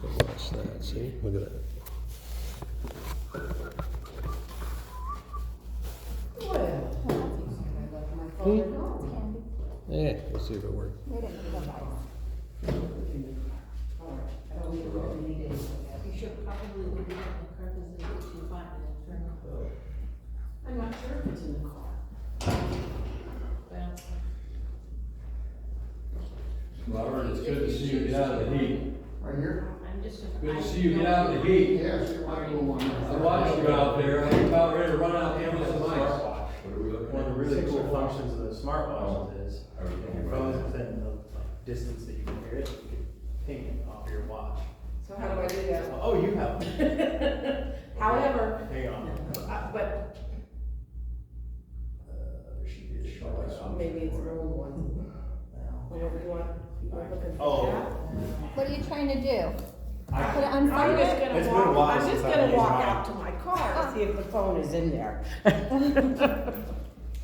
So watch that, see, look at that. Yeah, let's see if it works. We didn't need a light. You should probably look at the car because if you find it, turn it. I'm not sure if it's in the car. Well. Robert, it's good to see you get out of the heat. Right here? I'm just. Good to see you get out of the heat. Yes, you're my little one. I watched you out there, I was about ready to run out there with some ice. Smartwatch. One of the really cool functions of the smartwatches is if your phone's within the distance that you can hear it, you can ping it off your watch. So how do I do that? Oh, you have. However, Hang on. but There should be a short. maybe it's an old one. Whatever you want. You want looking for Oh. that? What are you trying to do? Put it on I'm silent? just It's gonna been a walk, while I'm just since I've gonna used walk mine. out to my car and see if the phone is in there.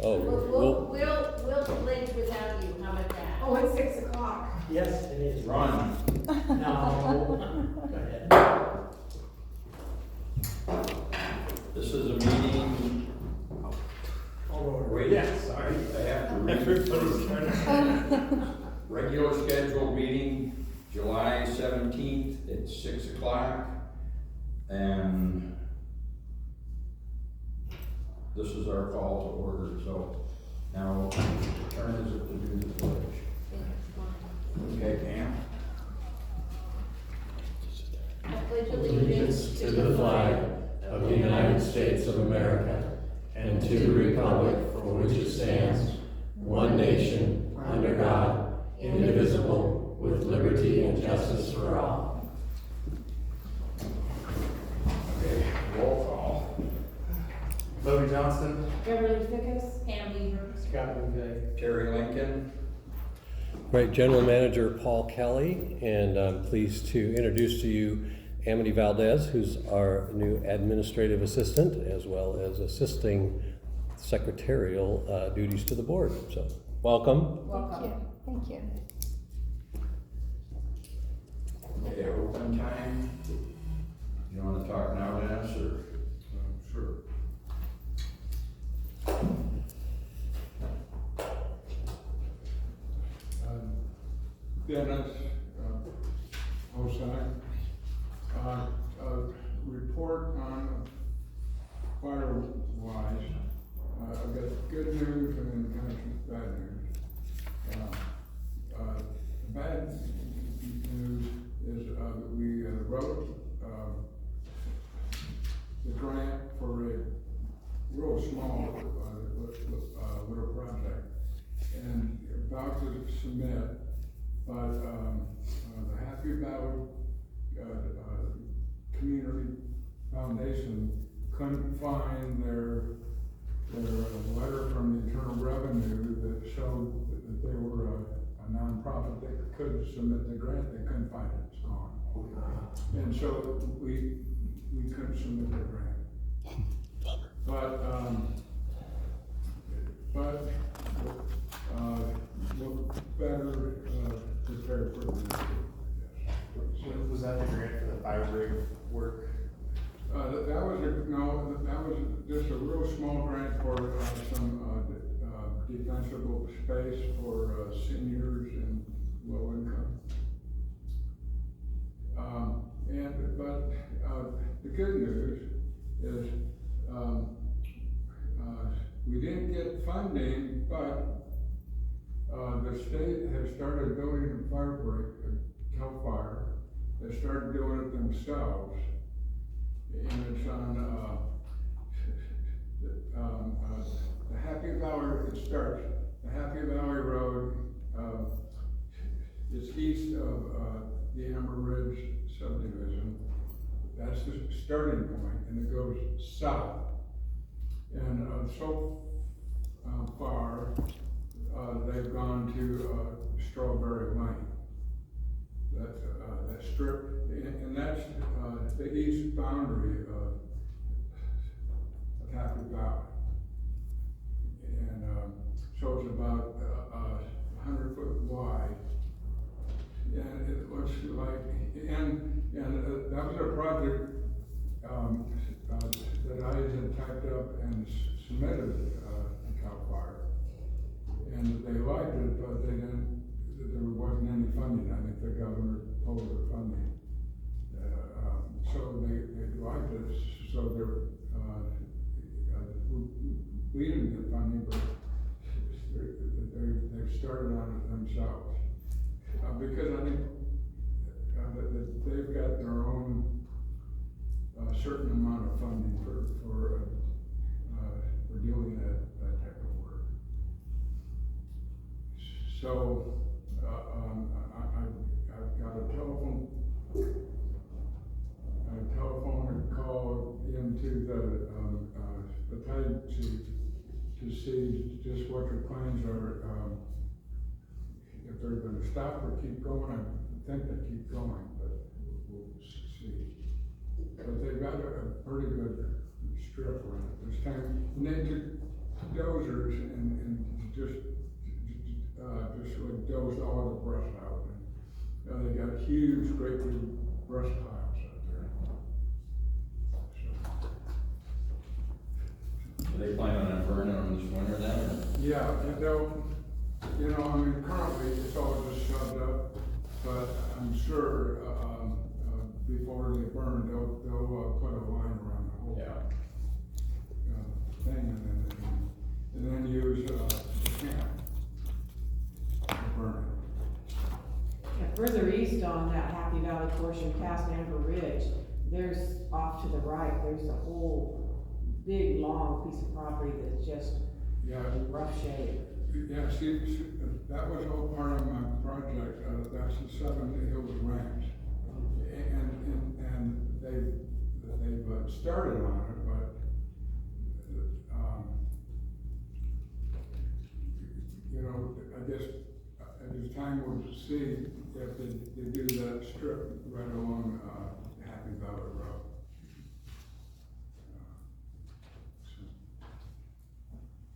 Oh, We'll live without you, how about that? Oh, it's 6 o'clock. Yes, it is. Run. No. Go ahead. This is a meeting, wait, Yeah, sorry. I have to read. Everybody's trying to. Regular scheduled meeting, July 17th at 6 o'clock. And this is our call to order, so now turn is it to do the pledge. Okay, Pam? I pledge Allegiance to the flag of the United States of America and to the republic for which it stands, one nation, under God, indivisible, with liberty and justice for all. Okay, roll call. Bobby Johnston, Beverly Fickens? Pam Beaver. Scott McVeigh. Terry Lincoln. Right, General Manager Paul Kelly, and I'm pleased to introduce to you Amity Valdez, who's our new administrative assistant, as well as assisting secretarial duties to the board. So, welcome. Thank you, thank you. Okay, open time. You wanna talk now, Dennis, or? Sure. Dennis, Osai, report on fire-wise. I've got good news and then kind of some bad news. Bad news is that we wrote the grant for a real small little project and about to submit, but the Happy Valley Community Foundation couldn't find their letter from the Internal Revenue that showed that they were a nonprofit that could submit the grant. They couldn't find it, it's gone. And so we couldn't submit the grant. But look better prepared for the Was that the grant for the fire rig work? that was just a real small grant for some defensible space for seniors and low income. But the good news is we didn't get funding, but the state has started building a fire break, Cal Fire. They started doing it themselves, and it's on the Happy Valley. It starts the Happy Valley Road. It's east of the Amber Ridge subdivision. That's the starting point, and it goes south. And so far, they've gone to Strawberry Lane. That strip, and that's the east boundary of Happy Valley. And so it's about 100 foot wide. And it looks like And that was a project, that I had typed up and submitted, to CAL FIRE. And they liked it, but they didn't, there wasn't any funding. I think the governor pulled the funding. So they liked it, so we didn't get funding, but they've started on it themselves. Because I think that they've got their own certain amount of funding for doing that type of work. So, I've got a telephone call into the battalion chief to see just what your plans are, if they're gonna stop or keep going. I think they keep going, but we'll see. But they've got a pretty good strip around it this time. And they took dozers and just like dozed all the brush out. And, they got huge, great big brush piles out there. Are they planning on burning them this winter then? Or? Yeah, and I mean, currently it's all just shoved up, but I'm sure, before they burn, they'll put a line around the whole thing and then use, the camp to burn it. Yeah, further east on that Happy Valley portion past Amber Ridge, there's off to the right, there's a whole big, long piece of property that's just in rough shape. Yeah, see, that was all part of my project, that's the Seven Hills Ranch. And they've started on it, but, I guess at this time we'll see if they do that strip right along, Happy Valley Road.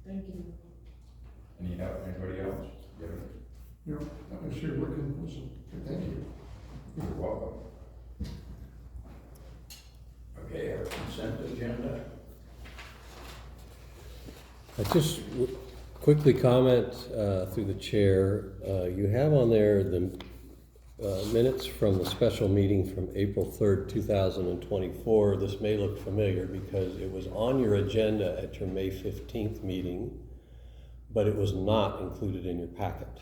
Thank you. Any help, anybody else? No, I'm sure working, listen, thank you. You're welcome. Okay, our consent agenda. I just quickly comment through the chair. You have on there the minutes from the special meeting from April 3rd, 2024. This may look familiar because it was on your agenda at your May 15th meeting, but it was not included in your packet.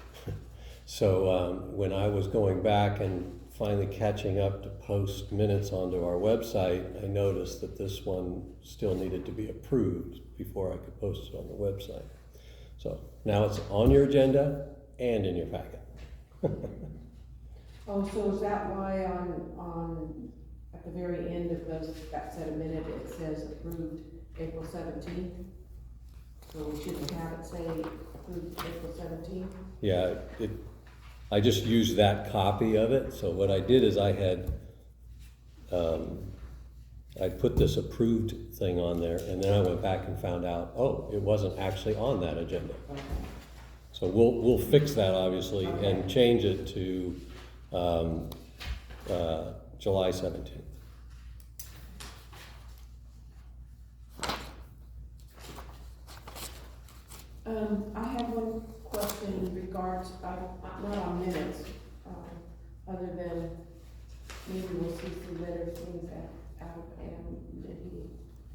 So when I was going back and finally catching up to post minutes onto our website, I noticed that this one still needed to be approved before I could post it on the website. So now it's on your agenda and in your packet. Oh, so is that why at the very end of that set of minutes, it says approved April 17th? So we shouldn't have it say approved April 17th? Yeah, I just used that copy of it. So what I did is I put this approved thing on there, and then I went back and found out, oh, it wasn't actually on that agenda. Okay. So we'll fix that obviously Okay. and change it to July 17th. I have one question in regards, not on minutes, other than maybe we'll see some better things out of Andy.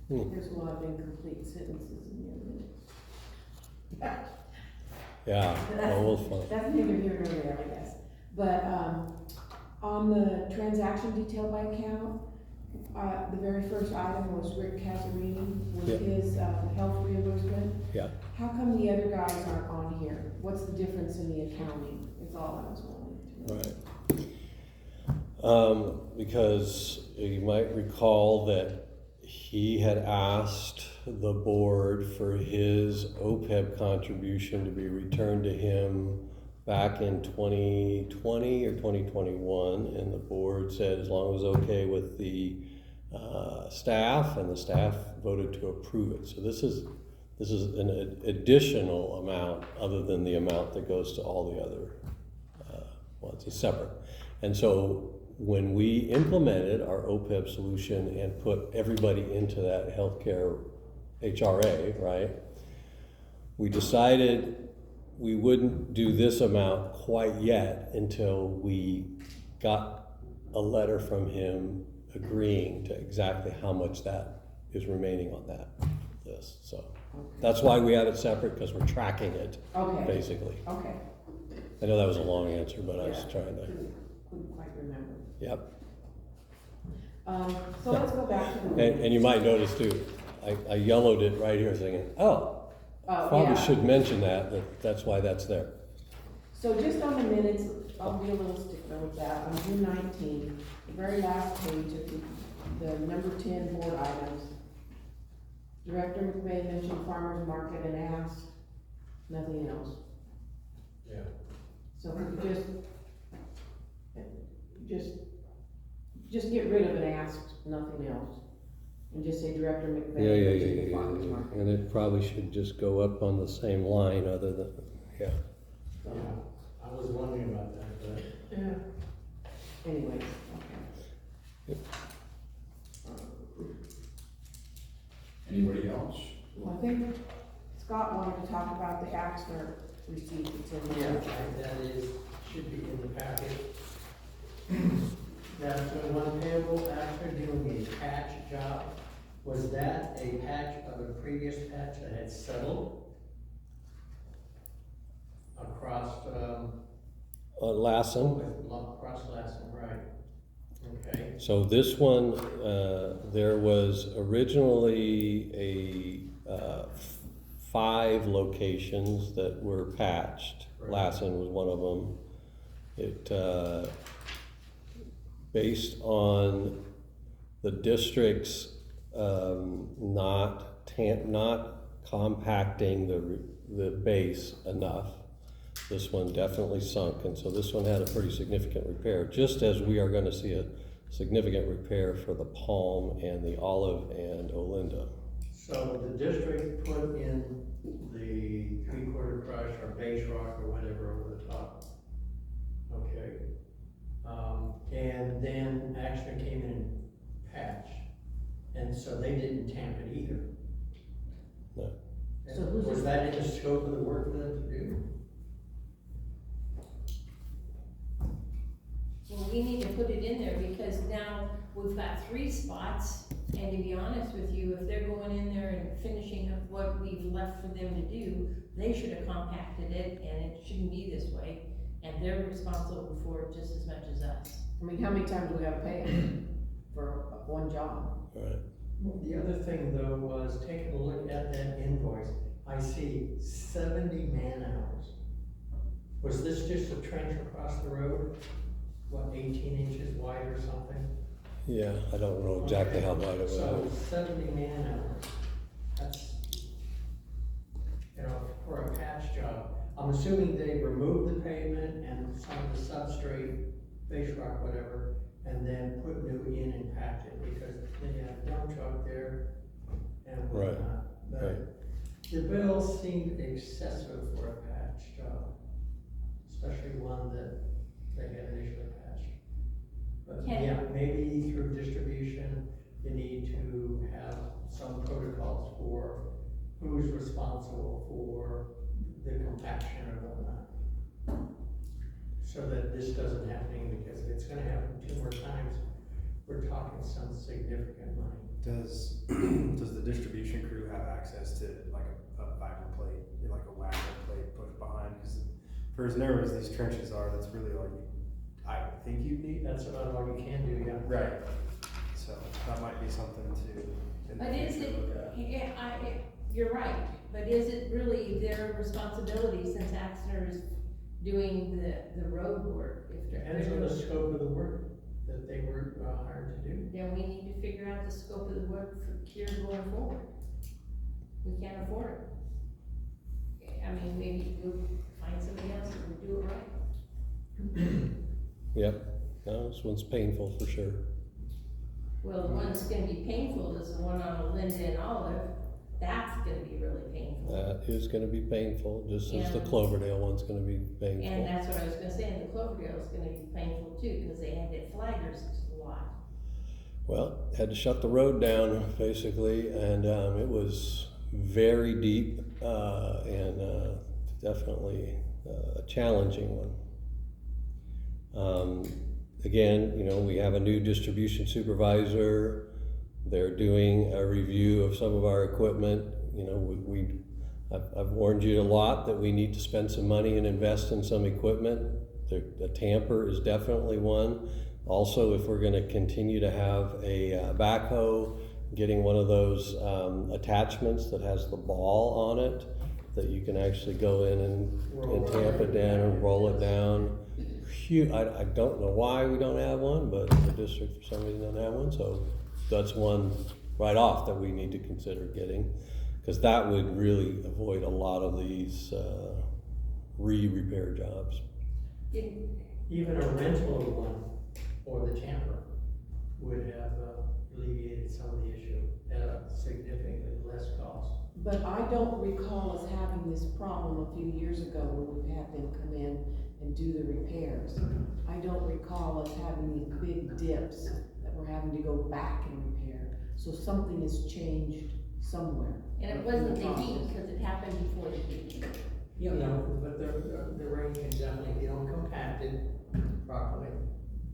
There's a lot of incomplete sentences in your minutes. Yeah, well, we'll find. That's neither here nor there, I guess. But, on the transaction detail by account, the very first item was Rick Casarini with Yeah. his, health reimbursement. Yeah. How come the other guys aren't on here? What's the difference in the accounting? It's all I was wanting to know. Right. Because you might recall that he had asked the board for his OPEB contribution to be returned to him back in 2020 or 2021, and the board said as long as it was okay with the staff, and the staff voted to approve it. So this is an additional amount other than the amount that goes to all the other, well, it's a separate. And so when we implemented our OPEB solution and put everybody into that healthcare HRA, right? We decided we wouldn't do this amount quite yet until we got a letter from him agreeing to exactly how much that is remaining on that list. So that's why we have it separate, because we're tracking it, Okay, basically. okay. I know that was a long answer, but I was Yeah, trying to, couldn't quite remember. yep. So let's go back to the. And you might notice too, I yellowed it right here thinking, oh, Oh, probably yeah. should mention that that's why that's there. So just on the minutes, I'll be a little stickler with that. On June 19, the very last page of the number 10 board items. Director McVeigh mentioned farmer's market and asked, nothing else. Yeah. So if we could just get rid of an asked, nothing else. And just say Director McVeigh mentioned the farmer's market. And it probably should just go up on the same line other than, yeah. So, I was wondering about that, but. yeah. Anyways, okay. Anybody else? Well, I think Scott wanted to talk about the Axner receipt that's in Yeah, there. that is, should be in the packet. That's the one payable after doing a patch job. Was that a patch of a previous patch that had settled? Across, Lassen, across Lassen, right? Okay, so this one, there was originally a 5 locations that were patched. Right. Lassen was one of them. It, based on the district's not compacting the base enough, this one definitely sunk, and so this one had a pretty significant repair, just as we are gonna see a significant repair for the Palm and the Olive and Olinda. so the district put in the 3/4 crush or base rock or whatever over the top. Okay. And then Axner came in and patched, and so they didn't tamp it either. No. So who's Was it- that in the scope of the work for them to do? Well, we need to put it in there because now we've got 3 spots, and to be honest with you, if they're going in there and finishing up what we've left for them to do, they should have compacted it, and it shouldn't be this way, and they're responsible for it just as much as us. I mean, how many times do we gotta pay them for one job? Right. Well, the other thing though was taking a look at that invoice, I see 70 man hours. Was this just a trench across the road? What, 18 inches wide or something? Yeah, I don't know exactly how wide it So was. 70 man hours, that's, you know, for a patch job. I'm assuming they removed the pavement and some of the substrate, base rock, whatever, and then put new in and packed it, because they had a dump truck there and Right, whatnot. But right. the bill seemed excessive for a patch job, especially one that they had initially patched. But Can- yeah, maybe through distribution, you need to have some protocols for who's responsible for the compaction or whatnot. So that this doesn't happen, because if it's gonna happen 2 more times, we're talking some significant money. Does the distribution crew have access to like a viper plate, like a wagner plate pushed behind? Because for as narrow as these trenches are, that's really all I think you'd need. That's about all you can do, yeah. Right. So that might be something to. in the But is future it, look at. yeah, you're right, but is it really their responsibility since Axner is doing the road work? If they're Depends on the scope of the work that they were hired to do. then we need to figure out the scope of the work for Kier going forward. We can't afford it. I mean, maybe we'll find somebody else that will do it right. Yep, no, this one's painful for sure. Well, the one that's gonna be painful is the one on Linda and Olive. That's gonna be really painful. That is gonna be painful, just as the Yeah. Cloverdale one's gonna be And painful. that's what I was gonna say, and the Cloverdale is gonna be painful too, because they had that flagger there's a lot. Well, had to shut the road down basically, and it was very deep and definitely a challenging one. Again, you know, we have a new distribution supervisor. They're doing a review of some of our equipment. You know, I've warned you a lot that we need to spend some money and invest in some equipment. The tamper is definitely one. Also, if we're going to continue to have a backhoe, getting one of those attachments that has the ball on it, that you can actually go in and tamp it down and roll it down. I don't know why we don't have one, but the district for some reason doesn't have one, so that's one right off that we need to consider getting, because that would really avoid a lot of these repair jobs. Even a rental of one or the tamper would have alleviated some of the issue at a significantly less cost. But I don't recall us having this problem a few years ago when we had them come in and do the repairs. I don't recall us having these big dips that we're having to go back and repair. So something has changed somewhere. And it wasn't the heat, because it happened before the heat. You know, but the rain can definitely, if you don't compact it properly,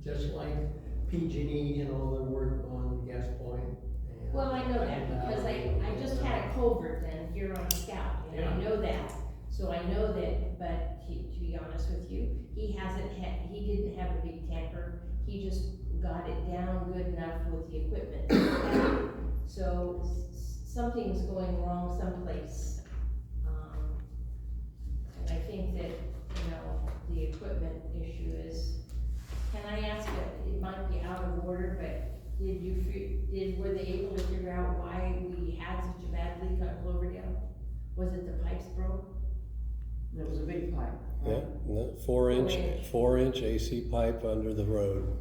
just like PG&E and all the work on Gas Point. And, Well, I know that, because I just had a culvert then here on Scout, and I know that. So I know that, but to be honest with you, he didn't have a big tamper. He just got it down good enough with the equipment. So something's going wrong someplace. And I think that, you know, the equipment issue is, can I ask, it might be out of order, but were they able to figure out why we had such a bad leak on Cloverdale? Was it the pipes broke? It was a big pipe. Yeah, and that 4-inch AC pipe under the road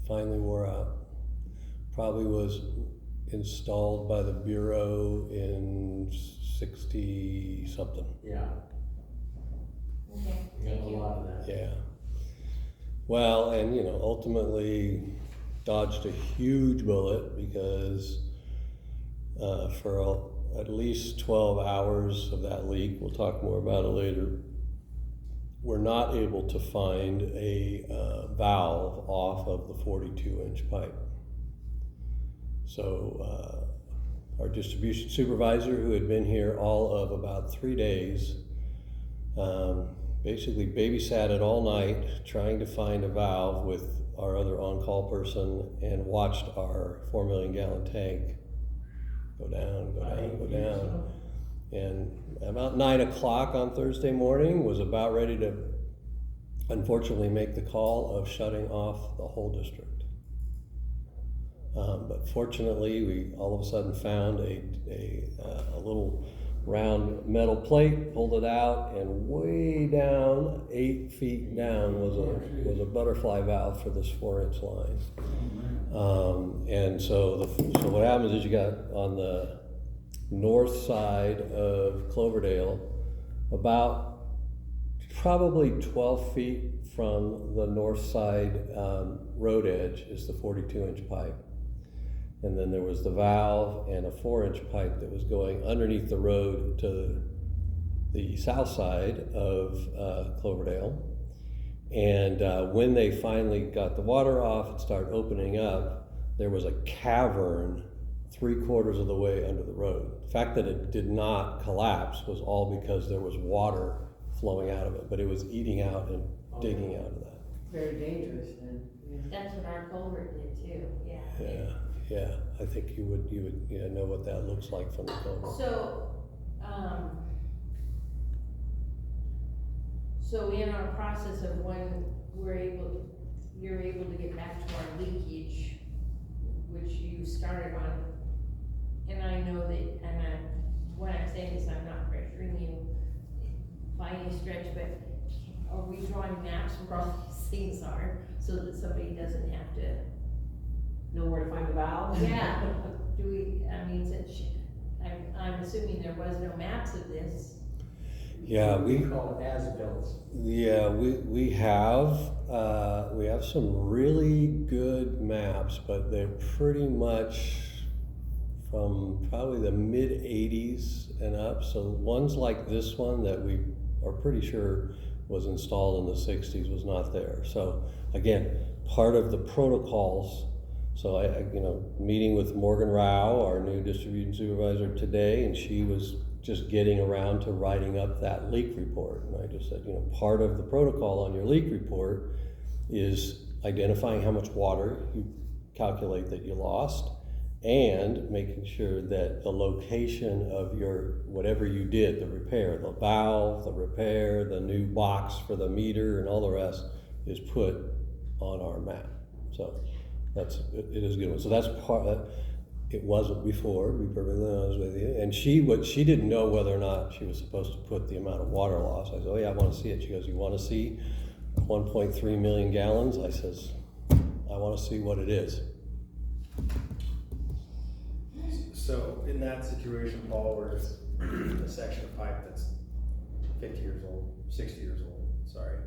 finally wore out. Probably was installed by the Bureau in 60 something. Yeah, Okay, we have thank a you. lot of that. Yeah. Well, and you know, ultimately dodged a huge bullet because for at least 12 hours of that leak, we'll talk more about it later, we're not able to find a valve off of the 42-inch pipe. So our distribution supervisor, who had been here all of about 3 days, basically babysat it all night trying to find a valve with our other on-call person, and watched our 4 million gallon tank go down, go down, go down. And about 9 o'clock on Thursday morning, was about ready to unfortunately make the call of shutting off the whole district. But fortunately, we all of a sudden found a little round metal plate, pulled it out, and way down, 8 feet down, was a butterfly valve for this 4-inch line. And so what happens is you got on the north side of Cloverdale, about probably 12 feet from the north side road edge is the 42-inch pipe. And then there was the valve and a 4-inch pipe that was going underneath the road to the south side of Cloverdale. And when they finally got the water off and started opening up, there was a cavern 3/4 of the way under the road. The fact that it did not collapse was all because there was water flowing out of it, but it was eating out and digging out of that. Very dangerous then. Yeah. That's what our culvert did too, yeah. Yeah, I think you would know what that looks like from the culvert. So in our process of when you're able to get back to our leakage, which you started on, and I know that, what I'm saying is I'm not pressuring you by any stretch, but are we drawing maps where all these things are, so that somebody doesn't have to Know where to find the valve? Yeah, I'm assuming there was no maps of this. Yeah, what we call as-bills. Yeah, we have some really good maps, but they're pretty much from probably the mid-80s and up. So ones like this one that we are pretty sure was installed in the 60s was not there. So again, part of the protocols. So meeting with Morgan Rao, our new distribution supervisor today, and she was just getting around to writing up that leak report. And I just said, part of the protocol on your leak report is identifying how much water you calculate that you lost, and making sure that the location of your, whatever you did, the repair, the valve, the repair, the new box for the meter and all the rest is put on our map. So it is a good one. So that's part that it wasn't before, to be perfectly honest with you. And she didn't know whether or not she was supposed to put the amount of water loss. I said, oh yeah, I want to see it. She goes, you want to see 1.3 million gallons? I says, I want to see what it is. So in that situation, Paul, where it's a section of pipe that's 50 years old, 60 years old, sorry,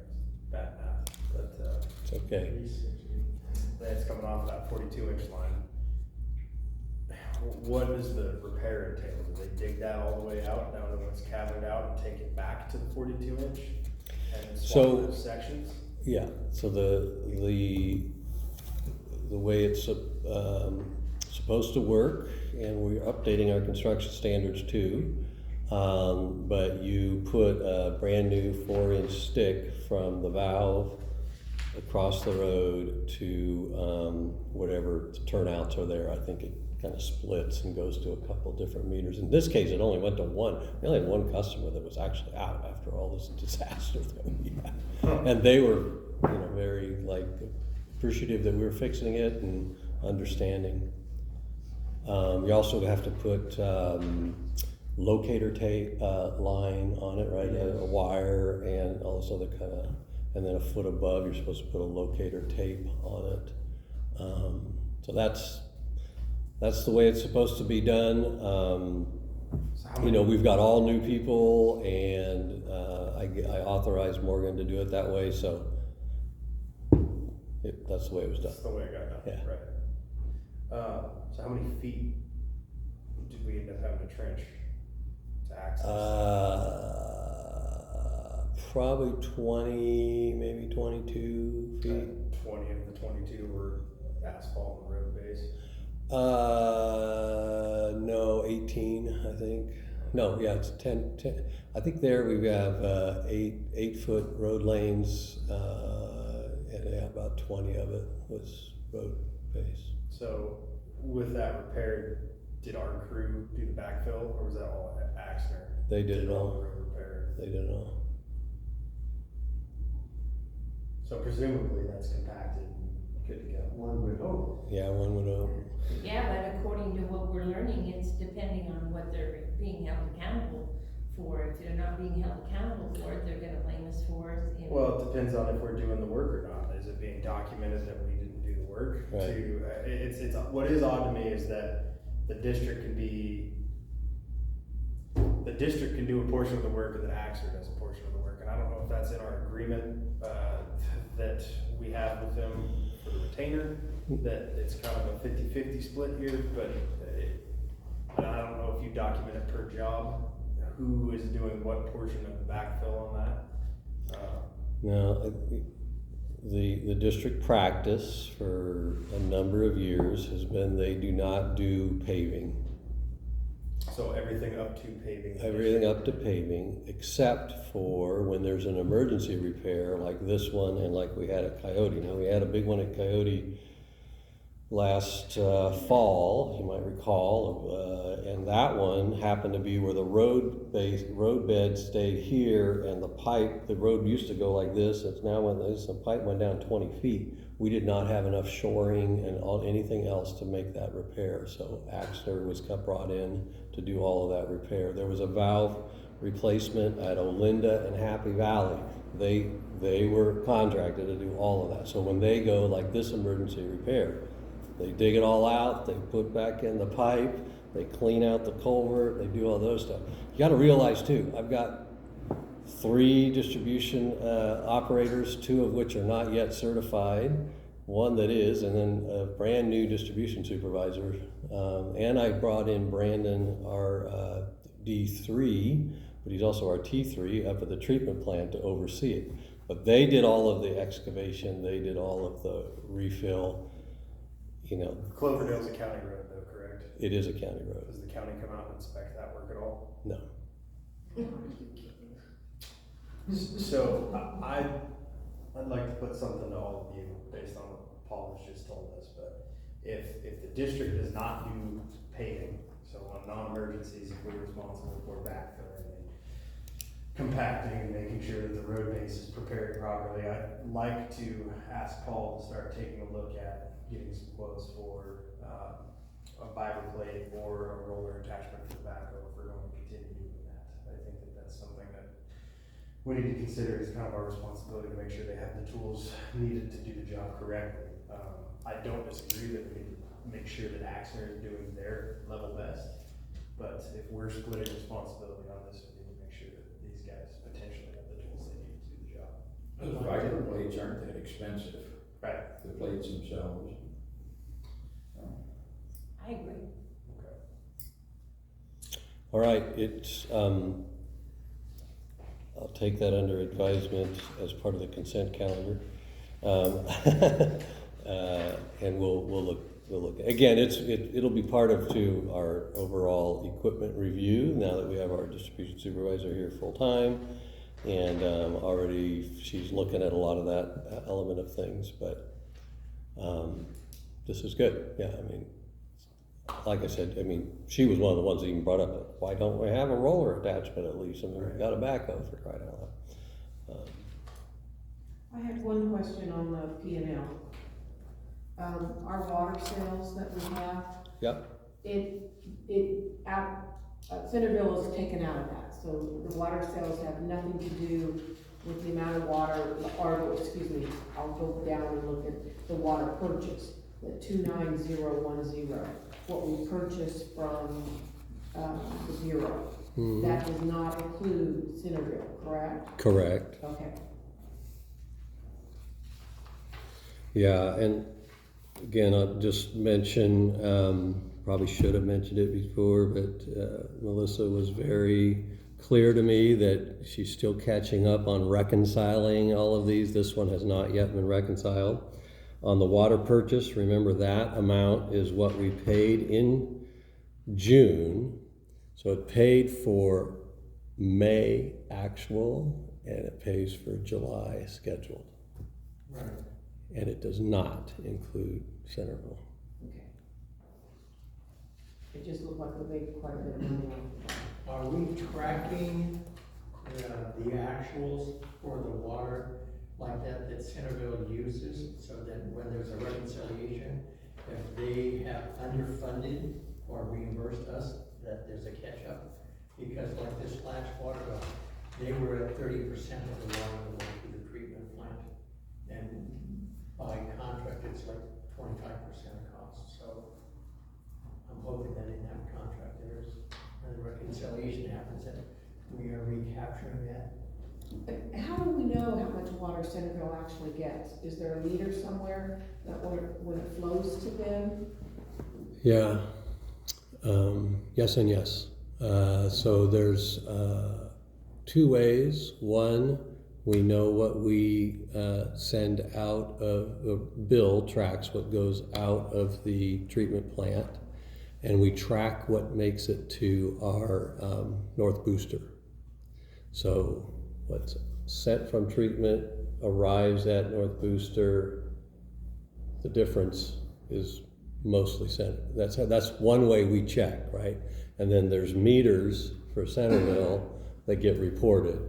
bad math, but It's okay. that's coming off that 42-inch line. What does the repair entail? Do they dig that all the way out, down to when it's caverned out, and take it back to the 42-inch and then swap those sections? Yeah, so the way it's supposed to work, and we're updating our construction standards too, but you put a brand new 4-inch stick from the valve across the road to whatever turnouts are there. I think it kind of splits and goes to a couple different meters. In this case, it only went to one. We only had one customer that was actually out after all this disaster that we had. And they were, very appreciative that we were fixing it and understanding. You also have to put locator tape line on it, right? A wire and all this other kind of, and then a foot above, you're supposed to put a locator tape on it. So that's the way it's supposed to be done. We've got all new people, and I authorized Morgan to do it that way, so that's the way it was done. That's the way it got done, Yeah. Right. So how many feet did we end up having to trench to access? Probably 20, maybe 22 feet. 20 of the 22 were asphalt and road base. No, 18, I think. No, yeah, it's 10. I think there we have 8-foot road lanes, and about 20 of it was road base. So with that repair, did our crew do the backfill, or was that all at Axner? They did it all. The road repair. They did it all. So presumably that's compacted, and good to go. One would hope. Yeah, one would hope. Yeah, but according to what we're learning, it's depending on what they're being held accountable for. If they're not being held accountable for it, they're gonna blame us for it. Well, it depends on if we're doing the work or not. Is it being documented that we didn't do the work? Right. It's what is odd to me is that the district can do a portion of the work, and then Axer does a portion of the work. And I don't know if that's in our agreement that we have with them for the retainer, that it's kind of a 50-50 split here, but I don't know if you document it per job, who is doing what portion of the backfill on that. Now, the district practice for a number of years has been they do not do paving. So everything up to paving? Everything up to paving, except for when there's an emergency repair like this one and like we had at Coyote. Now, we had a big one at Coyote last fall, you might recall, and that one happened to be where the road bed stayed here, and the road used to go like this. It's now the pipe went down 20 feet. We did not have enough shoring and anything else to make that repair, so Axner was brought in to do all of that repair. There was a valve replacement at Olinda and Happy Valley. They were contracted to do all of that. So when they go like this emergency repair, they dig it all out, they put back in the pipe, they clean out the culvert, they do all those stuff. You gotta realize too, I've got 3 distribution operators, 2 of which are not yet certified, 1 that is, and then a brand new distribution supervisor. And I brought in Brandon, our D3, but he's also our T3 up at the treatment plant to oversee it. But they did all of the excavation, they did all of the refill, you know. Cloverdale's a county road though, correct? It is a county road. Does the county come out and inspect that work at all? No. So I'd like to put something to all of you based on what Paul has just told us, but if the district does not do paving, so on non-emergencies, if we're responsible for backfilling and compacting and making sure that the road base is prepared properly, I'd like to ask Paul to start taking a look at getting some quotes for a fiber plate or a roller attachment for the backhoe if we're going to continue doing that. I think that that's something that we need to consider as kind of our responsibility to make sure they have the tools needed to do the job correctly. I don't disagree that we need to make sure that Axner is doing their level best, but if we're splitting responsibility on this, we need to make sure that these guys potentially have the tools they need to do the job. Those fiber plates aren't that expensive, Right. the plates themselves. I agree. Okay. All right, it's, I'll take that under advisement as part of the consent calendar. And we'll look, again, it'll be part of our overall equipment review now that we have our distribution supervisor here full-time. And already she's looking at a lot of that element of things, but this is good, yeah, I mean, like I said, I mean, she was one of the ones that even brought up, why don't we have a roller attachment at least? I mean, we've got a backhoe for crying out loud. I had one question on the P&L. Our water sales that we have, Yep, Centerville is taken out of that, so the water sales have nothing to do with the amount of water, or, excuse me, I'll go down and look at the water purchase, the 29010, what we purchased from, the Bureau. Mhm. That does not include Centerville, correct? correct. Okay. Yeah, and again, I'll just mention, probably should have mentioned it before, but Melissa was very clear to me that she's still catching up on reconciling all of these. This one has not yet been reconciled. On the water purchase, remember that amount is what we paid in June. So it paid for May actual, and it pays for July scheduled. Right. And it does not include Centerville. Okay. It just looked like we made quite a bit of money on it. Are we tracking the actuals for the water like that Centerville uses, so that when there's a reconciliation, if they have underfunded or reimbursed us, that there's a catch-up? Because like this last water bill, they were at 30% of the water that went through the treatment plant. And by contract, it's like 25% of cost, so I'm hoping that in that contract, there's a reconciliation happens, and we are recapturing that. How do we know how much water Centerville actually gets? Is there a meter somewhere that when it flows to them? Yeah, yes and yes. So there's 2 ways. One, we know what we send out of the bill tracks what goes out of the treatment plant, and we track what makes it to our North Booster. So what's sent from treatment arrives at North Booster. The difference is mostly sent. That's one way we check, right? And then there's meters for Centerville that get reported.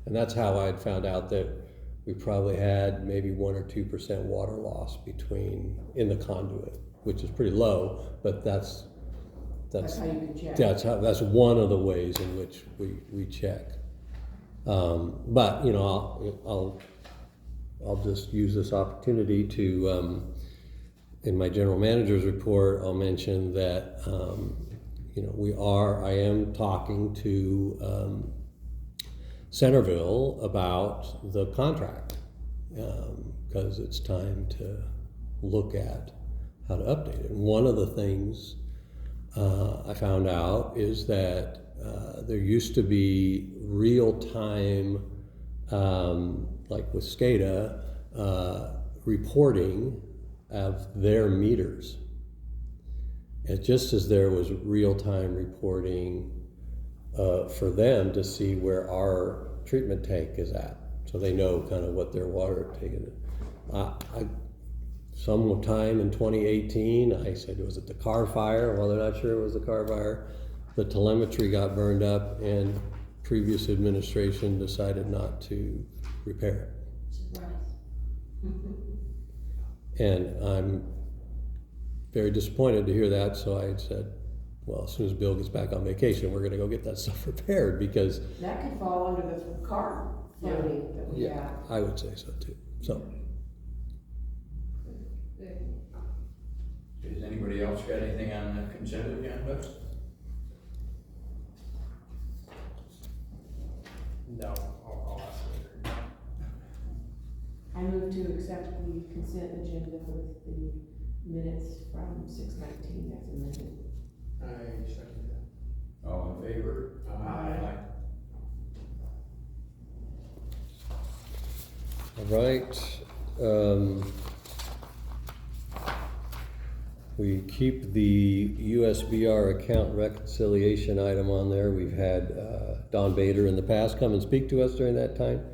And that's how I'd found out that we probably had maybe 1 or 2% water loss in the conduit, which is pretty low, but that's That's how you can check. that's one of the ways in which we check. But you know, I'll just use this opportunity to in my general manager's report, I'll mention that you know, I am talking to Centerville about the contract, because it's time to look at how to update it. And one of the things I found out is that there used to be real-time, like with SCADA, reporting of their meters. And just as there was real-time reporting for them to see where our treatment tank is at, so they know kind of what their water tank is. Sometime in 2018, I said, was it the car fire? Well, they're not sure it was the car fire. The telemetry got burned up, and previous administration decided not to repair Surprise. it. And I'm very disappointed to hear that, so I said, well, as soon as Bill gets back on vacation, we're gonna go get that stuff repaired, because That could fall under the car funding that we have. I would say so too. So, Has anybody else got anything on the consent agenda? No, I'll ask later. I move to accept the consent agenda with the minutes from 6:19 as amended. I second that. All in favor? Aye. all right. We keep the USBR account reconciliation item on there. We've had Don Bader in the past come and speak to us during that time.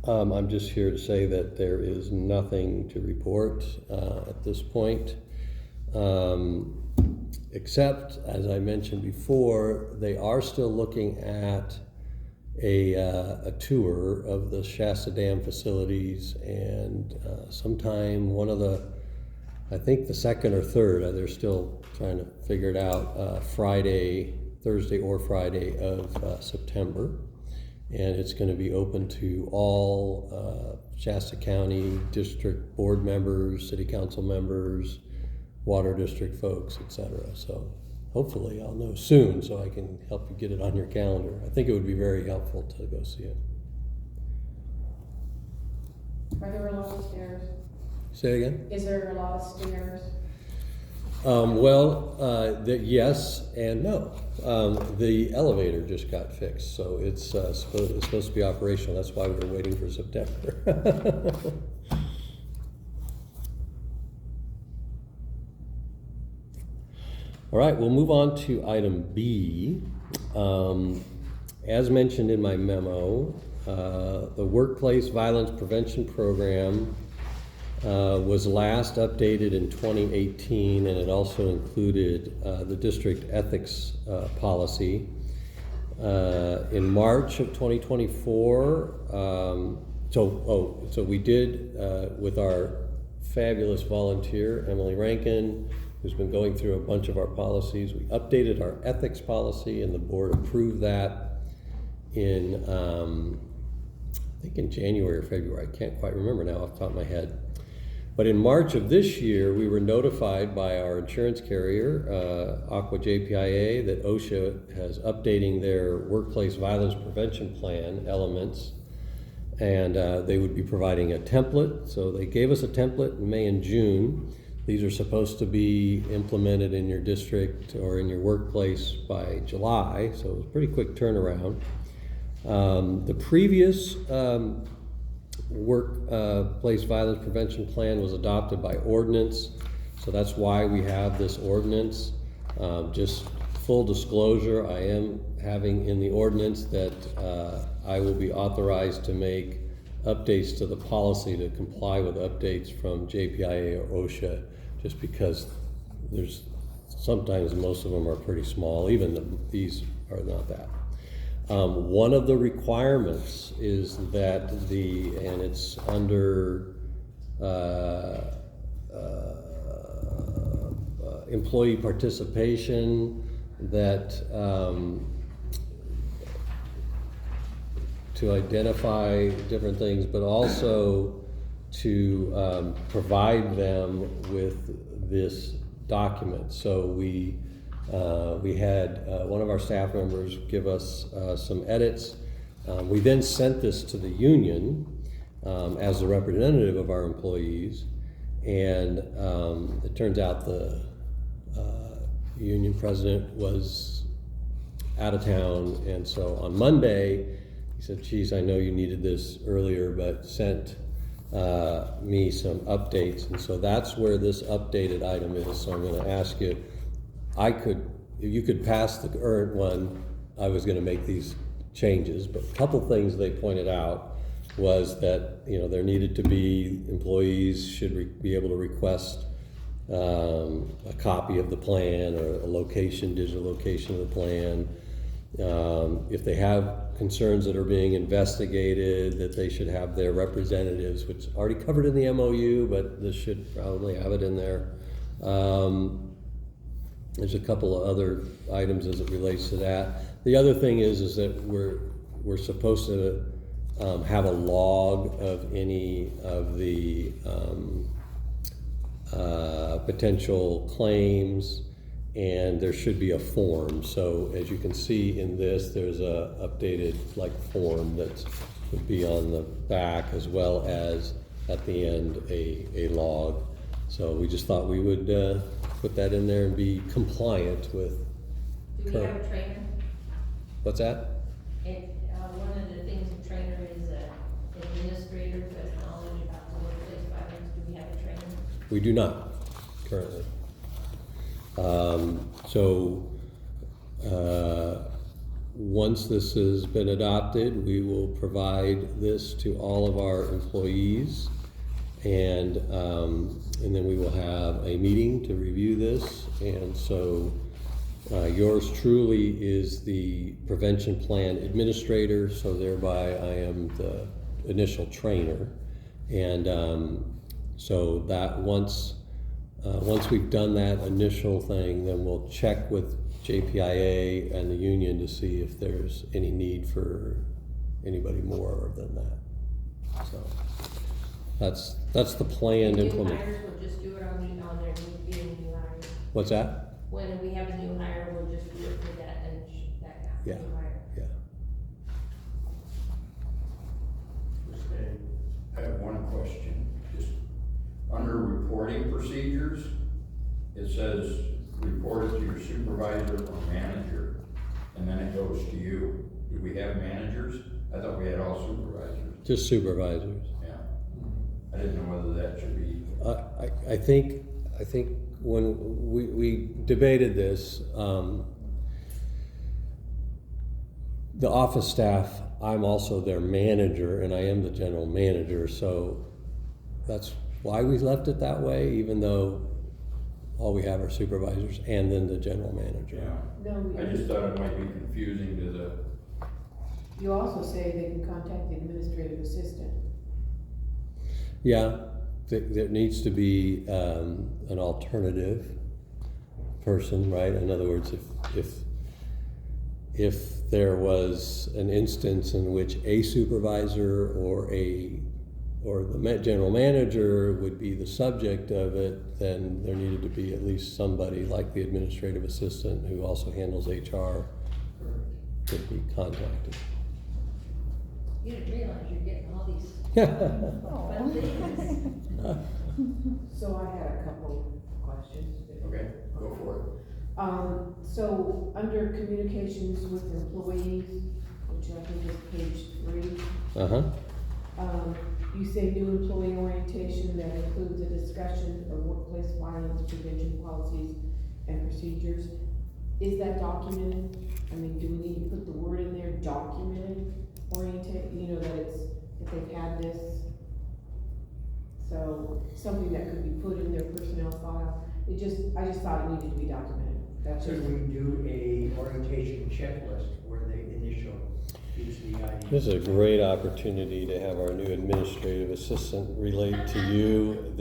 I'm just here to say that there is nothing to report at this point, except, as I mentioned before, they are still looking at a tour of the Shasta Dam facilities, and sometime one of the, I think the second or third, they're still trying to figure it out, Thursday or Friday of September. And it's going to be open to all Shasta County District Board members, City Council members, Water District folks, etc. So hopefully I'll know soon so I can help you get it on your calendar. I think it would be very helpful to go see it. Are there a lot of stairs? Say it again? Is there a lot of stairs? Yes and no. The elevator just got fixed, so it's supposed to be operational. That's why we're waiting for September. All right, we'll move on to item B. As mentioned in my memo, the Workplace Violence Prevention Program was last updated in 2018, and it also included the district ethics policy. In March of 2024, so we did, with our fabulous volunteer, Emily Rankin, who's been going through a bunch of our policies, we updated our ethics policy, and the board approved that in, I think in January or February, I can't quite remember now off the top of my head. But in March of this year, we were notified by our insurance carrier, Aqua JPIA, that OSHA has updating their workplace violence prevention plan elements, and they would be providing a template. So they gave us a template in May and June. These are supposed to be implemented in your district or in your workplace by July, so it was a pretty quick turnaround. The previous workplace violence prevention plan was adopted by ordinance, so that's why we have this ordinance. Just full disclosure, I am having in the ordinance that I will be authorized to make updates to the policy to comply with updates from JPIA or OSHA, just because there's sometimes, most of them are pretty small, even these are not that. One of the requirements is that and it's under employee participation, that to identify different things, but also to provide them with this document. So we had one of our staff members give us some edits. We then sent this to the union as the representative of our employees, and it turns out the union president was out of town, and so on Monday, he said, geez, I know you needed this earlier, but sent me some updates, and so that's where this updated item is. So I'm gonna ask you, if you could pass the current one, I was gonna make these changes, but a couple things they pointed out was that, you know, there needed to be, employees should be able to request a copy of the plan or a digital location of the plan. If they have concerns that are being investigated, that they should have their representatives, which is already covered in the MOU, but this should probably have it in there. There's a couple of other items as it relates to that. The other thing is that we're supposed to have a log of any of the potential claims, and there should be a form. So as you can see in this, there's a updated form that would be on the back, as well as at the end a log. So we just thought we would put that in there and be compliant with. Do we have a trainer? What's that? One of the things a trainer is an administrator who has knowledge about the workplace violence. Do we have a trainer? We do not currently. Once this has been adopted, we will provide this to all of our employees, and then we will have a meeting to review this. And so yours truly is the prevention plan administrator, so thereby I am the initial trainer. And so that once we've done that initial thing, then we'll check with JPIA and the union to see if there's any need for anybody more than that. So that's the planned New implement. hires, we'll just do it on their new hire. What's that? When we have a new hire, we'll just do it for that and that Yeah. new hire. Yeah. I have one question. Just under reporting procedures, it says report it to your supervisor or manager, and then it goes to you. Do we have managers? I thought we had all supervisors. Just supervisors. Yeah. I didn't know whether that should be. I think when we debated this, the office staff, I'm also their manager, and I am the general manager, so that's why we left it that way, even though all we have are supervisors and then the general manager. Yeah. No, I just thought it might be confusing to the. you also say they can contact the administrative assistant. Yeah, there needs to be an alternative person, right? In other words, if there was an instance in which a supervisor or the general manager would be the subject of it, then there needed to be at least somebody like the administrative assistant who also handles HR could be contacted. You didn't realize you're getting all these Oh. fun things. So I had a couple questions. Okay, go for it. So under communications with employees, which I think is page 3, Uh-huh. you say new employee orientation that includes a discussion of workplace violence prevention policies and procedures. Is that documented? I mean, do we need to put the word in there, documented, orientate, that it's, if they've had this? So, something that could be put in their personnel file. I just thought it needed to be documented. That's just. Should we do a orientation checklist where they initial each of the items? This is a great opportunity to have our new administrative assistant relate to you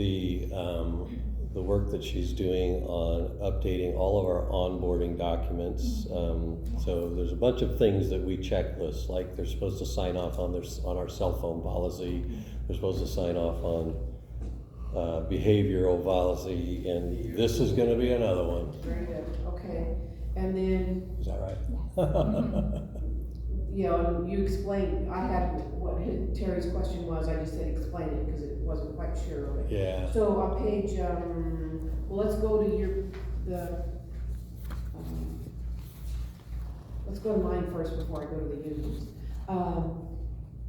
the work that she's doing on updating all of our onboarding documents. So there's a bunch of things that we checklist, like they're supposed to sign off on our cell phone policy. They're supposed to sign off on behavioral policy, and this is going to be another one. Very good, okay. And then Is that right? you know, and you explained, I had, what Terry's question was, I just said explain it, because it wasn't quite sure of it. Yeah. So on page, well, let's go to let's go to mine first before I go to the unions.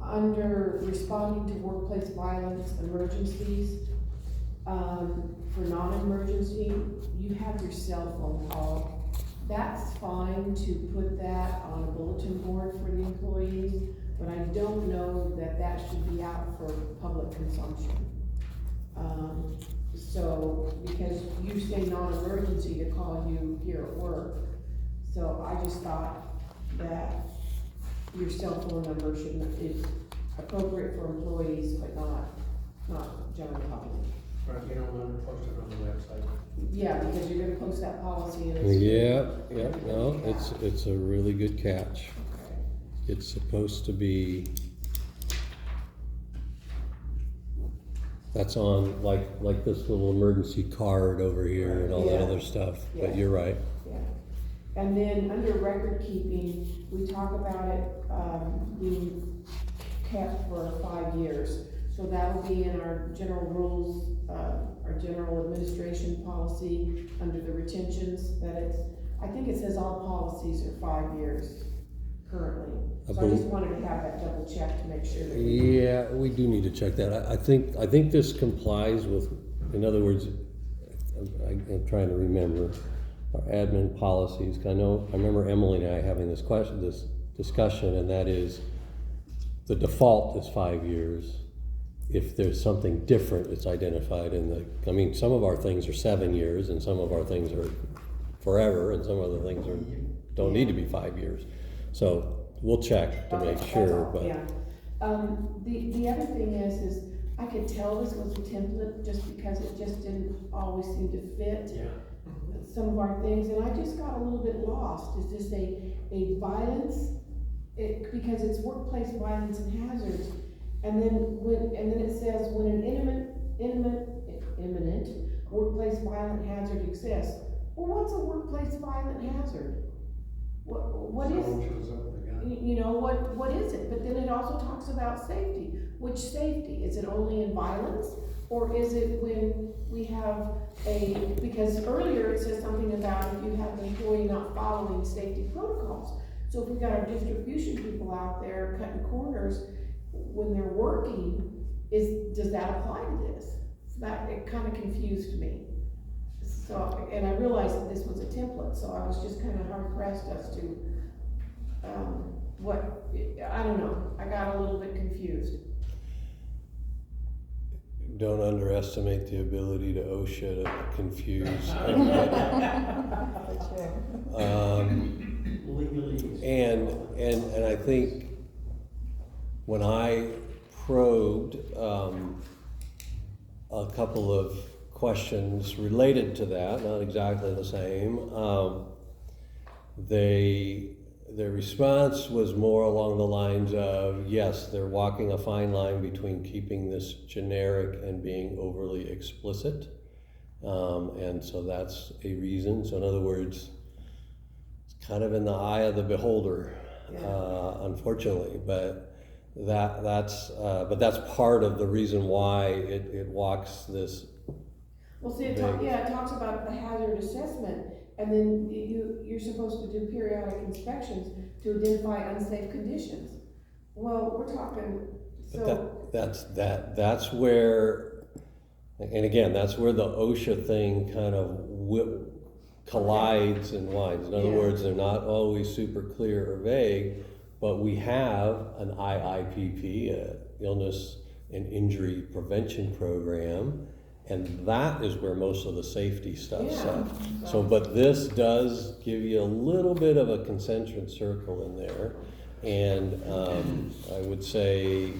Under responding to workplace violence emergencies, for non-emergency, you have your cell phone call. That's fine to put that on a bulletin board for the employees, but I don't know that that should be out for public consumption. So, because you say non-emergency to call you here at work, so I just thought that your cell phone number is appropriate for employees, but not general public. Right, you don't want to post it on the website. Yeah, because you're gonna post that policy and it's. Yeah, no, it's a really good catch. Okay. It's supposed to be, that's on like this little emergency card over here and all that Yeah. other stuff, Yeah. but you're right. Yeah, and then under record keeping, we talk about it, being kept for 5 years. So that'll be in our general rules, our general administration policy, under the retentions, that it's, I think it says all policies are 5 years currently. So I just wanted to have that double check to make sure that. Yeah, we do need to check that. I think this complies with, in other words, I'm trying to remember our admin policies. I remember Emily and I having this discussion, and that is, the default is 5 years. If there's something different, it's identified in some of our things are 7 years, and some of our things are forever, and some of the things don't need to be 5 years. So we'll check to make sure, but. Yeah. The other thing is I could tell this was a template just because it just didn't always seem to fit. Yeah. Some of our things, and I just got a little bit lost. Is this a violence? Because it's workplace violence and hazards. And then it says when an imminent workplace violent hazard exists. Well, what's a workplace violent hazard? What is? Someone shows up with a gun. You know, what is it? But then it also talks about safety. Which safety? Is it only in violence? Or is it when we have because earlier it says something about if you have an employee not following safety protocols. So if we've got our distribution people out there cutting corners when they're working, does that apply to this? So it kind of confused me. So, and I realized that this was a template, so I was just kind of hard pressed as to, I don't know, I got a little bit confused. Don't underestimate the ability to OSHA to confuse everybody. Legally. And I think when I probed a couple of questions related to that, not exactly the same, their response was more along the lines of, yes, they're walking a fine line between keeping this generic and being overly explicit. And so that's a reason. So in other words, it's kind of in the eye of the beholder, unfortunately, but that's part of the reason why it walks this. Well, see, it talks about the hazard assessment, and then you're supposed to do periodic inspections to identify unsafe conditions. Well, we're talking, so. That's where, and again, that's where the OSHA thing kind of collides and winds. In other words, they're not always super clear or vague, but we have an IIPP, Illness and Injury Prevention Program, and that is where most of the safety stuff's at. So, but this does give you a little bit of a concentric circle in there, and I would say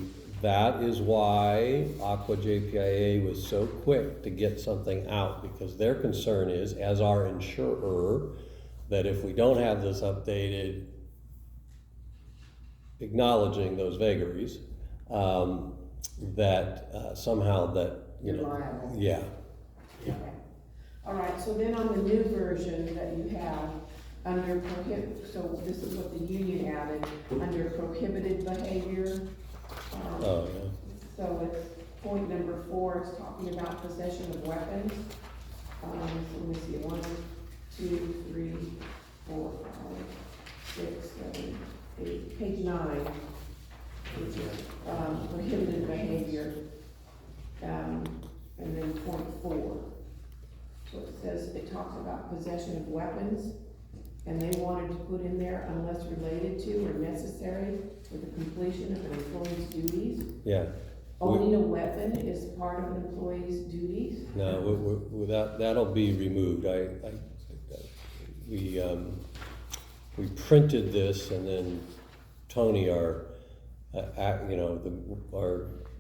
that is why Aqua JPIA was so quick to get something out, because their concern is, as our insurer, that if we don't have this updated, acknowledging those vagaries, that somehow that, You're liable. yeah. Okay. All right, so then on the new version that you have, under so this is what the union added, under prohibited behavior. Oh, yeah. So it's point number 4, it's talking about possession of weapons. So let me see, 1, 2, 3, 4, 5, 6, 7, 8, page 9. Which is, prohibited behavior. And then point 4. So it says, it talks about possession of weapons, and they wanted to put in there unless related to or necessary for the completion of an employee's duties. Yeah. Owning a weapon is part of an employee's duties? No, that'll be removed. We printed this, and then Tony, our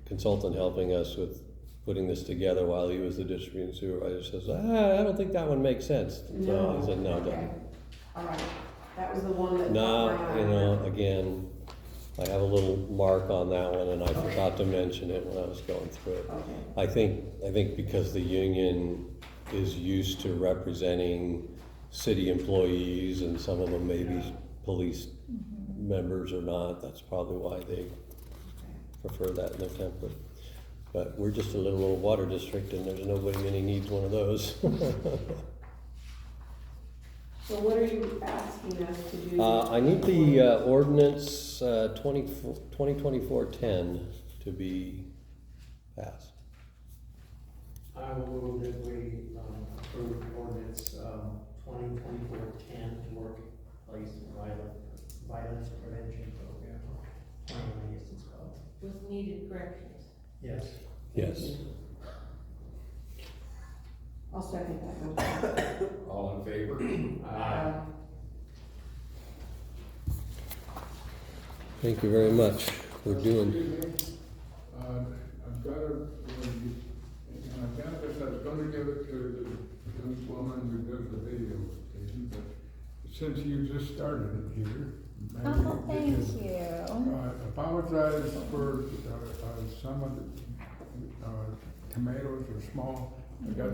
consultant helping us with putting this together while he was the distribution supervisor, says, I don't think that one makes sense. So I said, no, it Okay. doesn't. All right, that was the one that. No, caught my eye. again, I have a little mark on that one, and I forgot to mention it when I was going through it. Okay. I think because the union is used to representing city employees, and some of them may be police members or not, that's probably why they prefer that in their template. But we're just a little old water district, and there's nobody many needs one of those. So what are you asking us to do? I need the ordinance 2024-10 to be passed. I will move that we approve ordinance 2024-10, workplace violence prevention program. I guess it's called. With needed corrections. Yes. Yes. I'll second that motion. All in favor? Thank you very much. We're doing. I've got this, I was gonna give it to this woman who does the video station, but since you just started it here, maybe Oh, thank you you. apologize for some of the tomatoes are small. I got a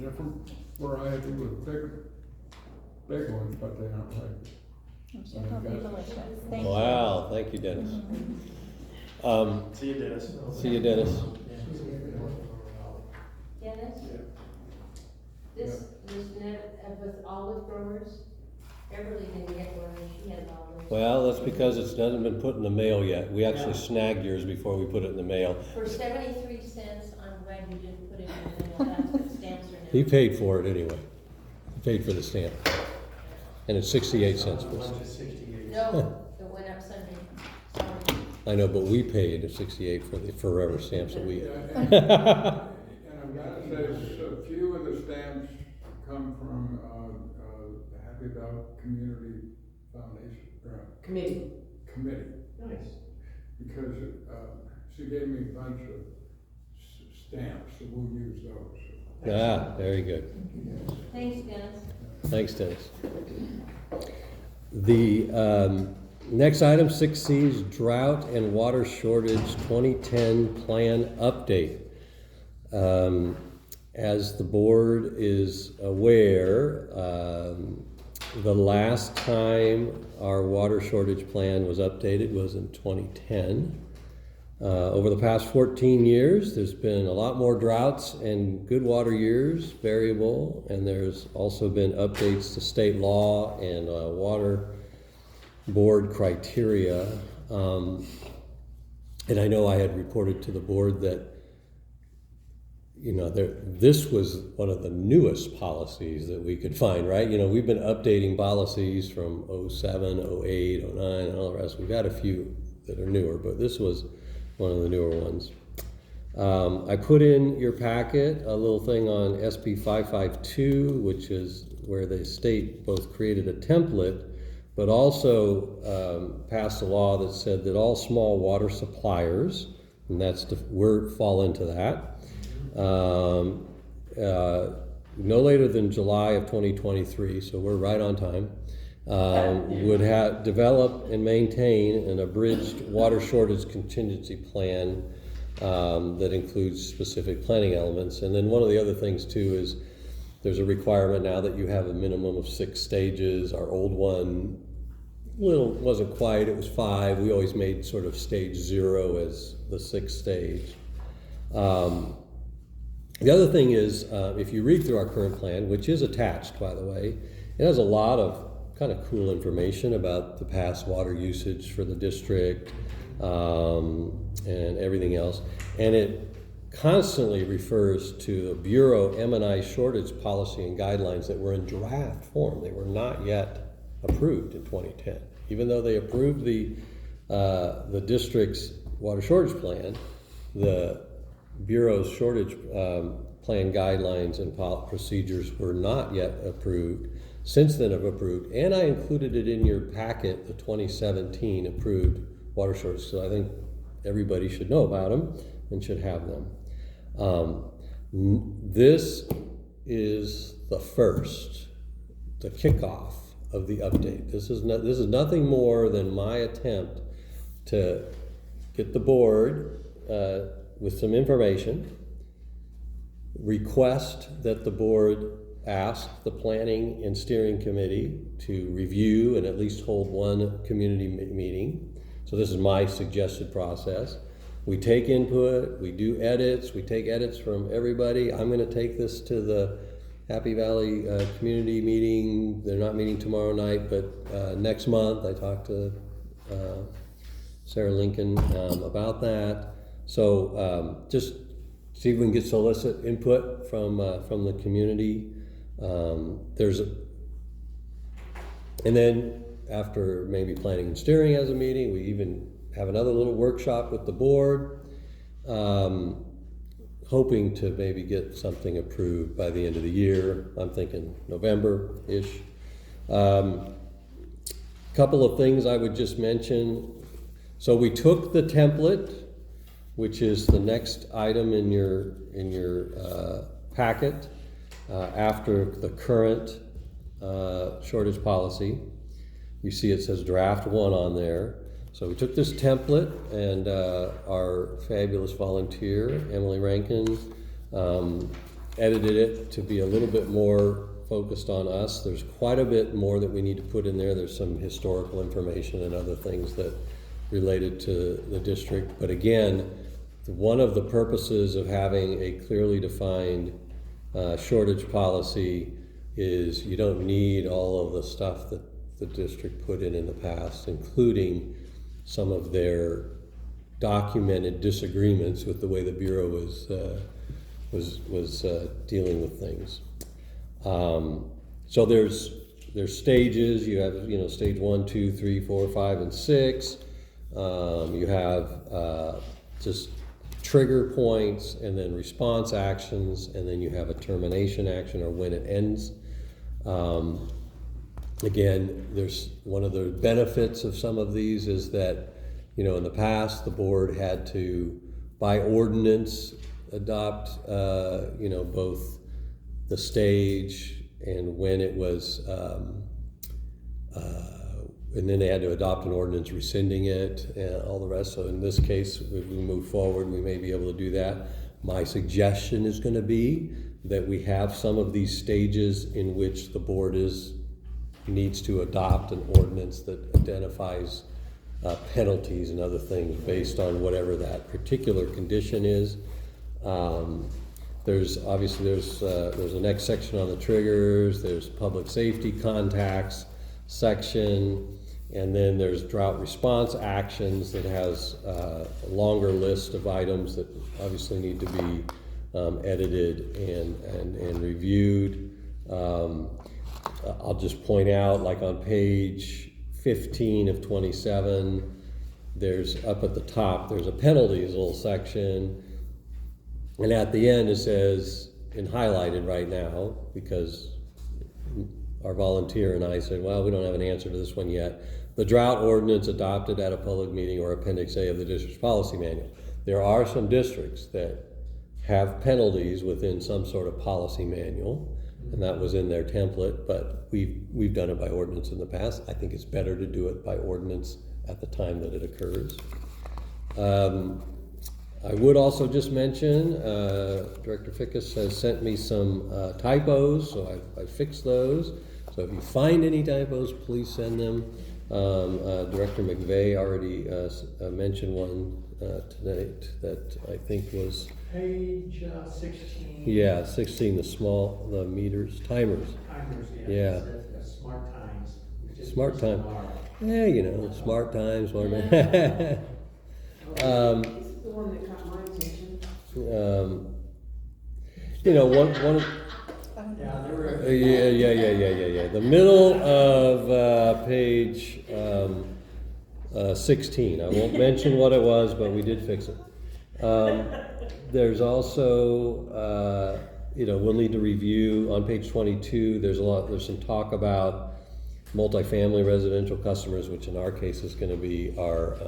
different variety with big ones, but they aren't like. I'm sure it'll be delicious. Thank you. Wow, thank you, Dennis. See you, Dennis. See you, Dennis. Dennis? This net with olive growers, Beverly didn't get one, and she has olives. Well, that's because it hasn't been put in the mail yet. We actually snagged yours before we put it in the mail. For 73 cents, I'm glad you didn't put it in the mail, that's what stamps are now. He paid for it anyway. He paid for the stamp. And it's 68 cents for it. 68. No, it went up Sunday, sorry. I know, but we paid 68 for the forever stamps that we. And I've got to say, a few of the stamps come from the Happy Dog Community Foundation, Committee. committee, Nice. because she gave me a bunch of stamps, so we'll use those. Ah, very good. Thanks, Dennis. Thanks, Dennis. The next item, 6C's Drought and Water Shortage 2010 Plan Update. As the board is aware, the last time our water shortage plan was updated was in 2010. Over the past 14 years, there's been a lot more droughts and good water years, variable, and there's also been updates to state law and water board criteria. And I know I had reported to the board that, you know, this was one of the newest policies that we could find, right? You know, we've been updating policies from 07, 08, 09, and all the rest. We've got a few that are newer, but this was one of the newer ones. I put in your packet a little thing on SB 552, which is where the state both created a template, but also passed a law that said that all small water suppliers, and that's we fall into that, no later than July of 2023, so we're right on time, would have develop and maintain an abridged water shortage contingency plan that includes specific planning elements. And then one of the other things too is There's a requirement now that you have a minimum of 6 stages. Our old one, wasn't quite, it was 5. We always made sort of stage 0 as the 6th stage. The other thing is, if you read through our current plan, which is attached, by the way, it has a lot of kind of cool information about the past water usage for the district, and everything else. And it constantly refers to the Bureau M&I shortage policy and guidelines that were in draft form. They were not yet approved in 2010. Even though they approved the district's water shortage plan, the Bureau's shortage plan guidelines and procedures were not yet approved. Since then have approved, and I included it in your packet, the 2017 approved water shortage, so I think everybody should know about them and should have them. This is the kickoff of the update. This is nothing more than my attempt to get the board with some information, request that the board ask the planning and steering committee to review and at least hold one community meeting. So this is my suggested process. We take input, we do edits, we take edits from everybody. I'm gonna take this to the Happy Valley community meeting. They're not meeting tomorrow night, but next month. I talked to Sarah Lincoln about that. So just see if we can get solicit input from the community. And then after maybe planning and steering has a meeting, we even have another little workshop with the board, hoping to maybe get something approved by the end of the year. I'm thinking November-ish. Couple of things I would just mention. So we took the template, which is the next item in your packet, after the current shortage policy. You see it says draft 1 on there. So we took this template, and our fabulous volunteer, Emily Rankin, edited it to be a little bit more focused on us. There's quite a bit more that we need to put in there. There's some historical information and other things that related to the district. But again, one of the purposes of having a clearly defined shortage policy is you don't need all of the stuff that the district put in the past, including some of their documented disagreements with the way the Bureau was dealing with things. So there's stages. You have stage 1, 2, 3, 4, 5, and 6. You have just trigger points, and then response actions, and then you have a termination action, or when it ends. Again, there's one of the benefits of some of these is that, in the past, the board had to, by ordinance, adopt, both the stage and when it was, and then they had to adopt an ordinance rescinding it and all the rest. So in this case, if we move forward, we may be able to do that. My suggestion is going to be that we have some of these stages in which the board needs to adopt an ordinance that identifies penalties and other things based on whatever that particular condition is. There's a next section on the triggers. There's public safety contacts section, and then there's drought response actions that has a longer list of items that obviously need to be edited and reviewed. I'll just point out, like on page 15 of 27, there's up at the top, there's a penalties little section, and at the end it says, and highlighted right now, because our volunteer and I said, well, we don't have an answer to this one yet. The drought ordinance adopted at a public meeting or Appendix A of the district's policy manual. There are some districts that have penalties within some sort of policy manual, and that was in their template, but we've done it by ordinance in the past. I think it's better to do it by ordinance at the time that it occurs. I would also just mention, Director Fickus has sent me some typos, so I fixed those. So if you find any typos, please send them. Director McVeigh already mentioned one tonight that I think was, Page 16. yeah, 16, the meters, timers. Timers, Yeah. It says, smart times. which is Smart just an time. R. Yeah, you know, smart times, smart man. This is the one that caught my attention. You know, one Yeah, there were. yeah. The middle of page 16. I won't mention what it was, but we did fix it. There's also, you know, we'll need to review on page 22. There's some talk about multifamily residential customers, which in our case is going to be our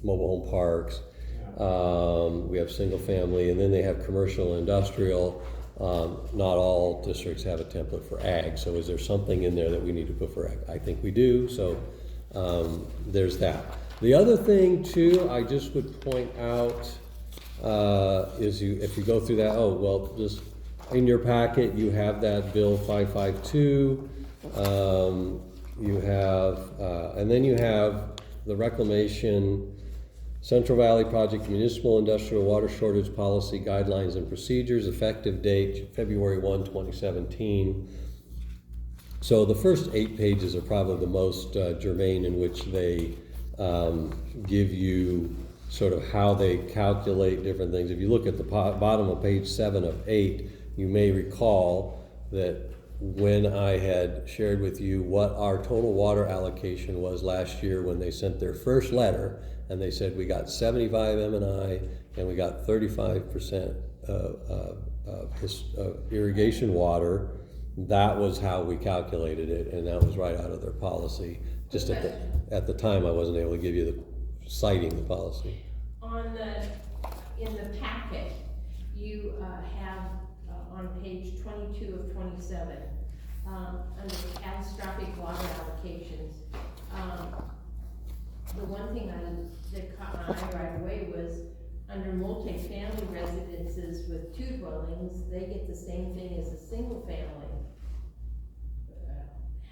mobile home parks. We have single family, and then they have commercial and industrial. Not all districts have a template for ag, so is there something in there that we need to put for ag? I think we do, so there's that. The other thing too, I just would point out is if you go through that, just in your packet you have that Bill 552. You have, and then you have the Reclamation Central Valley Project Municipal Industrial Water Shortage Policy Guidelines and Procedures, effective date February 1, 2017. So the first 8 pages are probably the most germane, in which they give you sort of how they calculate different things. If you look at the bottom of page 7 of 8, you may recall that when I had shared with you what our total water allocation was last year when they sent their first letter, and they said we got 75 M&I and we got 35% of irrigation water, that was how we calculated it, and that was right out of their policy. Just at the time, I wasn't able to give you the citing the policy. In the packet, you have on page 22 of 27, under catastrophic water allocations, the one thing that caught my eye right away was under multi-family residences with 2 dwellings, they get the same thing as a single family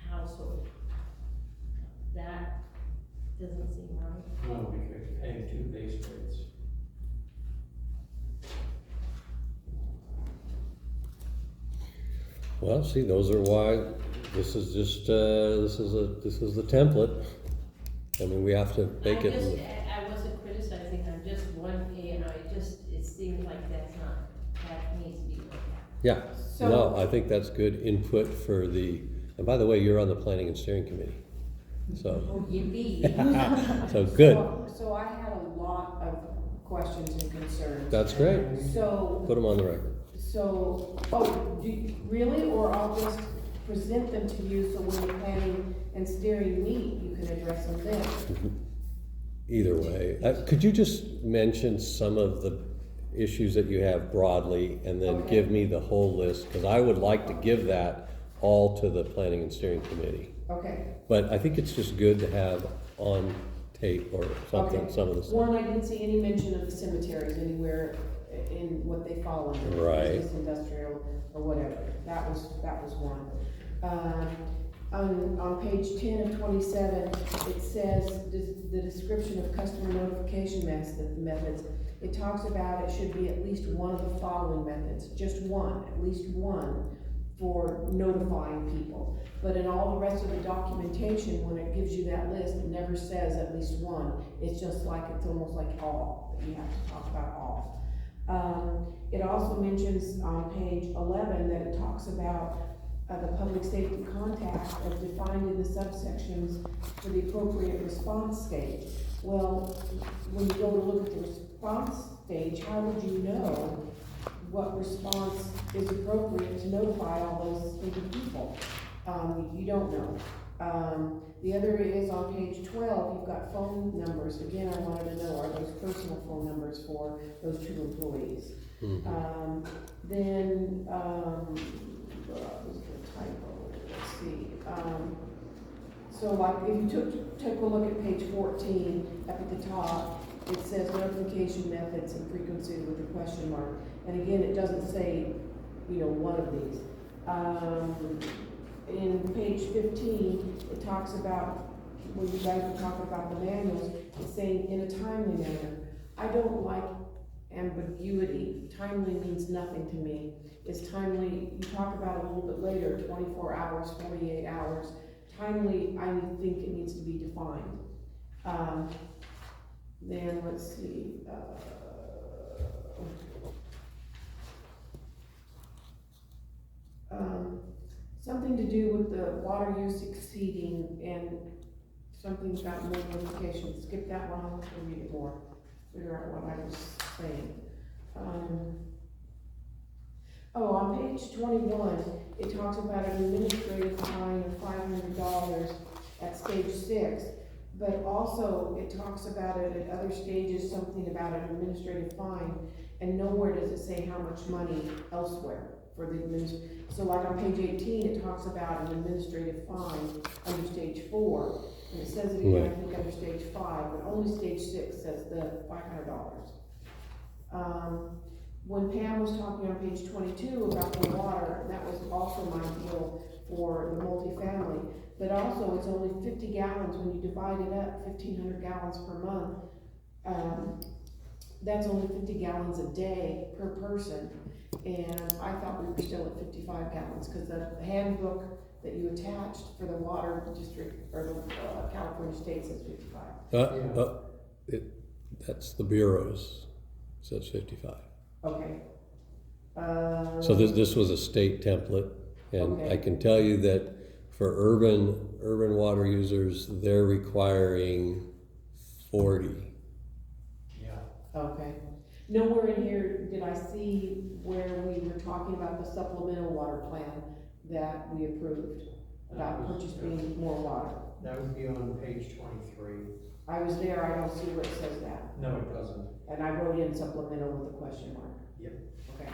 household. That doesn't seem right. No, because you're paying 2 base rates. Well, see, those are why this is just this is the template. I mean, we have to make it. I wasn't criticizing, I'm just it seems like that needs to be looked at. Yeah. So- No, I think that's good input for the. And by the way, you're on the planning and steering committee, so Oh, yippee. so good. So I had a lot of questions and concerns. That's great. So, Put them on the record. really, or I'll just present them to you, so when the planning and steering meet, you can address them then. Either way, could you just mention some of the issues that you have broadly, and then Okay. give me the whole list? Because I would like to give that all to the planning and steering committee. Okay. But I think it's just good to have on tape or something, Okay. some of the stuff. One, I didn't see any mention of the cemeteries anywhere in what they fall under. Right. Business, industrial, or whatever. That was one. On page 10 of 27, it says the description of customer notification methods. It talks about it should be at least one of the following methods, just one, at least one, for notifying people. But in all the rest of the documentation, when it gives you that list, it never says at least one. It's just like, it's almost like all, that you have to talk about all. It also mentions on page 11 that it talks about the public safety contact as defined in the subsections for the appropriate response stage. Well, when you go to look at the response stage, how would you know what response is appropriate to notify all those people? You don't know. The other is on page 12, you've got phone numbers. Again, I wanted to know, are those personal phone numbers for those 2 employees? Mm-hmm. What was the typo? Let's see. So like if you took a look at page 14 up at the top, it says notification methods and frequency with a question mark. And again, it doesn't say, one of these. In page 15, it talks about, when you guys were talking about the manuals, it's saying in a timely manner. I don't like ambiguity. Timely means nothing to me. Is timely, you talk about it a little bit later, 24 hours, 48 hours. Timely, I think it needs to be defined. Then let's see, something to do with the water use exceeding and something about more notification. Skip that one, I'll have to read it more, figure out what I was saying. On page 21, it talks about an administrative fine of $500 at stage 6, but also it talks about it at other stages, something about an administrative fine, and nowhere does it say how much money elsewhere for the So like on page 18, it talks about an administrative fine under stage 4, and it says it again, I think under stage 5, but only stage 6 says the $500. When Pam was talking on page 22 about the water, that was also my deal for the multifamily, but also it's only 50 gallons when you divide it up, 1,500 gallons per month. That's only 50 gallons a day per person, and I thought we were still at 55 gallons, because the handbook that you attached for the water district, or the California state says 55. That's the bureaus, says 55. Okay. So this was a state template, and Okay. I can tell you that for urban water users, they're requiring 40. Yeah. Okay. Nowhere in here did I see where we were talking about the supplemental water plan that we approved, about purchasing more water. That would be on page 23. I was there, I don't see where it says that. No, it doesn't. And I wrote in supplemental with a question mark. Yep. Okay.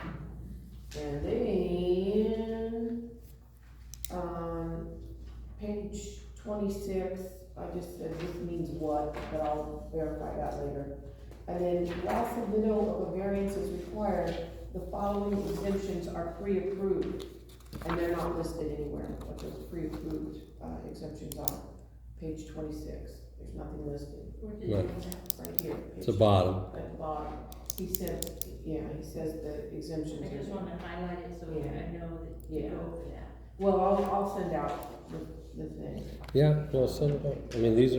And then, page 26, I just said this means what, but I'll verify that later. And then while submittal of a variance is required, the following exemptions are pre-approved, and they're not listed anywhere, what those pre-approved exemptions are. Page 26, there's nothing listed. Where did you Right. do that? Right here. It's the bottom. At the bottom. He said, he says the exemptions. I just want to highlight it so Yeah. I know that you Yeah. go for that. Well, I'll send out the thing. Yeah, no, send it out. I mean, this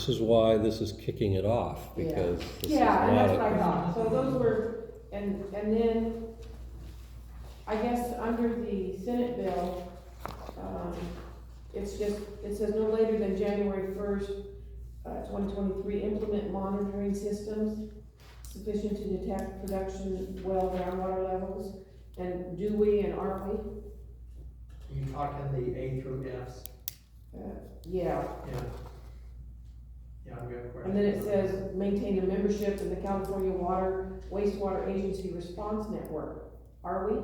is why this is kicking it off, because this is Yeah, and not that's what I a, thought, so those were, and then, I guess, under the Senate bill, it says no later than January 1st, 2023, implement monitoring systems sufficient to detect production well groundwater levels, and do we and are we? Are you talking the A through F's? Yeah. Yeah. Yeah, I've got a question. And then it says, maintain a membership in the California Wastewater Agency Response Network. Are we?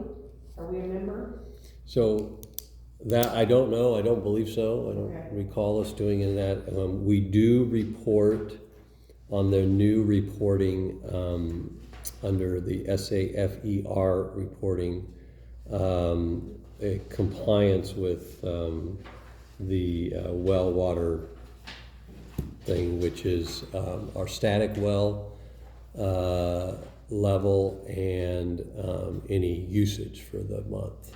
Are we a member? so that, I don't know, I don't believe so. I don't Okay. recall us doing in that. We do report on their new reporting, under the SAFER reporting, a compliance with, the well water thing, which is our static well level and any usage for the month.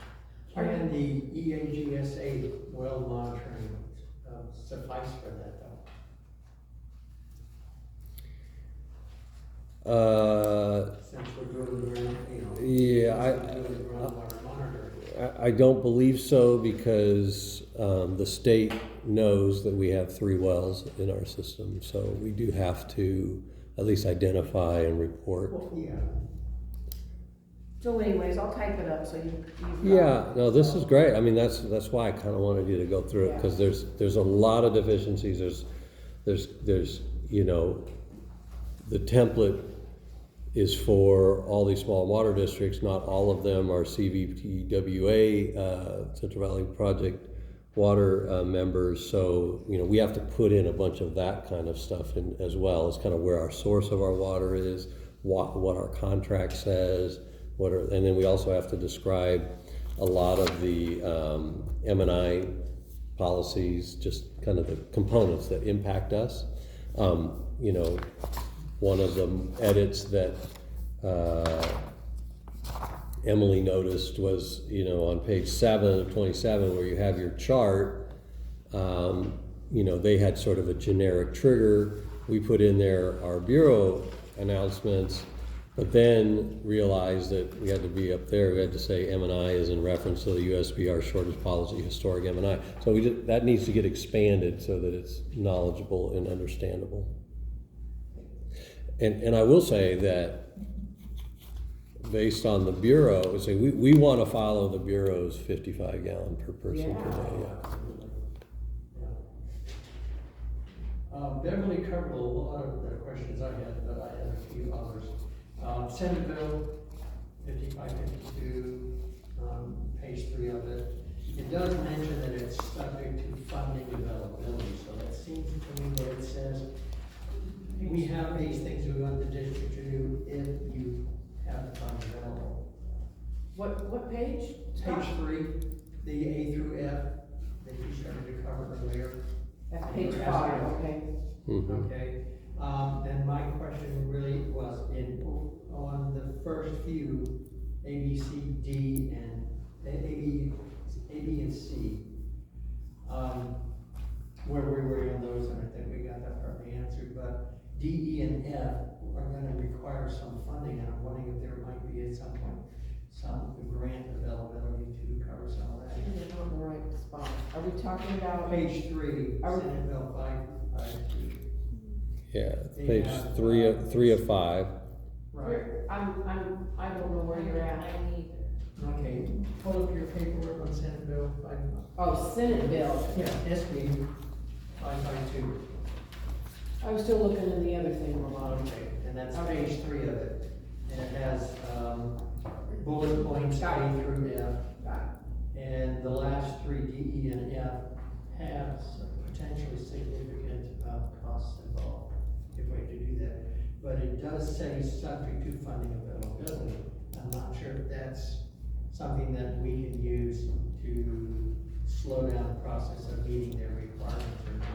Can the EAGSA well monitoring suffice for that though? Since we're doing, groundwater monitoring. I don't believe so, because the state knows that we have 3 wells in our system, so we do have to at least identify and report. Well, yeah. So anyways, I'll type it up so you've got Yeah, no, this is great. I mean, that's why I kind of wanted you to go through it, because there's a lot of deficiencies. There's the template is for all these small water districts. Not all of them are CVTWA, Central Valley Project water members, so, you know, we have to put in a bunch of that kind of stuff in as well, as kind of where our source of our water is, what our contract says, and then we also have to describe a lot of the M&I policies, just kind of the components that impact us. You know, one of the edits that Emily noticed was, you know, on page 7 of 27, where you have your chart, you know, they had sort of a generic trigger. We put in there our bureau announcements, but then realized that we had to be up there. We had to say M&I is in reference to the USBR shortage policy, historic M&I. So that needs to get expanded so that it's knowledgeable and understandable. And I will say that based on the Bureau, say we want to follow the Bureau's 55 gallon per person per day. Yeah. Beverly covered a lot of the questions I had, but I had a few others. Senate Bill 5552, page 3 of it. It does mention that it's subject to funding availability, so that seems to me that it says we have these things we want the district to do if you have the funds available. What page? Page 3, the A through F that you started to cover earlier. That's page 5, okay. Mm-hmm. Okay, and my question really was on the first few, A, B, C, D, and A, B, and C. Where we were on those, and I think we got that partly answered, but D, E, and F are gonna require some funding, and I'm wondering if there might be at some point some grant availability to cover some of that. You're on the right spot. Are we talking about? Page 3, Are we- Senate Bill 552. Yeah, They page have, 3 of 5. Right. I don't know where you're at. Okay, pull up your paperwork on Senate Bill 5. Oh, Senate bill. Yeah, SB 552. I was still looking in the other thing, Ramon. Okay, and that's Okay. page 3 of it. And it has, bullet points A through F. And the last 3, D, E, and F, have some potentially significant, costs involved, if we have to do that. But it does say subject to funding availability. I'm not sure if that's something that we can use to slow down the process of meeting their requirements or not.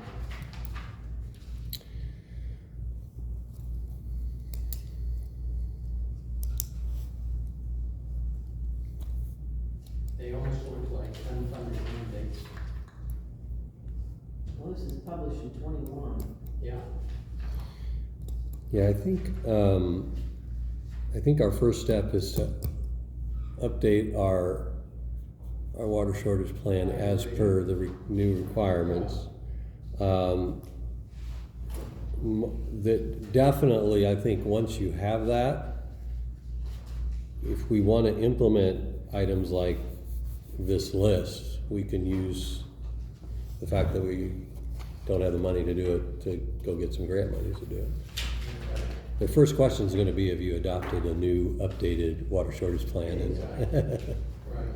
They almost look like unfunded mandates. Well, this is published in 21. Yeah. Yeah, I think our first step is to update our water shortage plan as per the new requirements. That definitely, I think once you have that, if we want to implement items like this list, we can use the fact that we don't have the money to do it to go get some grant money to do it. The first question is going to be, have you adopted a new updated water shortage plan? Exactly. Right.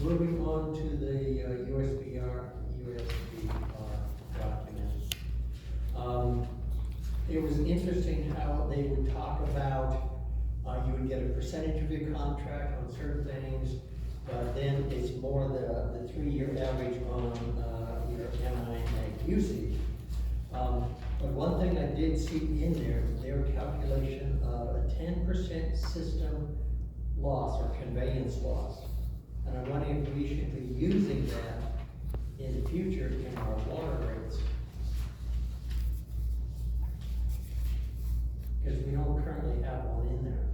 Moving on to the USBR document. It was interesting how they would talk about, you would get a percentage of your contract on certain things, but then it's more the 3-year average on your M&I usage. But one thing I did see in there, their calculation of a 10% system loss or conveyance loss. And I'm wondering if we should be using that in the future in our water rates. Because we don't currently have one in there.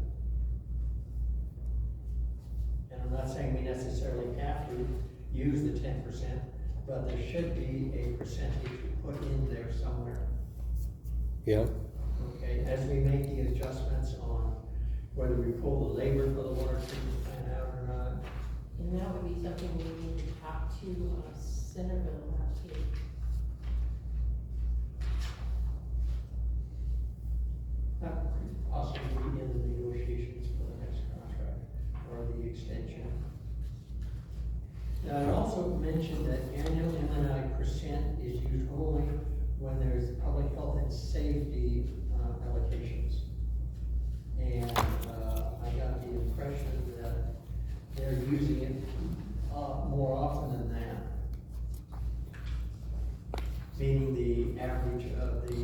And I'm not saying we necessarily have to use the 10%, but there should be a percentage put in there somewhere. Yeah. Okay, as we make the adjustments on whether we pull the labor for the water treatment plant out or not. And that would be something we need to talk to Centerville about too. That could possibly be in the negotiations for the next contract or the extension. Now, it also mentioned that annual M&I percent is used only when there's public health and safety allocations. And, I got the impression that they're using it, more often than that. Meaning the average of the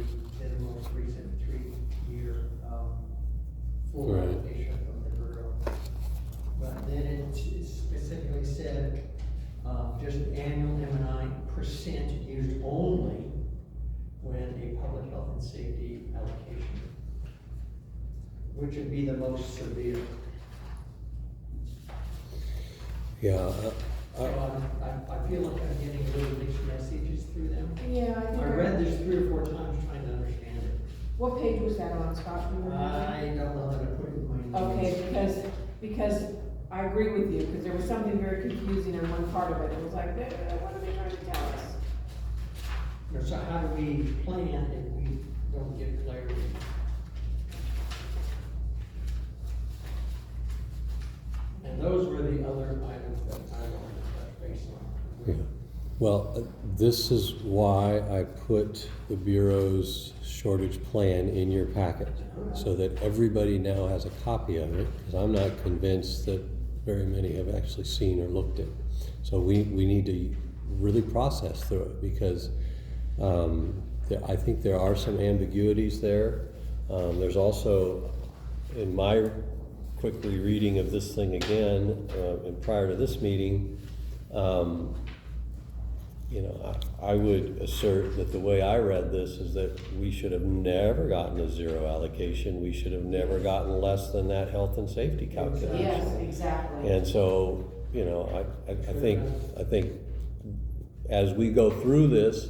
most recent 3-year, full Right. allocation from the borough. But then it specifically said, just annual M&I percent used only when a public health and safety allocation, which would be the most severe. Yeah, So I feel like I'm getting little mixed messages through them. Yeah, I think. I read this 3 or 4 times trying to understand it. What page was that on, Scott? Do you remember? I don't know that I put it in my notes. Okay, because I agree with you, because there was something very confusing in one part of it. It was like, what are they trying to tell us? So how do we plan if we don't get clarity? And those were the other items that I wanted to touch base on. yeah. Well, this is why I put the Bureau's shortage plan in your packet, so that everybody now has a copy of it, because I'm not convinced that very many have actually seen or looked at. So we need to really process through it, because I think there are some ambiguities there. There's also, in my quickly reading of this thing again, and prior to this meeting, you know, I would assert that the way I read this is that we should have never gotten a zero allocation. We should have never gotten less than that health and safety calculation. Yes, exactly. And so, you know, I think as we go through this,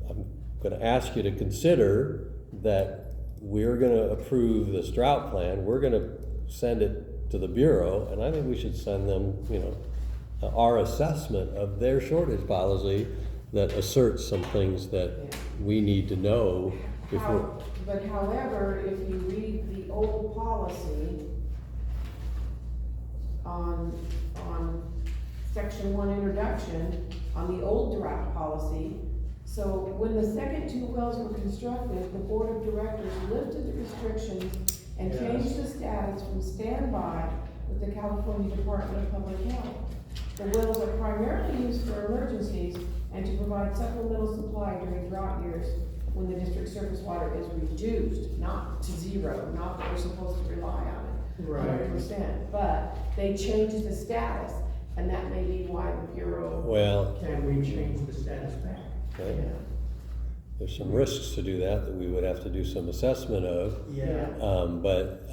I'm gonna ask you to consider that we're gonna approve this drought plan. We're gonna send it to the Bureau, and I think we should send them, you know, our assessment of their shortage policy that asserts some things that we need to know before. But however, if you read the old policy on section 1 introduction, on the old drought policy, so when the second 2 wells were constructed, the board of directors lifted the restrictions and changed the status from standby with the California Department of Public Health. The wells are primarily used for emergencies and to provide supplemental supply during drought years when the district surface water is reduced, not to zero, not that we're supposed to rely on it. Right. 100%, but they changed the status, and that may be why the Bureau. Well, Can we change the status back? okay. There's some risks to do that we would have to do some assessment of. Yeah. But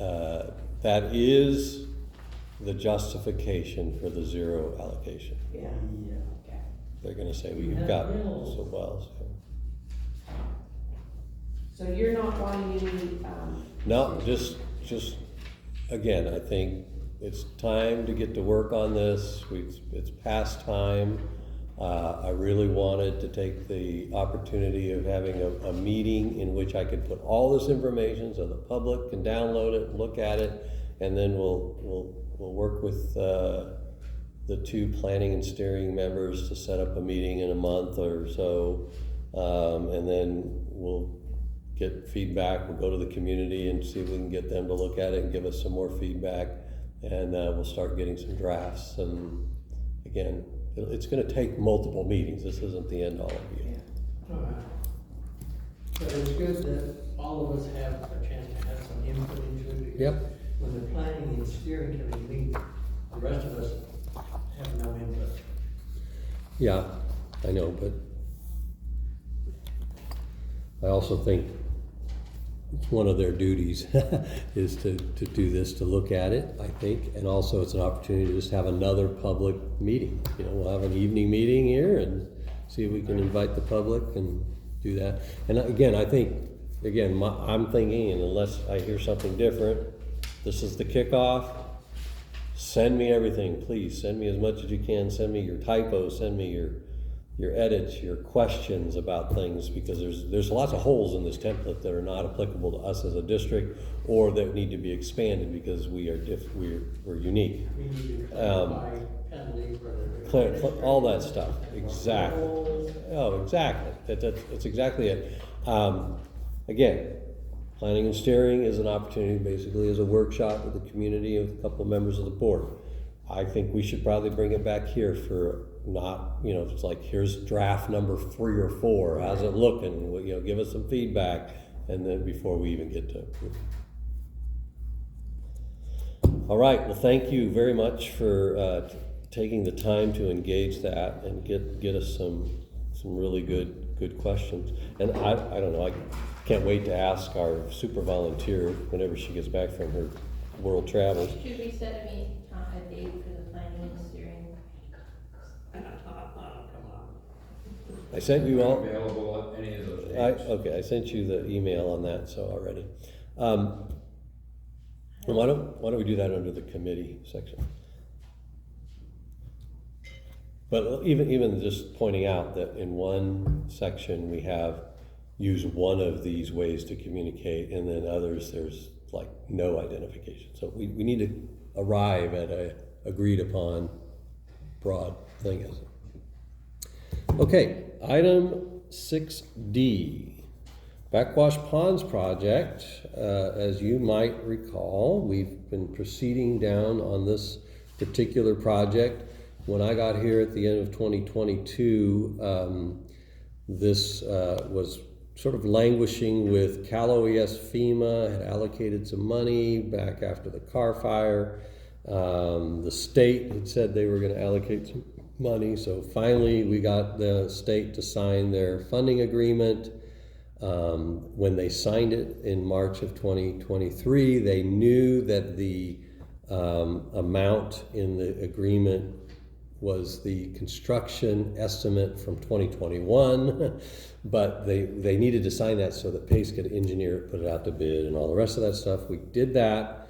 that is the justification for the zero allocation. Yeah, Yeah. okay. They're gonna say, well, You you've have got bills. so wells. So you're not wanting any, No, just, again, I think it's time to get to work on this. It's past time. I really wanted to take the opportunity of having a meeting in which I could put all this information so the public can download it, look at it, and then we'll work with the 2 planning and steering members to set up a meeting in a month or so, and then we'll get feedback. We'll go to the community and see if we can get them to look at it and give us some more feedback, and we'll start getting some drafts. And again, it's going to take multiple meetings. This isn't the end all of it. All right. But it's good that all of us have a chance to have some input into it. Because Yep. when the planning and steering committee meet, the rest of us have no input. Yeah, I know, but I also think it's one of their duties is to do this, to look at it, I think. And also it's an opportunity to just have another public meeting. You know, we'll have an evening meeting here and see if we can invite the public and do that. And again, I think, I'm thinking, and unless I hear something different, this is the kickoff. Send me everything, please. Send me as much as you can. Send me your typos, send me your edits, your questions about things, because there's lots of holes in this template that are not applicable to us as a district, or that need to be expanded because we're unique. We need to clarify penalties, whether all that stuff, exactly. Oh, exactly, that's exactly it. Again, planning and steering is an opportunity, basically as a workshop with the community and with a couple of members of the board. I think we should probably bring it back here for not, it's like, here's draft number 3 or 4, how's it looking? Well, give us some feedback, and then before we even get to. All right, well, thank you very much for taking the time to engage that and get us some really good questions. And I don't know, I can't wait to ask our super volunteer whenever she gets back from her world travels. Should we set a date for the planning and steering? I sent you all. Available at any of those dates. Okay, I sent you the email on that, so already. And why don't we do that under the committee section? But even just pointing out that in one section we have use one of these ways to communicate, and then others there's like no identification. So we need to arrive at a agreed upon broad thing. Is it? Okay, item 6D. Backwash Ponds project, as you might recall, we've been proceeding down on this particular project. When I got here at the end of 2022, this was sort of languishing with Cal OES FEMA, had allocated some money back after the Carr fire. The state had said they were going to allocate some money, so finally we got the state to sign their funding agreement. When they signed it in March of 2023, they knew that the amount in the agreement was the construction estimate from 2021, but they needed to sign that so that Pace could engineer it, put it out to bid, and all the rest of that stuff. We did that,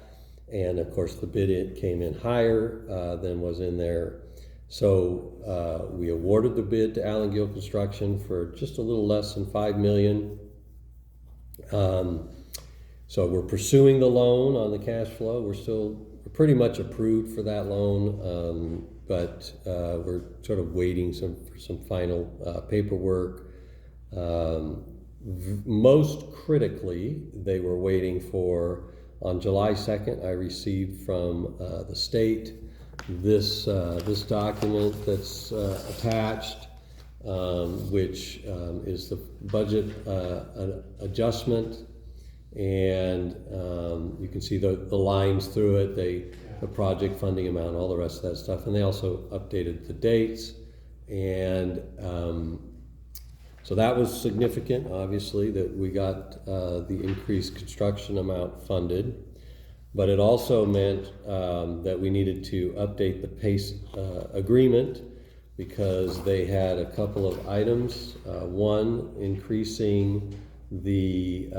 and of course the bid came in higher than was in there. So we awarded the bid to Allen Gill Construction for just a little less than $5 million. So we're pursuing the loan on the cash flow. We're pretty much approved for that loan, but we're sort of waiting for some final paperwork. Most critically, they were waiting for, on July 2nd, I received from the state this document that's attached, which is the budget adjustment, and you can see the lines through it, the project funding amount, all the rest of that stuff, and they also updated the dates, and so that was significant, obviously, that we got the increased construction amount funded. But it also meant that we needed to update the PACE agreement, because they had a couple of items. One, increasing the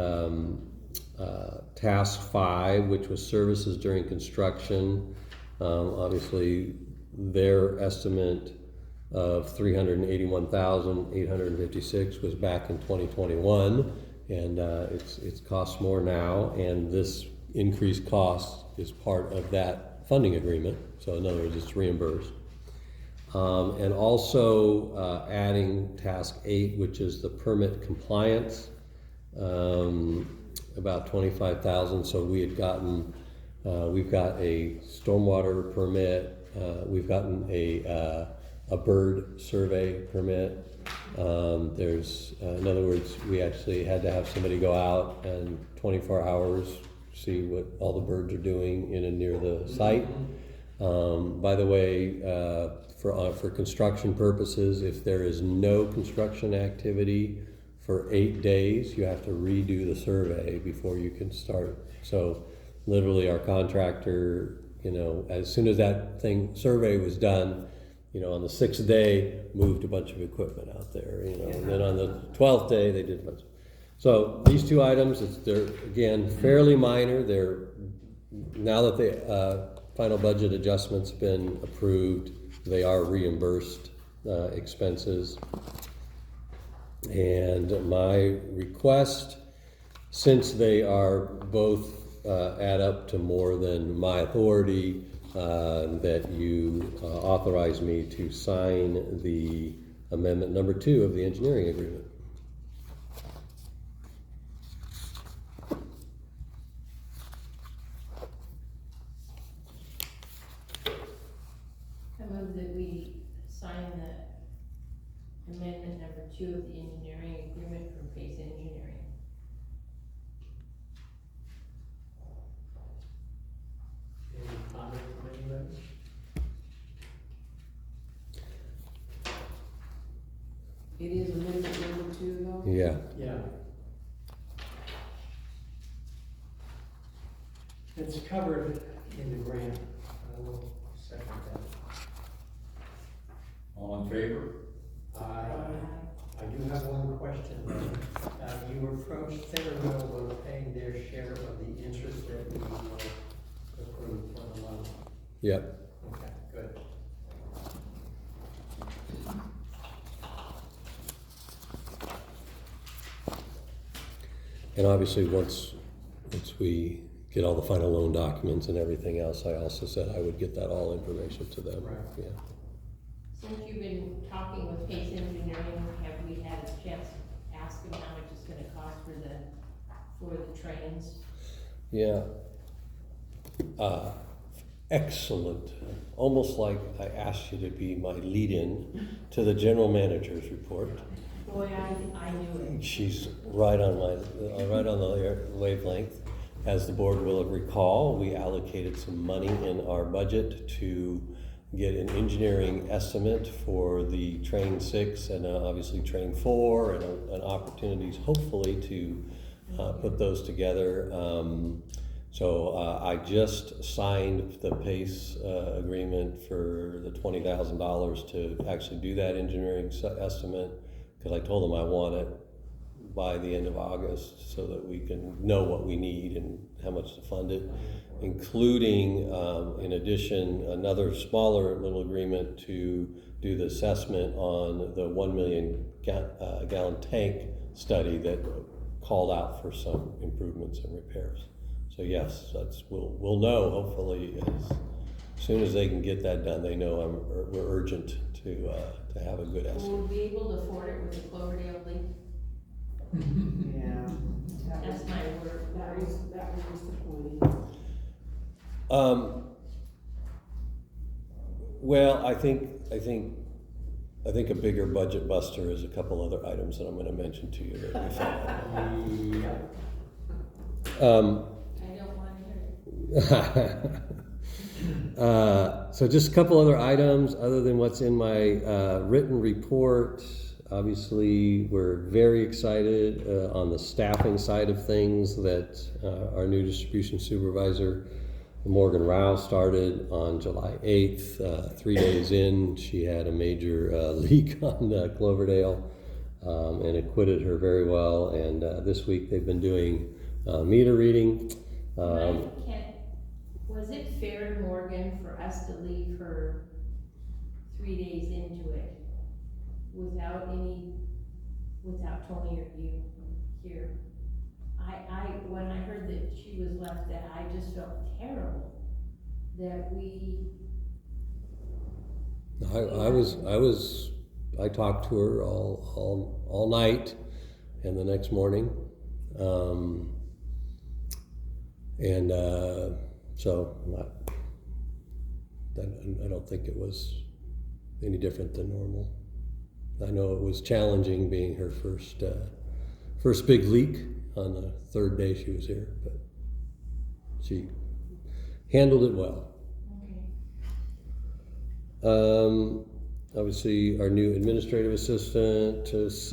task 5, which was services during construction. Obviously, their estimate of $381,856 was back in 2021, and it's cost more now, and this increased cost is part of that funding agreement. So in other words, it's reimbursed. And also adding task 8, which is the permit compliance, about $25,000. So we had gotten, we've got a stormwater permit, we've gotten a bird survey permit. There's, in other words, we actually had to have somebody go out and 24 hours see what all the birds are doing in and near the site. By the way, for construction purposes, if there is no construction activity for 8 days, you have to redo the survey before you can start. So literally our contractor, as soon as that survey was done, on the 6th day, moved a bunch of equipment out there, and then on the 12th day, they did a bunch. So these 2 items, they're again fairly minor. They're, now that the final budget adjustment's been approved, they are reimbursed expenses. And my request, since they are both add up to more than my authority, that you authorize me to sign the amendment number 2 of the engineering agreement. I move that we sign the amendment number 2 of the engineering agreement from Pace Engineering. Any comment from anybody? It is amendment number 2 though? Yeah. Yeah. It's covered in the grant. I will second that. All in favor? I do have one question. You approached Centerville with paying their share of the interest that we approved for the loan. Yep. Okay, good. And obviously, once we get all the final loan documents and everything else, I also said I would get that all information to them. Right. Yeah. Since you've been talking with Pace Engineering, have we had a chance to ask them how much it's gonna cost for the trains? Yeah. Excellent. Almost like I asked you to be my lead-in to the general manager's report. Boy, I knew it. She's right on the wavelength. As the board will recall, we allocated some money in our budget to get an engineering estimate for the Train 6 and obviously Train 4 and opportunities hopefully to put those together. So I just signed the PACE agreement for the $20,000 to actually do that engineering estimate, because I told them I want it by the end of August so that we can know what we need and how much to fund it, including, in addition, another smaller little agreement to do the assessment on the 1 million gallon tank study that called out for some improvements and repairs. So yes, we'll know hopefully as soon as they can get that done. They know we're urgent to have a good estimate. Will we be able to afford it with the Cloverdale leak? Yeah. That's my word. That was disappointing. Well, I think a bigger budget buster is a couple other items that I'm going to mention to you that we found. I don't wanna hear it. So just a couple other items other than what's in my written report. Obviously, we're very excited on the staffing side of things that our new distribution supervisor, Morgan Rao, started on July 8th. 3 days in, she had a major leak on Cloverdale and acquitted her very well. And this week they've been doing meter reading. Was it fair to Morgan for us to leave her 3 days into it without Tony or you here? When I heard that she was left, that I just felt terrible that I talked to her all night and the next morning. So I don't think it was any different than normal. I know it was challenging being her first big leak on the 3rd day she was here, but she handled it well. okay. Obviously, our new administrative assistant is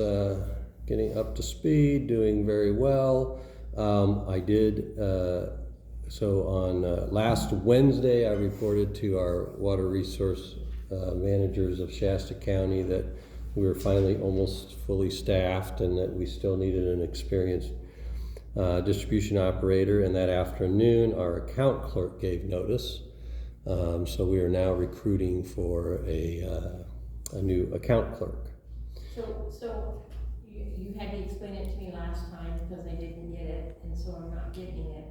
getting up to speed, doing very well. I did. So on last Wednesday, I reported to our water resource managers of Shasta County that we were finally almost fully staffed and that we still needed an experienced distribution operator. And that afternoon, our account clerk gave notice. So we are now recruiting for a new account clerk. So you had to explain it to me last time because I didn't get it, and so I'm not getting it.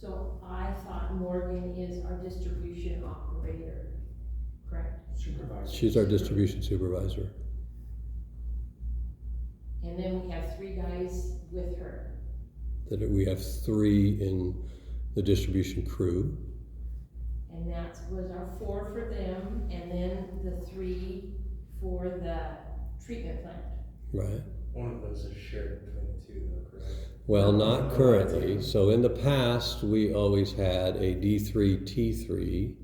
So I thought Morgan is our distribution operator, correct? Supervisor. She's our distribution supervisor. And then we have 3 guys with her. That we have 3 in the distribution crew. And that was our 4 for them, and then the 3 for the treatment plant. Right. One of those is shared between the two though, correct? Well, not currently. So in the past, we always had a D3, T3.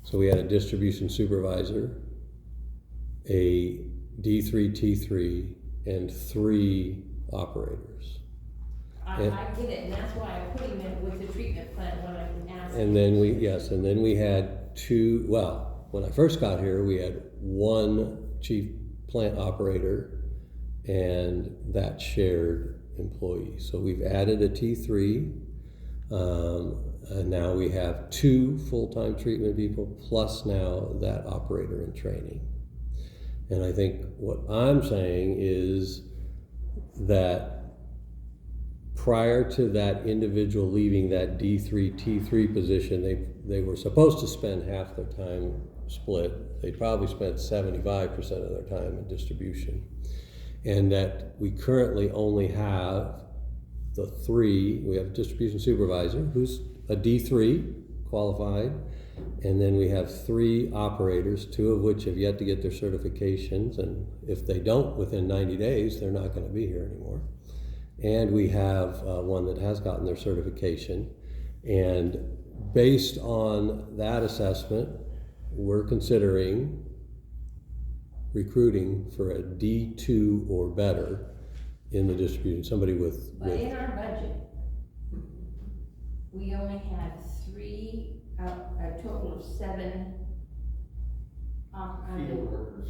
So we had a distribution supervisor, a D3, T3, and 3 operators. I get it, and that's why I put him in with the treatment plant when I asked. And then we had 2, well, when I first got here, we had 1 chief plant operator and that shared employee. So we've added a T3, and now we have 2 full-time treatment people plus now that operator in training. And I think what I'm saying is that prior to that individual leaving that D3, T3 position, they were supposed to spend half their time split. They probably spent 75% of their time in distribution. And that we currently only have the 3, we have a distribution supervisor who's a D3 qualified, and then we have 3 operators, 2 of which have yet to get their certifications, and if they don't within 90 days, they're not gonna be here anymore. And we have 1 that has gotten their certification, and based on that assessment, we're considering recruiting for a D2 or better in the distribution, somebody with But in our budget, we only had 3, a total of 7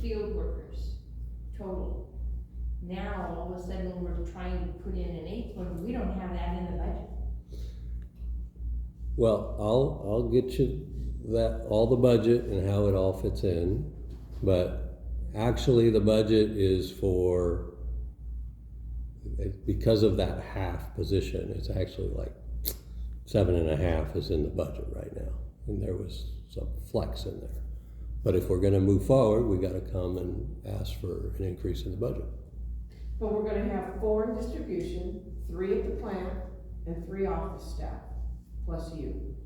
field workers total. Now, all of a sudden, we're trying to put in an 8th one, we don't have that in the budget. Well, I'll get you that, all the budget and how it all fits in, but actually the budget is for, because of that half position, it's actually like 7.5 is in the budget right now, and there was some flex in there. But if we're gonna move forward, we gotta come and ask for an increase in the budget. But we're gonna have 4 in distribution, 3 at the plant, and 3 office staff, plus you,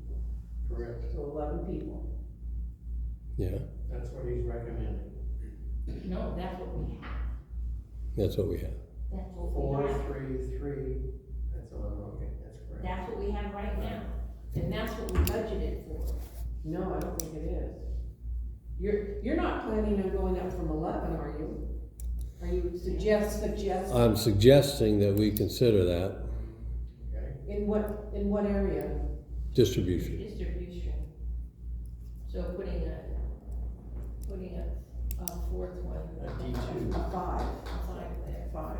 Correct. so 11 people. Yeah, That's what he's recommending. No, that's what we have, that's what we have. that's what we 4, have. 3, that's 11, okay, that's correct. That's what we have right now, and that's what we budgeted for. No, I don't think it is. You're not planning on going up from 11, are you? Are you suggest? I'm suggesting that we consider that Okay, In what area? distribution. Distribution. So putting a 4th one. a D2. 5. Outside there. 5.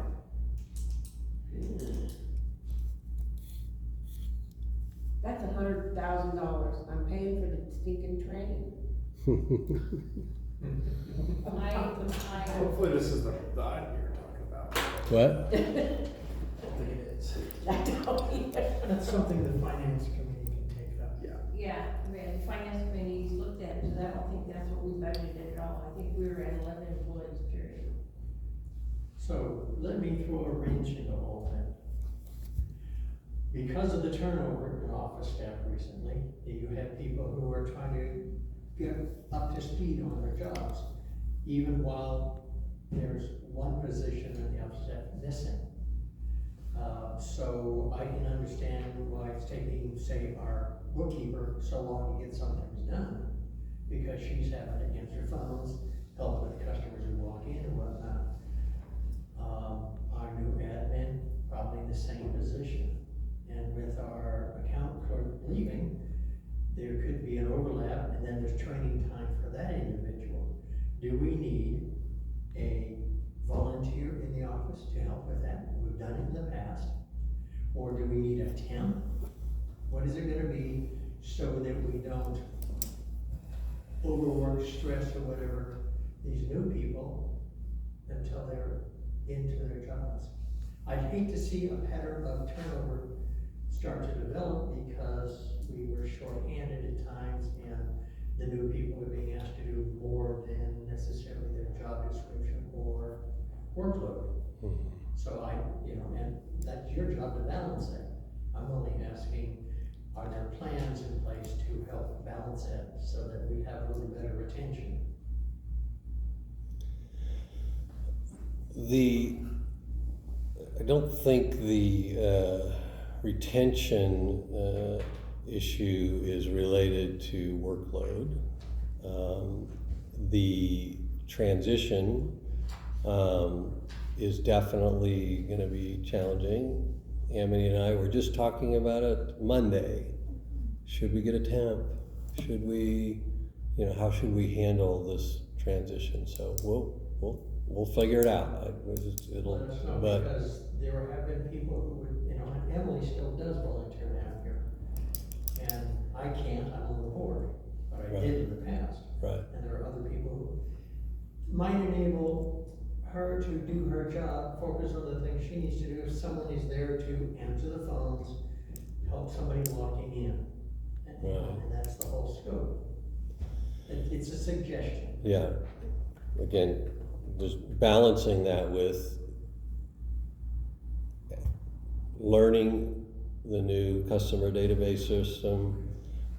That's $100,000 I'm paying for the stinking training. Hopefully this is the item you're talking about. What? I don't think it is. I don't either. That's something the finance committee can take up. Yeah. Yeah, I mean, the finance committee's looked at it, so I don't think that's what we budgeted at all. I think we were at 11 employees, period. So let me throw a wrench in the whole thing. Because of the turnover in office staff recently, you have people who are trying to get up to speed on their jobs, even while there's 1 position in the office staff missing. So I can understand why it's taking, say, our bookkeeper so long to get some things done, because she's having to answer phones, help with customers who walk in and whatnot. Our new admin, probably the same position. And with our account clerk leaving, there could be an overlap, and then there's training time for that individual. Do we need a volunteer in the office to help with that? We've done it in the past. Or do we need a temp? What is it gonna be so that we don't overwork, stress, or whatever these new people until they're into their jobs? I'd hate to see a pattern of turnover start to develop because we were shorthanded at times and the new people were being asked to do more than necessarily their job description or workload. So and that's your job to balance that. I'm only asking, are there plans in place to help balance that so that we have a little better retention? I don't think the retention issue is related to workload. The transition is definitely going to be challenging. Amity and I were just talking about it Monday. Should we get a temp? Should we, how should we handle this transition? So we'll figure it out. Let us know, because there have been people who would, and Emily still does volunteer down here. And I can't, I'm on the board, but I did in the past. Right. And there are other people who might enable her to do her job, focus on the things she needs to do. If someone is there to answer the phones, help somebody walking in. And that's the whole scope. It's a suggestion. Yeah. Again, just balancing that with learning the new customer database system.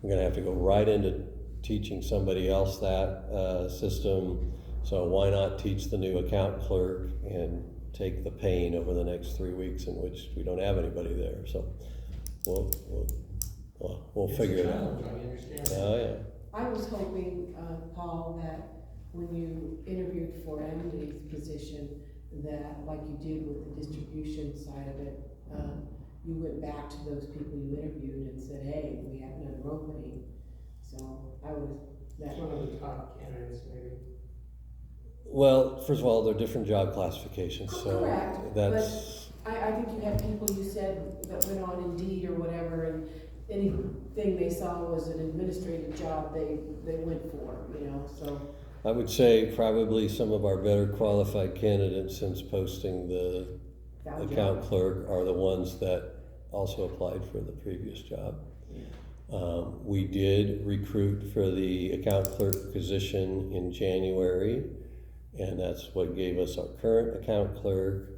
I'm gonna have to go right into teaching somebody else that system. So why not teach the new account clerk and take the pain over the next 3 weeks in which we don't have anybody there. So we'll figure it out. I understand. Oh yeah. I was hoping, Paul, that when you interviewed for Emily's position, that like you did with the distribution side of it, you went back to those people you interviewed and said, hey, we have another opening. So That's one of the top candidates, maybe. Well, first of all, they're different job classifications, so correct, that's. I think you had people you said that went on Indeed or whatever, and anything they saw was an administrative job they went for, so. I would say probably some of our better qualified candidates since posting the account clerk are the ones that also applied for the previous job. We did recruit for the account clerk position in January, and that's what gave us our current account clerk.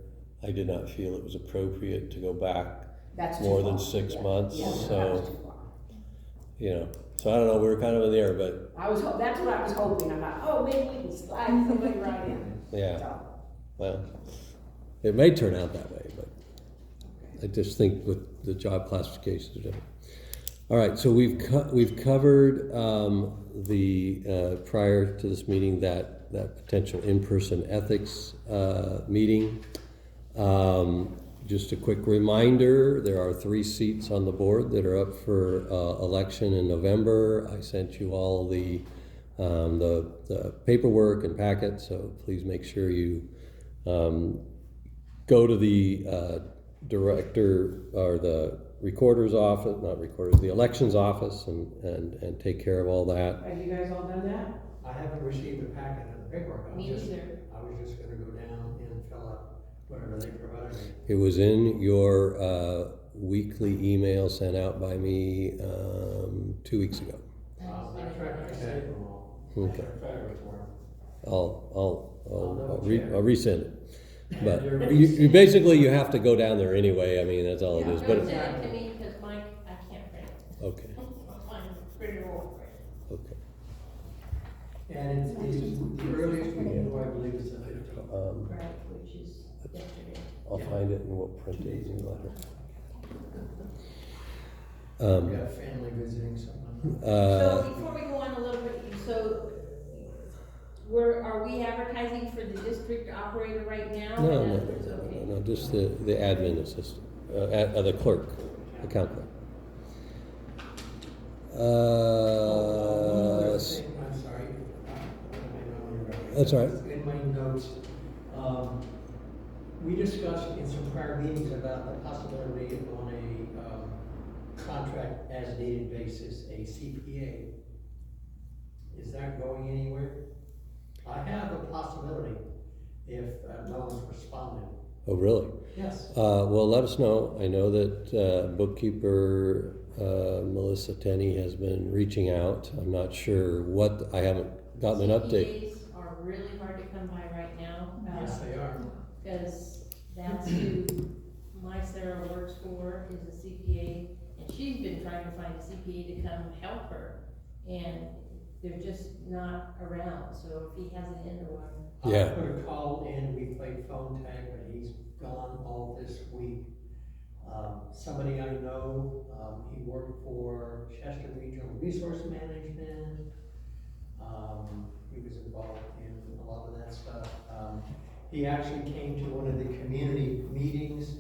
I did not feel it was appropriate to go back more than 6 months, so, so I don't know, we were kind of in the air, but. That's what I was hoping. I thought, maybe we can slide somebody right in. Yeah. So. Well, it may turn out that way, but I just think with the job classifications are different. All right, so we've covered prior to this meeting that potential in-person ethics meeting. Just a quick reminder, there are 3 seats on the board that are up for election in November. I sent you all the paperwork and packet, so please make sure you go to the director or the recorder's office, the elections office, and take care of all that. Have you guys all done that? I haven't received the packet of the paperwork. Me either. I was just gonna go down and fill out whatever they provided me. It was in your weekly email sent out by me 2 weeks ago. I tried to save them all. Okay. Fabulous work. I'll resend it. But you basically you have to go down there anyway. I mean, that's all it is. But Send it to me, because Mike, I can't print it. okay. Mine's pretty old. Okay. And it's the earliest we can do, I believe, is the 15th. Right, which is yesterday. I'll find it and we'll print it in your letter. We got family visiting someone. So before we go on a little bit, are we advertising for the district operator right now? No, just the admin assistant, the clerk, account clerk. I'm sorry. That's all right. In my notes, we discussed in some prior meetings about the possibility on a contract as needed basis, a CPA. Is that going anywhere? I have a possibility if no one's responded. Oh, really? Yes. Well, let us know. I know that bookkeeper Melissa Tenney has been reaching out. I'm not sure what, I haven't gotten an update. CPAs are really hard to come by right now. Yes, they are. Because that's who my Sarah works for, is a CPA, and she's been trying to find a CPA to come help her, and they're just not around, so if he hasn't in one. Yeah. I put a call in, we played phone tag, but he's gone all this week. Somebody I know, he worked for Chester Regional Resource Management. He was involved in a lot of that stuff. He actually came to one of the community meetings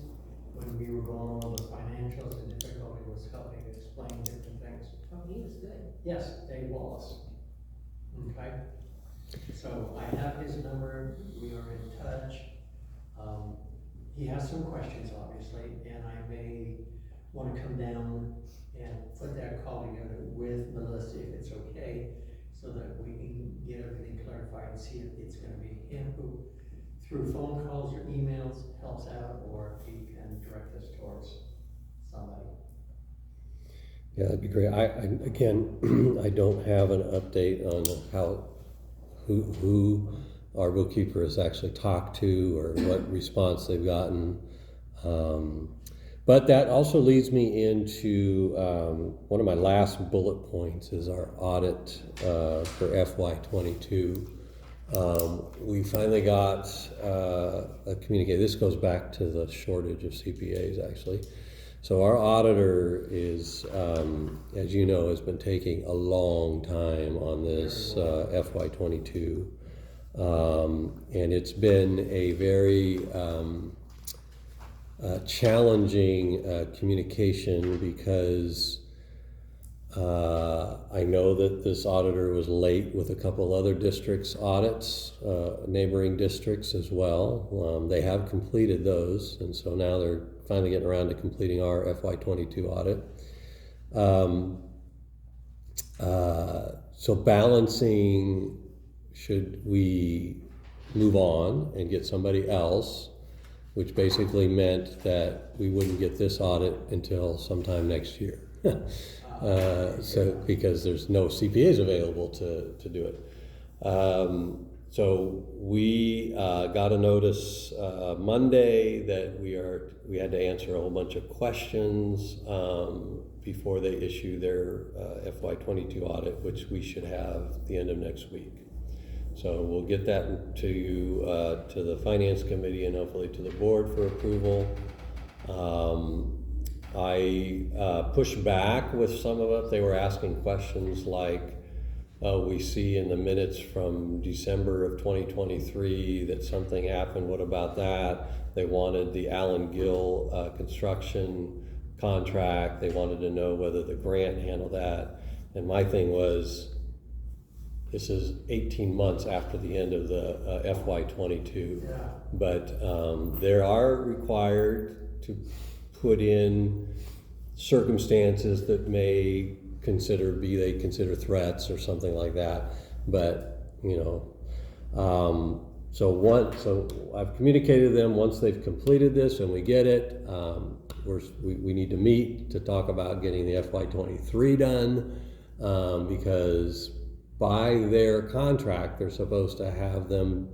when we were going over the financials, and difficulty was helping explain different things. Oh, he was good. Yes, Dave Wallace. Okay, so I have his number, we are in touch. He has some questions, obviously, and I may want to come down and put that call together with Melissa, if it's okay, so that we can get everything clarified and see if it's gonna be him who, through phone calls or emails, helps out, or if he can direct us towards somebody. Yeah, that'd be great. Again, I don't have an update on who our bookkeeper has actually talked to or what response they've gotten. But that also leads me into one of my last bullet points is our audit for FY22. We finally got a communique. This goes back to the shortage of CPAs, actually. So our auditor is, as you know, has been taking a long time on this FY22. And it's been a very challenging communication because I know that this auditor was late with a couple other districts' audits, neighboring districts as well. They have completed those, and so now they're finally getting around to completing our FY22 audit. So balancing, should we move on and get somebody else, which basically meant that we wouldn't get this audit until sometime next year. So because there's no CPAs available to do it. So we got a notice Monday that we had to answer a whole bunch of questions before they issue their FY22 audit, which we should have at the end of next week. So we'll get that to you, to the Finance Committee, and hopefully to the board for approval. I pushed back with some of it. They were asking questions like, we see in the minutes from December of 2023 that something happened. What about that? They wanted the Allen Gill construction contract. They wanted to know whether the grant handled that. And my thing was, this is 18 months after the end of the FY22. Yeah. But they are required to put in circumstances that may consider threats or something like that. But you know, so I've communicated to them once they've completed this and we get it. We need to meet to talk about getting the FY23 done because by their contract they're supposed to have them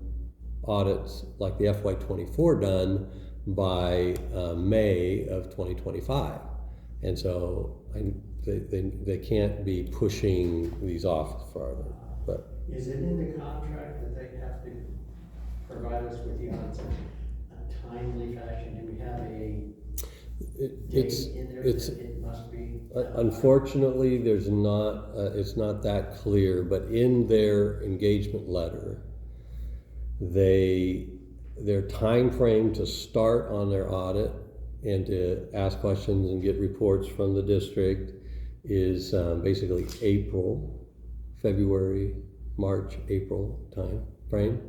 audits like the FY24 done by May of 2025, and so they can't be pushing these off farther. But is it in the contract that they have to provide us with the audits in a timely fashion? Do we have a date in there that it must be? Unfortunately, there's not. It's not that clear. But in their engagement letter, their time frame to start on their audit and to ask questions and get reports from the district is basically April, February, March, April time frame.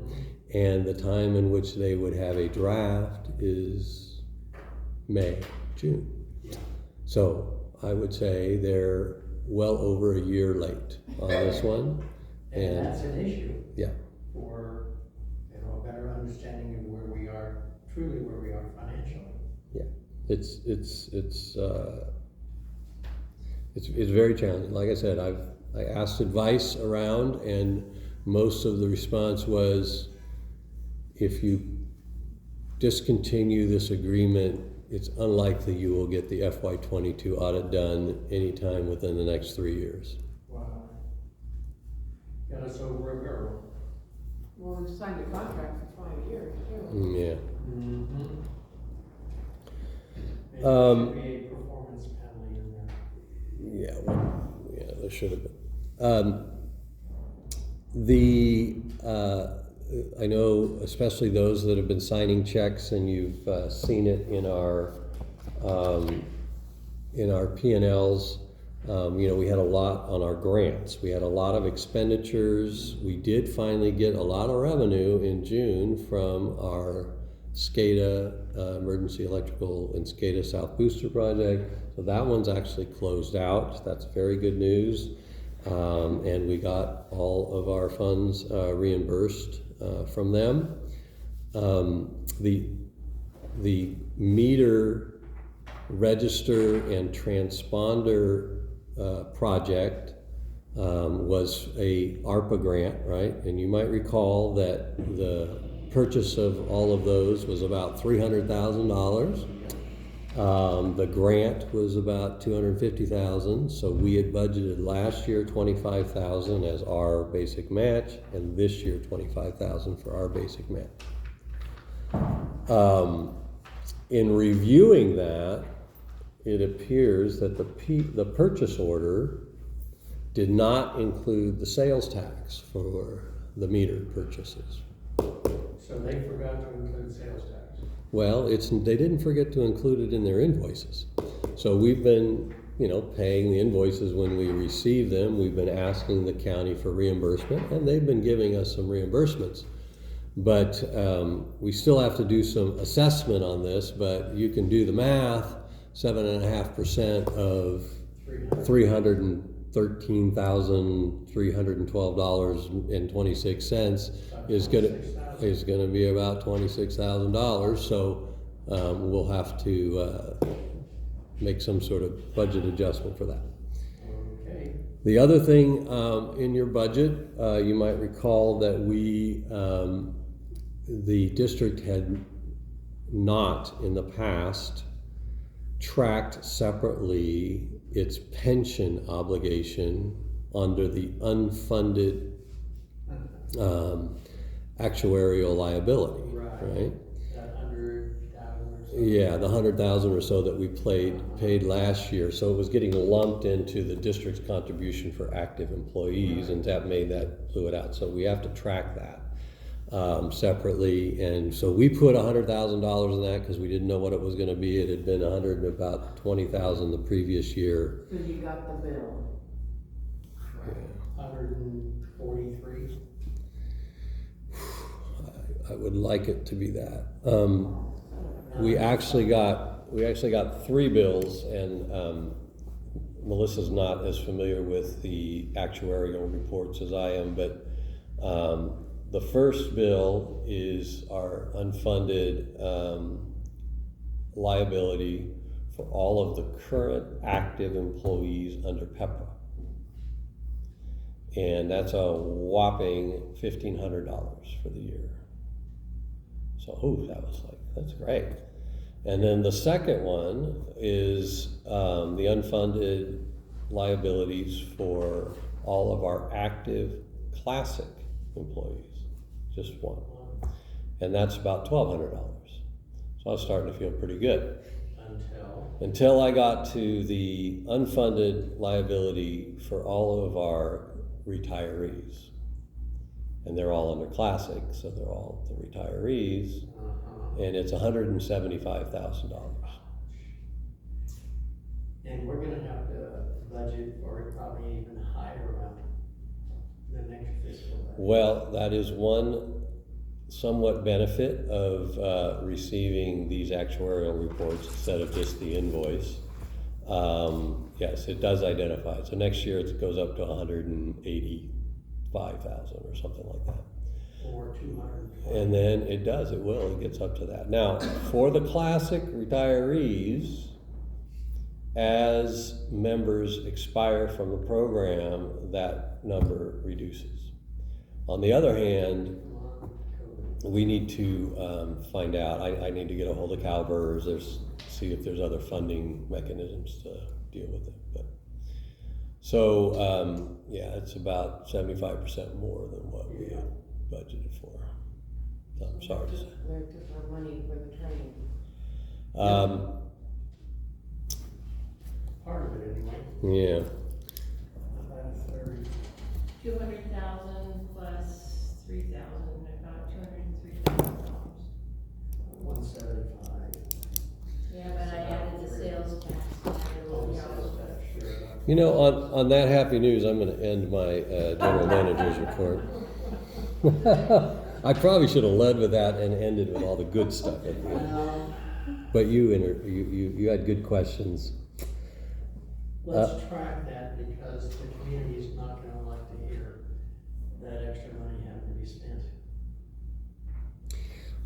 And the time in which they would have a draft is May, June. So I would say they're well over a year late on this one. And that's an issue. Yeah. For, a better understanding of where we are truly where we are financially. It's very challenging. Like I said, I asked advice around, and most of the response was, if you discontinue this agreement, it's unlikely you will get the FY22 audit done anytime within the next 3 years. Wow. Got us over a barrel. Well, we signed a contract for 5 years, too. Yeah. Mm-hmm. Maybe Um, there should be a performance penalty in there. Yeah, well, yeah, there should have been. I know, especially those that have been signing checks, and you've seen it in our P&Ls. We had a lot on our grants. We had a lot of expenditures. We did finally get a lot of revenue in June from our SCADA, Emergency Electrical and SCADA South Booster Project. So that one's actually closed out. That's very good news. And we got all of our funds reimbursed from them. The meter register and transponder project was a ARPA grant, right? And you might recall that the purchase of all of those was about $300,000. The grant was about $250,000. So we had budgeted last year $25,000 as our basic match, and this year $25,000 for our basic match. In reviewing that, it appears that the purchase order did not include the sales tax for the meter purchases. So they forgot to include sales tax. Well, they didn't forget to include it in their invoices. So we've been, paying the invoices when we receive them. We've been asking the county for reimbursement, and they've been giving us some reimbursements. But we still have to do some assessment on this, but you can do the math. 7.5% of $313,312.26 is going to be about $26,000. So we'll have to make some sort of budget adjustment for that. Okay. The other thing in your budget, you might recall that the district had not in the past tracked separately its pension obligation under the unfunded actuarial liability, right? That 100,000 or so. Yeah, the 100,000 or so that we paid last year. So it was getting lumped into the district's contribution for active employees, and that blew it out. So we have to track that separately, and so we put $100,000 in that because we didn't know what it was going to be. It had been about $20,000 the previous year. So you got the bill. 143. I would like it to be that. We actually got 3 bills, and Melissa's not as familiar with the actuarial reports as I am, but the first bill is our unfunded liability for all of the current active employees under PEPRA. And that's a whopping $1,500 for the year. So, that was that's great. And then the second one is the unfunded liabilities for all of our active classic employees. Just one. And that's about $1,200. So I was starting to feel pretty good. Until I got to the unfunded liability for all of our retirees. And they're all under classic, so they're all the retirees. And it's $175,000. And we're gonna have to budget for it probably even higher amount the next fiscal year. Well, that is one somewhat benefit of receiving these actuarial reports instead of just the invoice. Yes, it does identify it. So next year it goes up to $185,000 or something like that. or 200? And then it does, it will, it gets up to that. Now, for the classic retirees, as members expire from the program, that number reduces. On the other hand, we need to find out, I need to get a hold of CalVERS, see if there's other funding mechanisms to deal with it. But so, yeah, it's about 75% more than what we had budgeted for. So I'm sorry to say. Where took our money for the training? Part of it anyway. Yeah. About a third. 200,000 plus 3,000, about $203,000. 175. Yeah, but I added the sales tax. Oh, sales tax, sure enough. You know, on that happy news, I'm going to end my general manager's report. I probably should have led with that and ended with all the good stuff at the end. But you had good questions. Let's track that because the community's not gonna like to hear that extra money having to be spent.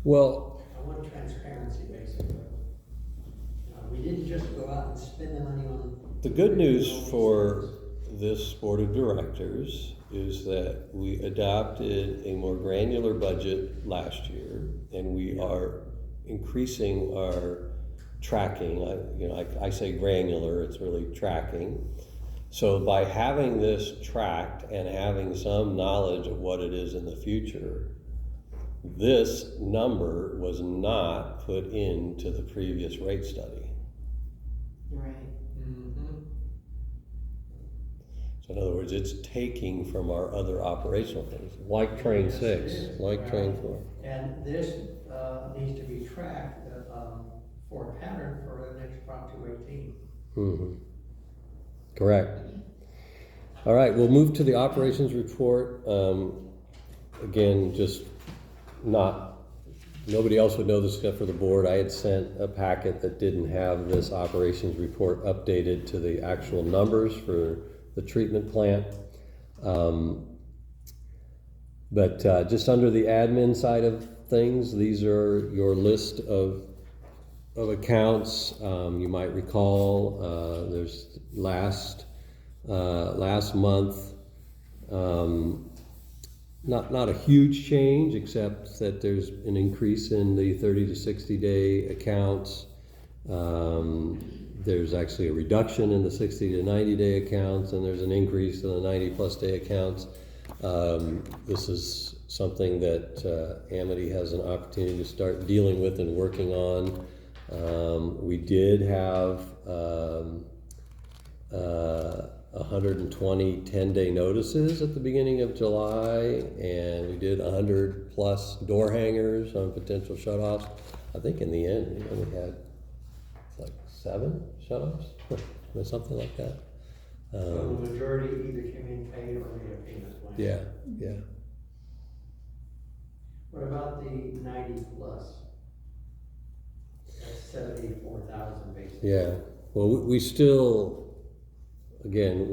Well, I want transparency, basically. We didn't just go out and spend the money on. the good news for this board of directors is that we adopted a more granular budget last year, and we are increasing our tracking. I say granular, it's really tracking. So by having this tracked and having some knowledge of what it is in the future, this number was not put into the previous rate study. Right. So in other words, it's taking from our other operational things, like Train 6, like Train 4. And this needs to be tracked for a pattern for the next Prop 218. Mm-hmm. Correct. All right, we'll move to the operations report. Again, just nobody else would know this except for the board. I had sent a packet that didn't have this operations report updated to the actual numbers for the treatment plant. But just under the admin side of things, these are your list of accounts. You might recall there's last month, not a huge change, except that there's an increase in the 30 to 60 day accounts. There's actually a reduction in the 60 to 90 day accounts, and there's an increase in the 90 plus day accounts. This is something that Amity has an opportunity to start dealing with and working on. We did have 120 10-day notices at the beginning of July, and we did 100 plus door hangers on potential shutoffs. I think in the end we only had like 7 shutoffs or something like that. So the majority either came in paid or made a payment plan. Yeah. What about the 90 plus? That's 74,000 basically. Yeah. Well, we still, again,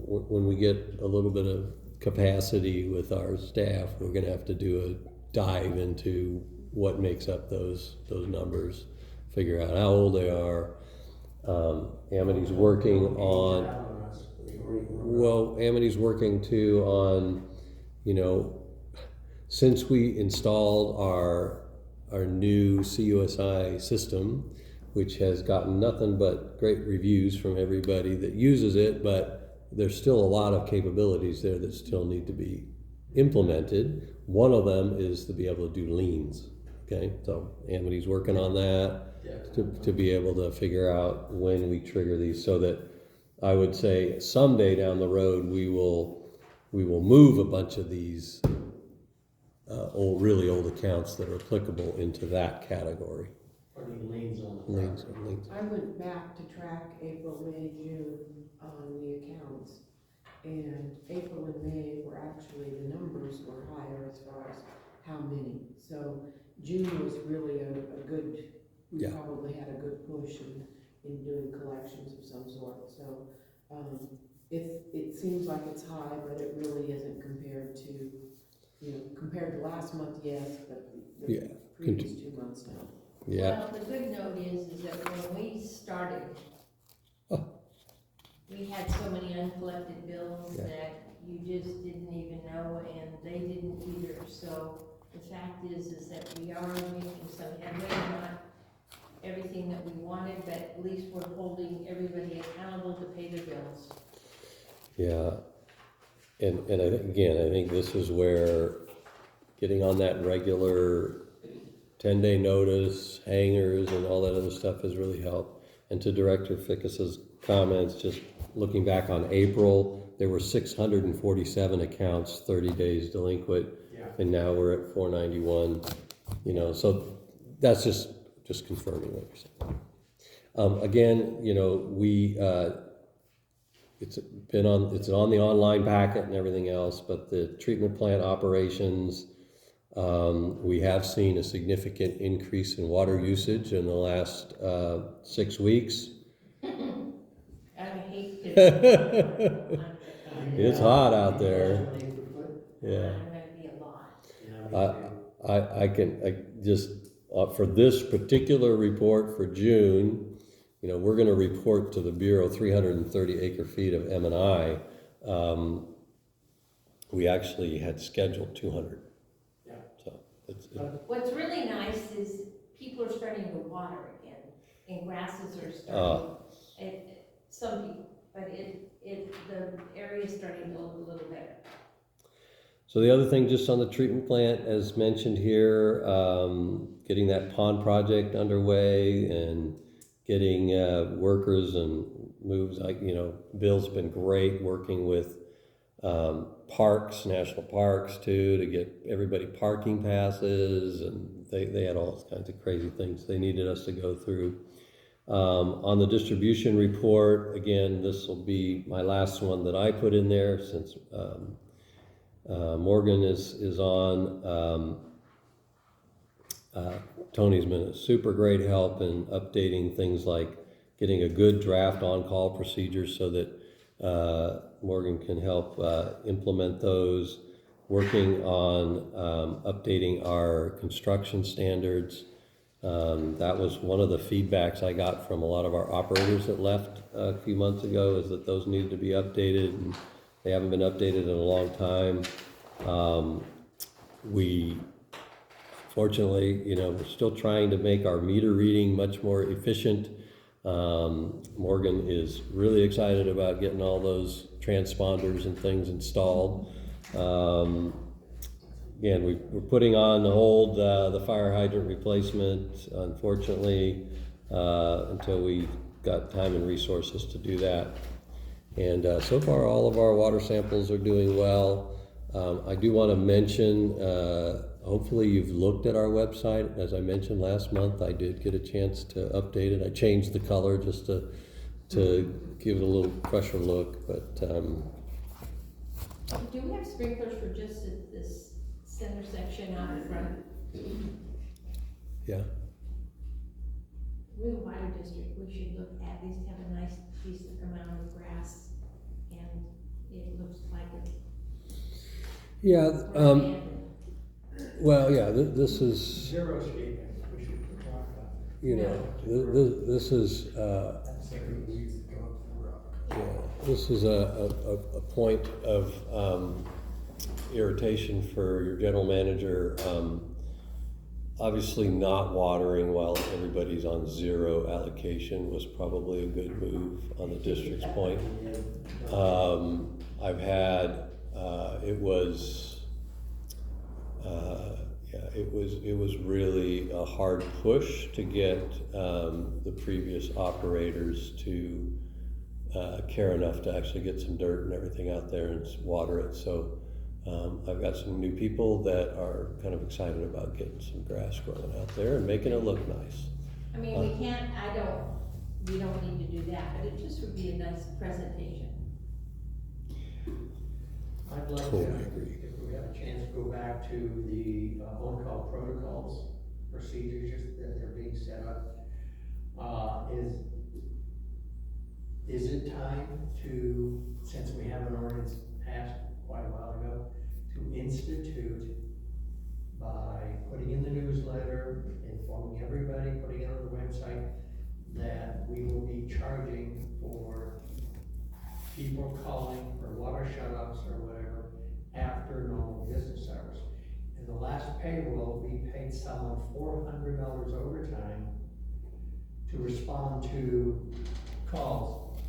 when we get a little bit of capacity with our staff, we're going to have to do a dive into what makes up those numbers, figure out how old they are. Amity's working on. Well, Amity's working too on, since we installed our new CUSI system, which has gotten nothing but great reviews from everybody that uses it, but there's still a lot of capabilities there that still need to be implemented. One of them is to be able to do liens. Okay, so Amity's working on that to be able to figure out when we trigger these, so that I would say someday down the road we will move a bunch of these really old accounts that are applicable into that category. Putting liens on the Liens. I went back to track April, May, June on the accounts, and April and May were actually, the numbers were higher as far as how many. So June was really a good, we Yeah. probably had a good push in doing collections of some sort. So it seems like it's high, but it really isn't compared to you know, compared to last month, yes, but Yeah, the previous 2 months now. Yeah, Well, the good note is that when we started, Oh. we had so many uncollected bills Yeah. that you just didn't even know, and they didn't either. So the fact is that we are making some headway, not everything that we wanted, but at least we're holding everybody accountable to pay their bills. yeah. And I think this is where getting on that regular 10-day notice, hangers, and all that other stuff has really helped. And to Director Fickus's comments, just looking back on April, there were 647 accounts 30 days delinquent, Yeah. and now we're at 491. You know, so that's just confirming what you're saying. Again, you know, it's on the online packet and everything else, but the treatment plant operations, we have seen a significant increase in water usage in the last 6 weeks. I hate to. It's hot out there. Yeah. I'm gonna be a lot. I just, for this particular report for June, you know, we're gonna report to the Bureau 330 acre feet of M&I. We actually had scheduled 200. Yeah. So it's, What's really nice is people are starting to water again, and grasses are starting, some people, but the area's starting to look a little better. So the other thing, just on the treatment plant, as mentioned here, getting that pond project underway and getting workers and moves, like, you know, Bill's been great working with parks, national parks too, to get everybody parking passes, and they had all kinds of crazy things they needed us to go through. On the distribution report, again, this will be my last one that I put in there since Morgan is on. Tony's been a super great help in updating things like getting a good draft on-call procedure so that Morgan can help implement those, working on updating our construction standards. That was one of the feedbacks I got from a lot of our operators that left a few months ago, is that those needed to be updated, and they haven't been updated in a long time. We fortunately, you know, we're still trying to make our meter reading much more efficient. Morgan is really excited about getting all those transponders and things installed. Again, we're putting on hold the fire hydrant replacement, unfortunately, until we got time and resources to do that. And so far, all of our water samples are doing well. I do want to mention, hopefully you've looked at our website. As I mentioned last month, I did get a chance to update it. I changed the color just to give it a little fresher look, but Do we have sprinklers for just this center section out in front? yeah. We're a water district, we should at least have a nice decent amount of grass, and it looks like it's. Yeah, abandoned. well, yeah, this is, Zero shaping, we should talk about. you know, this is, yeah, this is a point of irritation for your general manager. Obviously not watering while everybody's on zero allocation was probably a good move on the district's point. I've had, it was really a hard push to get the previous operators to care enough to actually get some dirt and everything out there and water it. So I've got some new people that are kind of excited about getting some grass growing out there and making it look nice. I mean, we don't need to do that, but it just would be a nice presentation. I'd like Totally to, agree. if we have a chance, go back to the on-call protocols, procedures that they're being set up. Is it time to, since we have an ordinance passed quite a while ago, to institute by putting in the newsletter, informing everybody, putting it on the website, that we will be charging for people calling for water shut-offs or whatever after normal business hours. In the last payroll, we paid someone $400 overtime to respond to calls.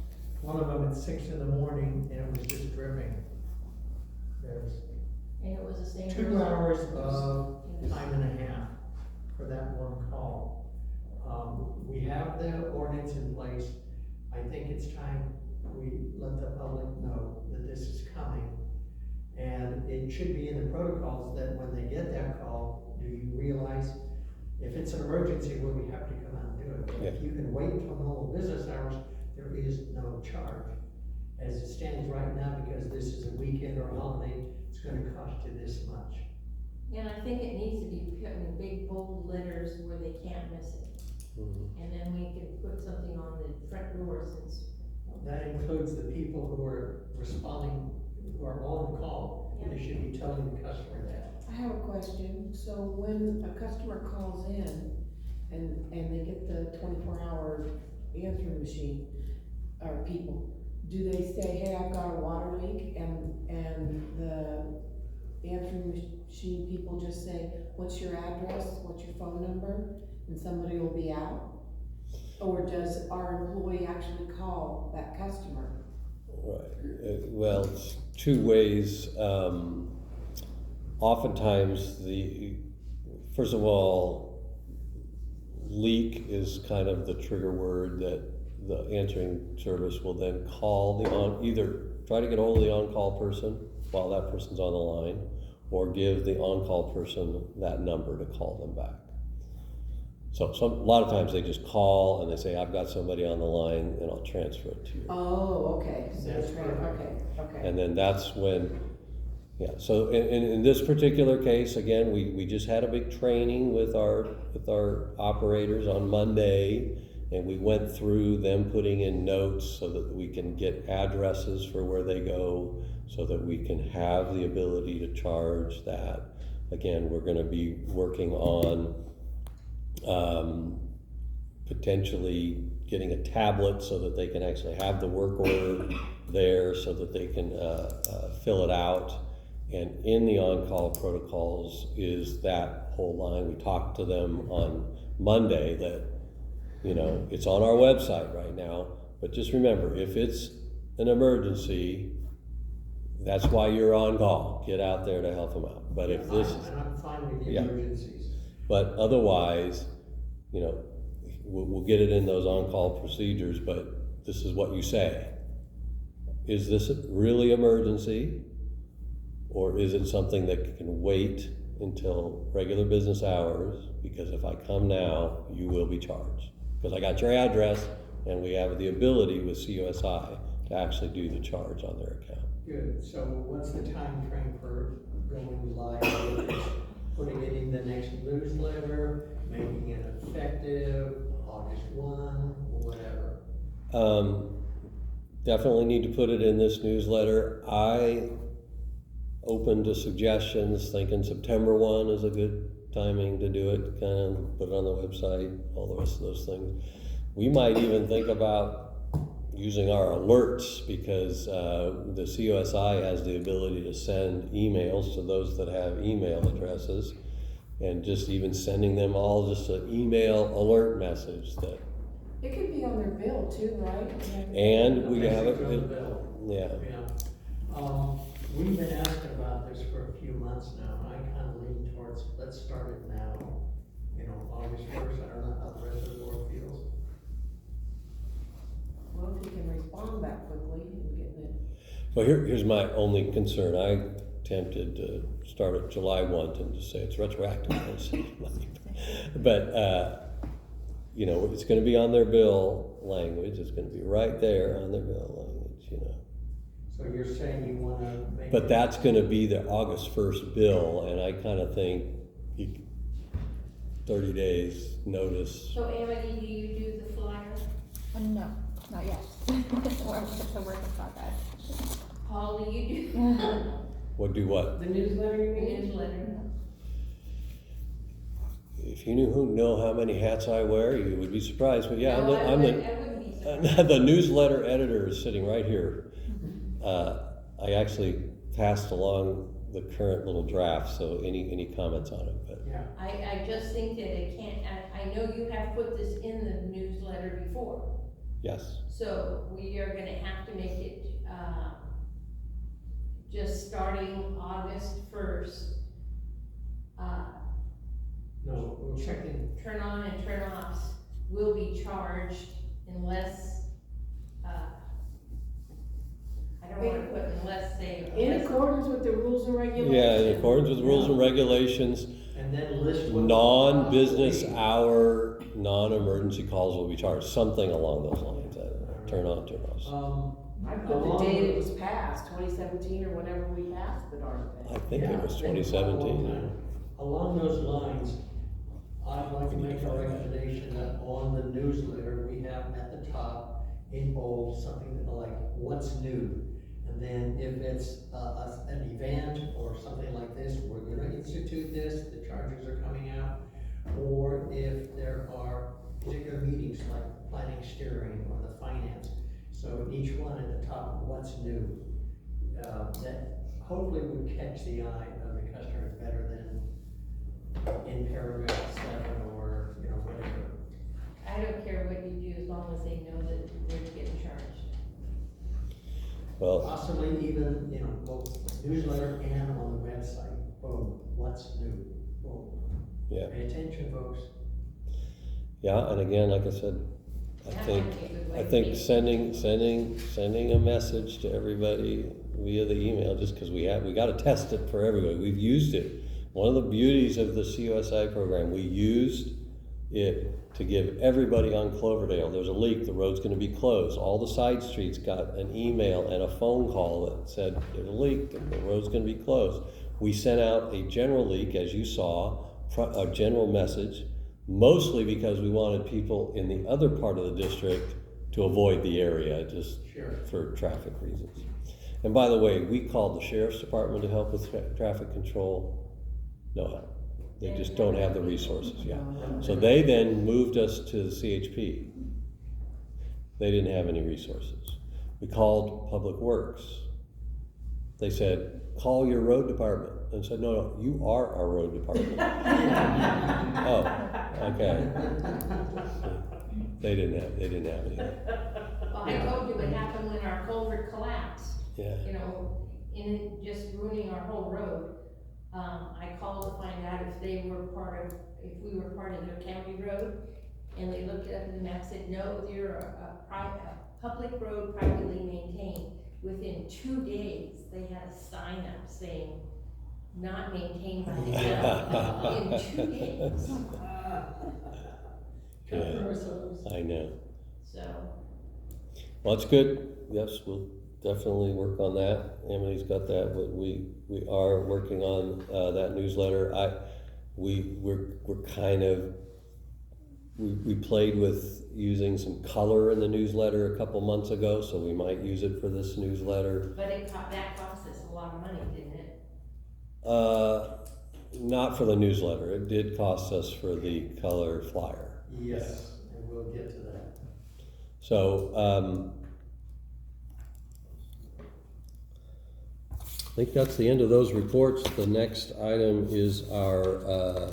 One of them at 6 in the morning, and it was just dripping. There's And it was the same. 2 hours of time and a half for that one call. We have the ordinance in place. I think it's time we let the public know that this is coming. And it should be in the protocols that when they get that call, do you realize if it's an emergency, we'll be happy to come out and do it. But if you can wait until normal business hours, there is no charge. As it stands right now, because this is a weekend or a holiday, it's gonna cost you this much. And I think it needs to be put in big bold letters where they can't miss it. And then we can put something on the front door since. That includes the people who are responding, who are on the call. They should be telling the customer that. I have a question. So when a customer calls in and they get the 24-hour answering machine, or people, do they say, hey, I've got a water leak, and the answering machine people just say, what's your address, what's your phone number, and somebody will be out? Or does our employee actually call that customer? Right, well, it's two ways. Oftentimes first of all, leak is kind of the trigger word that the answering service will then call either try to get hold of the on-call person while that person's on the line, or give the on-call person that number to call them back. So a lot of times they just call and they say, I've got somebody on the line and I'll transfer it to you. Oh, okay. So That's okay. And then that's when, so in this particular case, again, we just had a big training with our operators on Monday, and we went through them putting in notes so that we can get addresses for where they go, so that we can have the ability to charge that. Again, we're gonna be working on potentially getting a tablet so that they can actually have the work order there, so that they can fill it out. And in the on-call protocols is that whole line. We talked to them on Monday that, it's on our website right now, but just remember, if it's an emergency, that's why you're on call. Get out there to help them out. But if this is, And I'm fine with the Yeah. emergencies. but otherwise, we'll get it in those on-call procedures, but this is what you say. Is this really emergency? Or is it something that can wait until regular business hours? Because if I come now, you will be charged. Because I got your address, and we have the ability with COSI to actually do the charge on their account. Good, so what's the time frame for going live with this? Putting it in the next newsletter, making it effective, August 1, whatever? Definitely need to put it in this newsletter. I open to suggestions, thinking September 1 is a good timing to do it, kind of put it on the website, all the rest of those things. We might even think about using our alerts, because the COSI has the ability to send emails to those that have email addresses, and just even sending them all just an email alert message that. It could be on their bill too, right? And we have it, Message on the bill. yeah. We've been asking about this for a few months now, and I kind of lean towards, let's start it now, August 1st, I don't know how the rest of the board feels. Well, if you can respond that quickly and getting it. Well, here's my only concern. I attempted to start at July 1 and just say it's retroactive. But, it's going to be on their bill language. It's going to be right there on their bill language, So you're saying you want to make. But that's going to be the August 1st bill, and I kind of think 30 days notice. So Amity, do you do the flyer? No, not yet. It's a work in progress. Paul, do you do? What do what? The newsletter you mean? Newsletter. If you know how many hats I wear, you would be surprised, but yeah, No, I wouldn't be surprised. the newsletter editor is sitting right here. I actually passed along the current little draft, so any comments on it, but. Yeah, I just think that it can't, I know you have put this in the newsletter before, Yes, so we are gonna have to make it, just starting August first. no, we'll check in. Turn on and turn offs will be charged unless, I don't wanna put unless they. In accordance with the rules and regulations? yeah, in accordance with rules and regulations, And then list what. non-business hour, non-emergency calls will be charged, something along those lines, turn on, turn off. I put the date it was passed, 2017 or whenever we passed the darn I thing. think it was 2017. Along those lines, I'd like to make a recommendation that on the newsletter, we have at the top in bold, something like, what's new? And then if it's, an event or something like this, we're gonna institute this, the charges are coming out. Or if there are particular meetings like planning steering or the finance. So each one at the top, what's new? That hopefully would catch the eye of the customer better than in paragraph 7 or, whatever. I don't care what you do as long as they know that they're getting charged. Well, Possibly even, both newsletter and on the website, boom, what's new, boom. yeah, Pay attention, folks. yeah, and again, like I said, I think sending a message to everybody via the email, just because we gotta test it for everybody. We've used it. One of the beauties of the COSI program, we used it to give everybody on Cloverdale, there's a leak, the road's gonna be closed. All the side streets got an email and a phone call that said there's a leak and the road's gonna be closed. We sent out a general leak, as you saw, a general message, mostly because we wanted people in the other part of the district to avoid the area, just Sure. for traffic reasons. And by the way, we called the sheriff's department to help with traffic control, no help. They just don't have the resources, yeah. So they then moved us to the CHP. They didn't have any resources. We called Public Works. They said, call your road department. And said, no, you are our road department. Oh, okay. They didn't have anything. Well, I told you what happened when our culvert collapsed, Yeah, in just ruining our whole road. I called to find out if we were part of their county road, and they looked it up in the map, said, no, you're a public road privately maintained. Within 2 days, they had a sign up saying, not maintained by the county, in 2 days, yeah, I know. so. Well, that's good. Yes, we'll definitely work on that. Emily's got that, but we are working on that newsletter. We're kind of, we played with using some color in the newsletter a couple months ago, so we might use it for this newsletter. But that cost us a lot of money, didn't it? Not for the newsletter. It did cost us for the color flyer. Yes, and we'll get to that. So, I think that's the end of those reports. The next item is our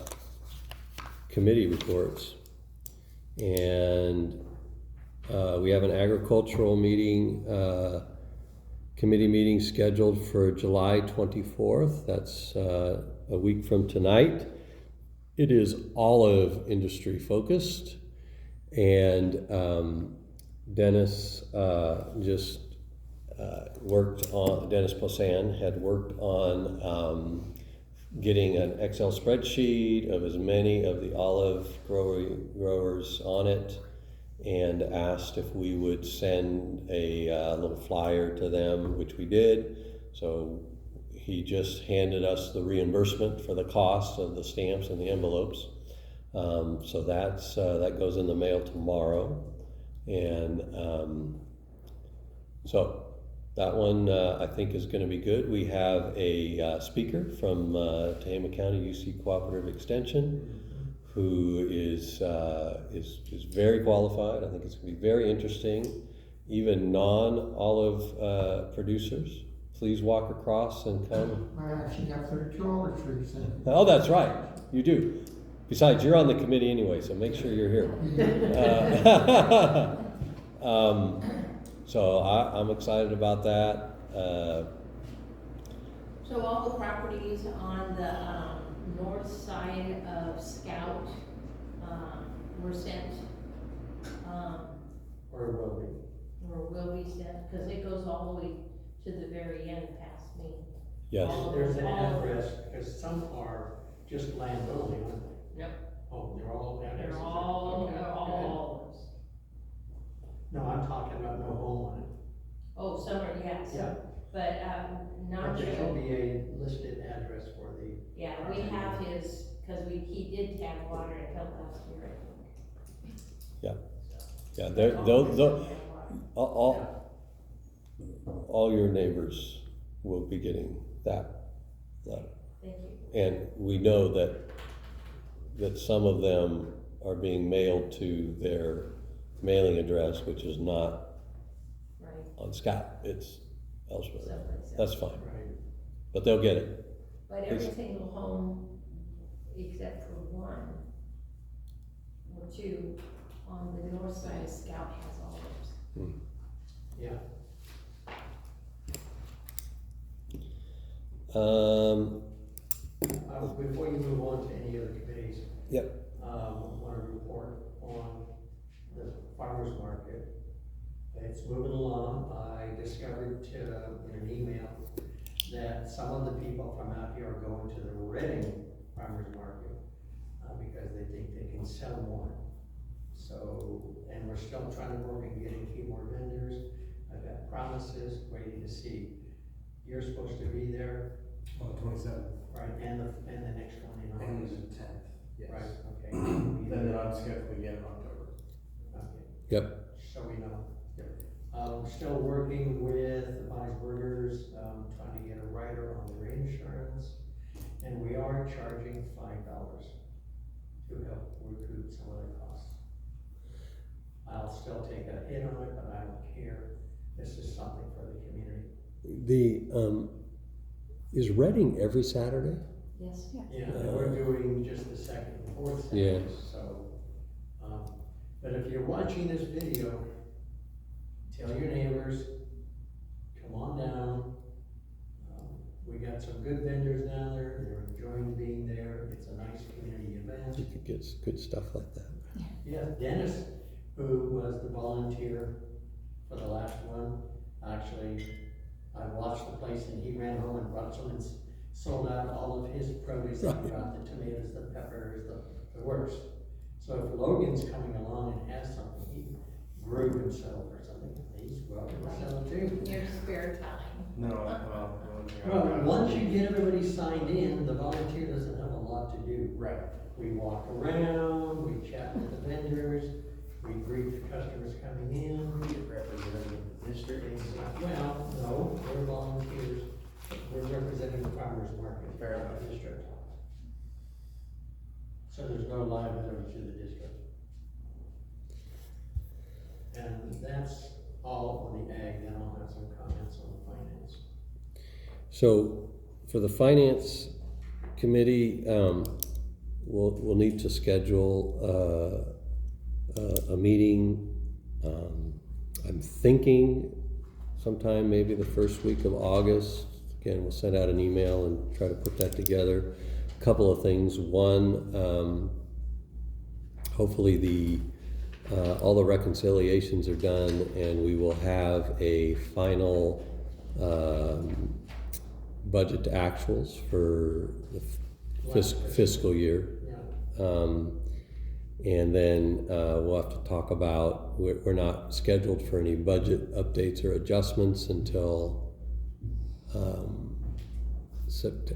committee reports. And we have an agricultural meeting, committee meeting scheduled for July 24th. That's a week from tonight. It is olive industry focused. And Dennis Dennis Posan had worked on getting an Excel spreadsheet of as many of the olive growers on it, and asked if we would send a little flyer to them, which we did. So he just handed us the reimbursement for the cost of the stamps and the envelopes. So that goes in the mail tomorrow. And so that one, I think is gonna be good. We have a, speaker from, Tehama County UC Cooperative Extension, who is very qualified. I think it's gonna be very interesting. Even non-olive, producers, please walk across and come. I actually got 32 olive trees then. Oh, that's right, you do. Besides, you're on the committee anyway, so make sure you're here. So I'm excited about that. So all the properties on the, north side of Scout, were sent, Or will be. or will be sent, cause it goes all the way to the very end past me. Yes, There's an address, because some are just land only, aren't they? Yep. Oh, they're all addresses? They're all, Okay, they're okay. all. No, I'm talking about no home on it. Oh, some are, yes. Yeah. But, not But there should sure, be a listed address for the. yeah, we have his, cause he did tap water until last year, I think. yeah, they'll, all your neighbors will be getting that letter. Thank you. And we know that some of them are being mailed to their mailing address, which is not Right. on Scout, it's elsewhere. Someplace else. That's fine, Right. but they'll get it. But every single home, except for one or two, on the north side of Scout has all those. Yeah. Before you move on to any other committees. Yep. Want to report on the farmer's market. It's moving along. I discovered in an email that some of the people from out here are going to the Reading farmer's market because they think they can sell more. So, and we're still trying to work on getting a few more vendors. I've got promises, waiting to see. You're supposed to be there, On the 27th. right, and the next one in And August. the 10th, yes. Right, okay. Then they're on schedule again in October. Okay, Yep. so we know. Still working with the Bonnie's Burgers, trying to get a writer on their insurance. And we are charging $5 to help recoup some of their costs. I'll still take a hit on it, but I don't care. This is something for the community. The, is Reading every Saturday? Yes. Yeah, and we're doing just the second and fourth Yeah. Saturdays, so. But if you're watching this video, tell your neighbors, come on down. We got some good vendors down there, they're enjoying being there, it's a nice community event. You could get good stuff like that. Yeah, Dennis, who was the volunteer for the last one, actually, I watched the place and he ran home and brought some and sold out all of his produce. He brought the tomatoes, the peppers, the works. So if Logan's coming along and has something, he grew himself or something, he's welcome to sell it too. In your spare time. No, well, the only thing I Well, got once is- you get everybody signed in, the volunteer doesn't have a lot to do. Right. We walk around, we chat with the vendors, we greet the customers coming in. Get represented in the district. Well, no, we're volunteers, we're representing the farmer's market. Fair enough. District. So there's no liability to the district. And that's all on the ag, then I'll have some comments on the finance. So for the finance committee, we'll need to schedule a meeting. I'm thinking sometime maybe the first week of August. Again, we'll send out an email and try to put that together. A couple of things. One, hopefully all the reconciliations are done and we will have a final budget to actuals for the fiscal year. Yeah. And then we'll have to talk about, we're not scheduled for any budget updates or adjustments until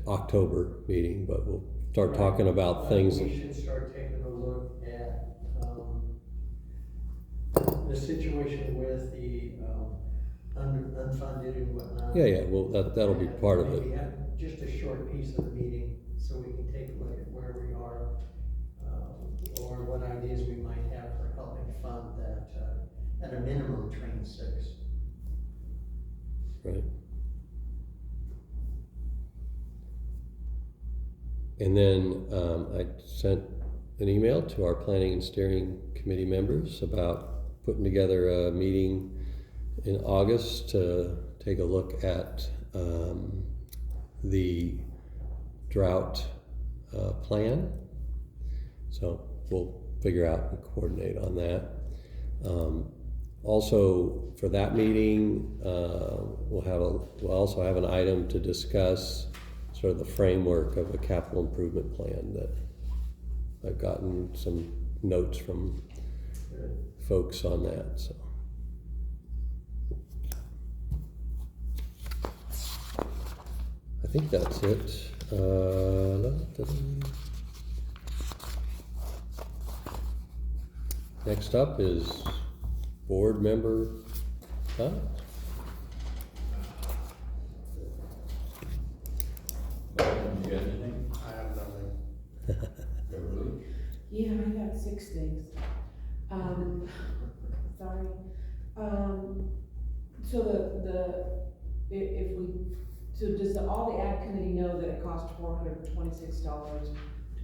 October meeting, but we'll start talking about things. We should start taking a look at, the situation with the, unfunded and whatnot. Yeah, well, that'll be And part of maybe it. have just a short piece of the meeting, so we can take a look at where we are, or what ideas we might have for helping fund that, at a minimum, train 6. Right. And then I sent an email to our planning and steering committee members about putting together a meeting in August to take a look at the drought plan. So we'll figure out and coordinate on that. Also, for that meeting, we'll also have an item to discuss sort of the framework of a capital improvement plan that I've gotten some notes from folks on that, so. I think that's it. Next up is board member comments. You got anything? I have nothing. Beverly? Yeah, I got 6 things. Sorry. So does all the ad committee know that it cost $426 to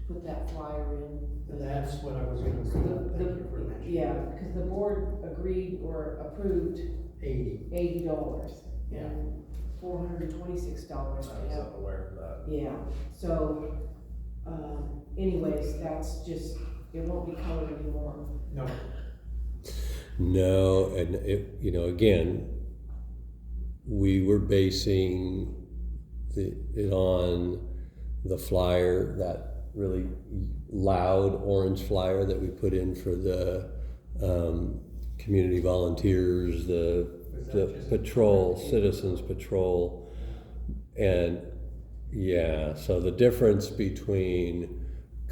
put that flyer in? That's what I was gonna bring up, thank you for mentioning. Yeah, because the board agreed or approved 80. $80. Yeah. And $426. I was unaware of that. Yeah, so, anyways, that's just, it won't be colored anymore. No, No, and it, again, we were basing it on the flyer, that really loud orange flyer that we put in for the community volunteers, the patrol, citizens patrol. And yeah, so the difference between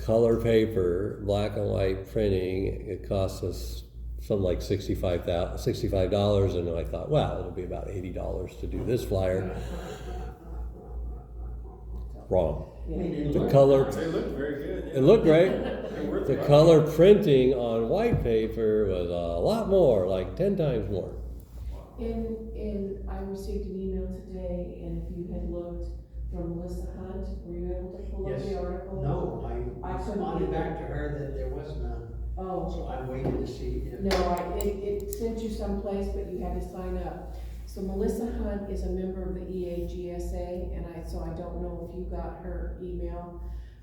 color paper, black and white printing, it costs us something like $65, and I thought, well, it'll be about $80 to do this flyer. Wrong. The color, They look very good. it looked great. They're worth The it. color printing on white paper was a lot more, like 10 times more. And I received an email today, and if you had looked from Melissa Hunt, were you able to pull up yes, the article? no, I I couldn't responded either. back to her that there was none, Oh, so I waited to see if. no, it sent you someplace, but you had to sign up. So Melissa Hunt is a member of the EAGSA, and so I don't know if you got her email,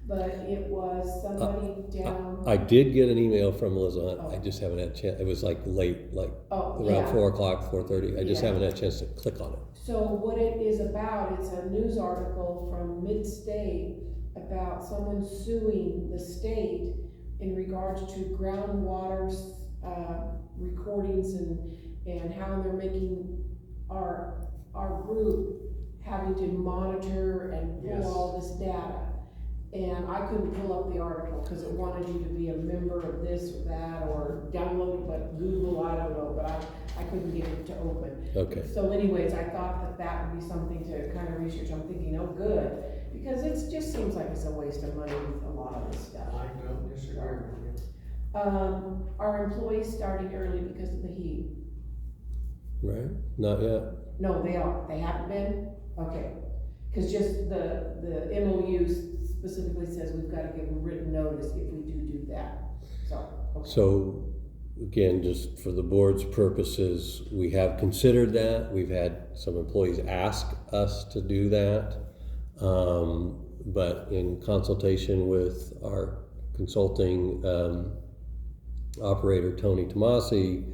but it was somebody down. I did get an email from Melissa Hunt. I just haven't had a chance. It was like late, like Oh, around yeah. 4 o'clock, 4:30. I just Yeah. haven't had a chance to click on it. So what it is about, it's a news article from Mid-State about someone suing the state in regards to groundwater recordings and how they're making our group having to monitor and pull Yes. all this data. And I couldn't pull up the article because it wanted you to be a member of this or that, or download it, but Google, I don't know, but I couldn't get it to open. Okay. So anyways, I thought that would be something to kind of research. I'm thinking, oh, good, because it just seems like it's a waste of money with a lot of this stuff. I don't disagree with you. Our employees starting early because of the heat. Right? Not yet. No, they are, they haven't been, okay. Cause just the MOU specifically says we've gotta give them written notice if we do that, so. Okay. So again, just for the board's purposes, we have considered that. We've had some employees ask us to do that. But in consultation with our consulting operator, Tony Tomasi,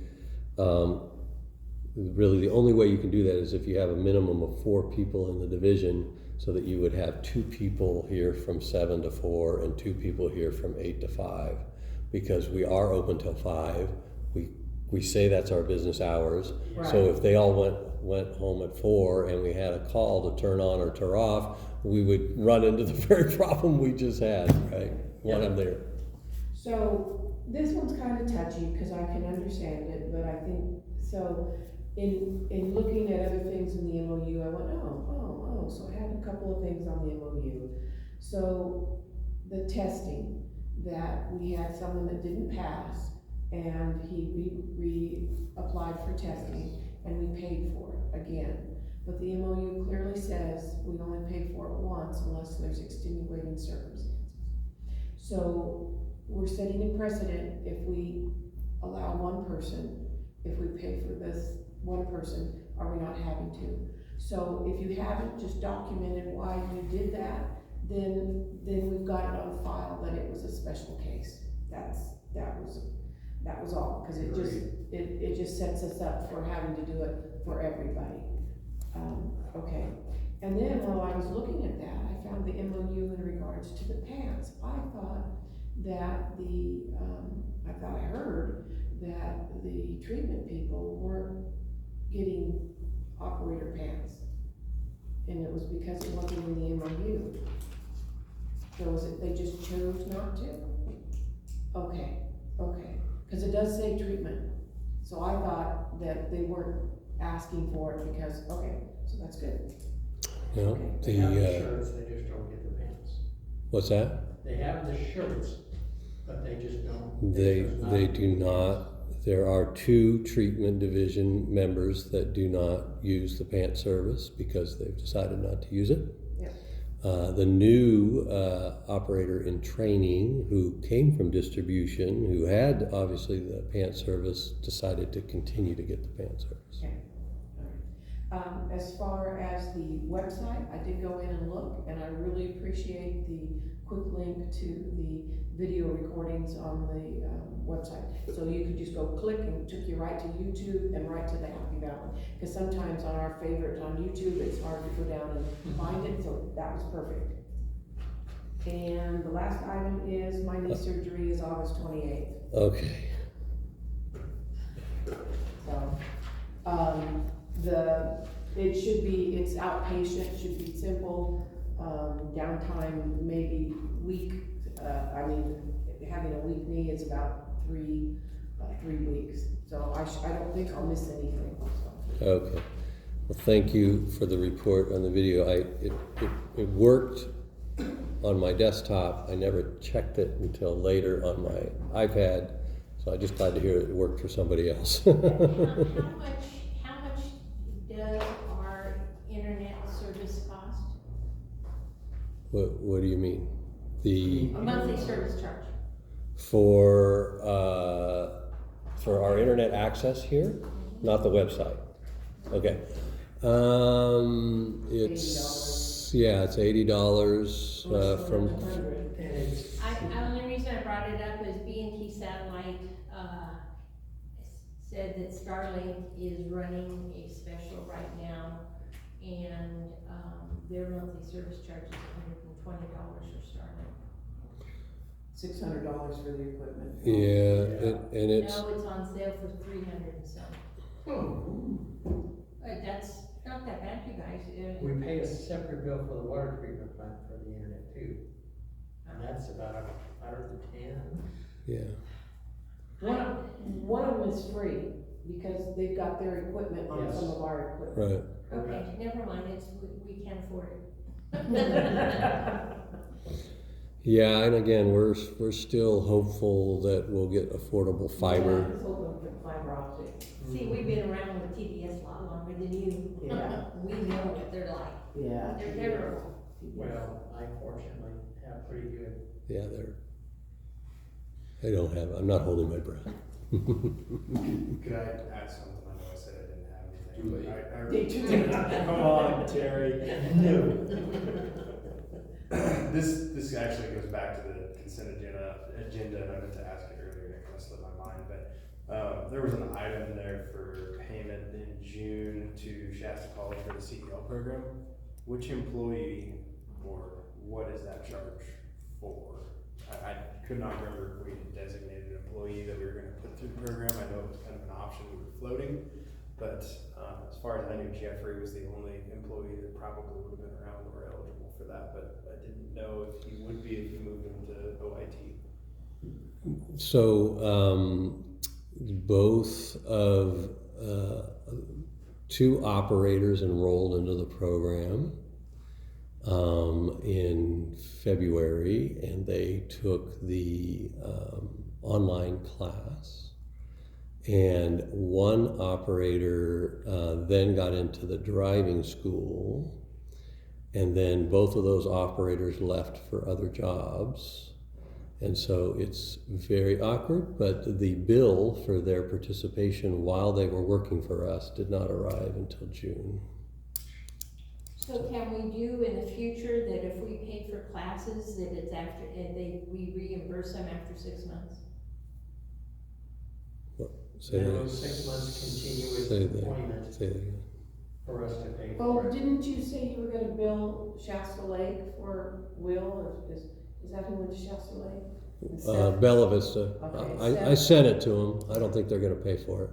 really the only way you can do that is if you have a minimum of 4 people in the division, so that you would have 2 people here from 7 to 4 and 2 people here from 8 to 5. Because we are open till 5. We say that's our business hours. Right. So if they all went home at 4 and we had a call to turn on or turn off, we would run into the very problem we just had, right? Want them there. So this one's kind of touchy because I can understand it, but I think, so in looking at other things in the MOU, I went, oh, so I had a couple of things on the MOU. So the testing, that we had someone that didn't pass, and he applied for testing, and we paid for it again. But the MOU clearly says we only pay for it once unless there's extenuating circumstances. So we're setting a precedent if we allow one person, if we pay for this one person, are we not having to? So if you haven't just documented why you did that, then we've got it on file that it was a special case. That was all, because it just sets us up for having to do it for everybody. Okay, and then while I was looking at that, I found the MOU in regards to the pants. I thought that I heard that the treatment people weren't getting operator pants, and it was because it wasn't in the MOU. So was it they just chose not to? Okay, because it does say treatment, so I thought that they weren't asking for it because, okay, so that's good. No, They have the shirts, they just don't get the pants. what's that? They have the shirts, but they just don't. They do not. There are 2 treatment division members that do not use the pant service because they've decided not to use it. Yep. The new operator in training who came from distribution, who had obviously the pant service, decided to continue to get the pant service. Okay. As far as the website, I did go in and look, and I really appreciate the quick link to the video recordings on the website. So you could just go click and it took you right to YouTube and right to the Happy Valley. Because sometimes on our favorites on YouTube, it's hard to go down and find it, so that was perfect. And the last item is my knee surgery is August 28th. Okay. So, it's outpatient, should be simple, downtime maybe week, having a weak knee is about 3 weeks. So I don't think I'll miss anything, so. Okay. Well, thank you for the report on the video. It worked on my desktop. I never checked it until later on my iPad, so I just glad to hear it worked for somebody else. How much does our internet service cost? What do you mean? A monthly service charge? For our internet access here, not the website. Okay. It's $80 from. The only reason I brought it up is B&T Satellite said that Starlink is running a special right now, and their monthly service charge is $120 for Starlink. $600 for the equipment. Yeah, and it's. No, it's on sale for $300 and some. That's not that bad, you guys. We pay a separate bill for the water treatment plant for the internet too. And that's about $110. Yeah. One of them is free, because they've got their equipment on Yes. some of our equipment. Right. Okay, never mind, we can't afford it. Yeah, and again, we're still hopeful that we'll get affordable Yeah, I fiber. was hoping for fiber optic. See, we've been around with TDS a lot longer than you. Yeah. We know what they're like. Yeah. They're terrible. Well, I fortunately have pretty good. Yeah, I'm not holding my breath. Could I add something? I know I said I didn't have anything. Too late. Come on, Terry. No. This actually goes back to the consent agenda, and I meant to ask it earlier, and it kind of slipped my mind, but there was an item there for payment in June to Shasta College for the CDL program. Which employee or what is that charge for? I could not remember if we had designated an employee that we were gonna put through the program. I know it was kind of an option we were floating, but as far as I knew, Jeffrey was the only employee that probably would have been around or eligible for that, but I didn't know if he would be if we moved him to OIT. So both of 2 operators enrolled into the program in February, and they took the online class. And 1 operator then got into the driving school, and then both of those operators left for other jobs. And so it's very awkward, but the bill for their participation while they were working for us did not arrive until June. So can we do in the future that if we pay for classes, that it's after, we reimburse them after 6 months? Say Then that. those 6 months continuous Say that. employment Say that again. for us to pay Oh, for it. didn't you say you were gonna bill Shasta Lake for Will, or is that who went to Shasta Lake? Instead- Bella Vista. Okay, I sent it to them. I don't think they're gonna pay for it.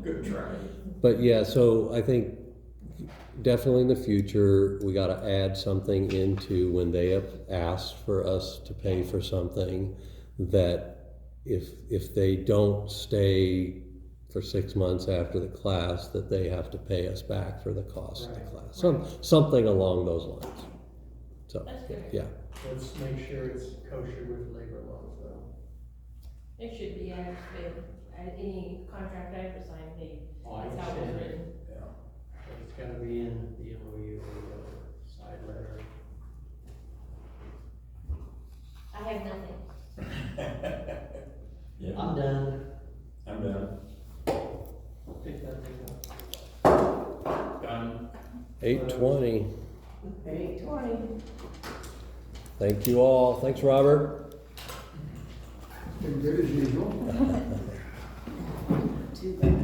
Good try. But yeah, so I think definitely in the future, we gotta add something into when they have asked for us to pay for something, that if they don't stay for 6 months after the class, that they have to pay us back for the cost of the Right. class. Something along those lines. So, That's good. yeah. Let's make sure it's kosher with labor laws though. It should be, any contract I ever signed, Oh, I that's how it was understand. written. It's gotta be in the MOU or the side letter. I have nothing. Yeah, I'm done. I'm done. Pick that thing up. Done. 8:20. 8:20. Thank you all. Thanks, Robert. Been good as usual. Too bad.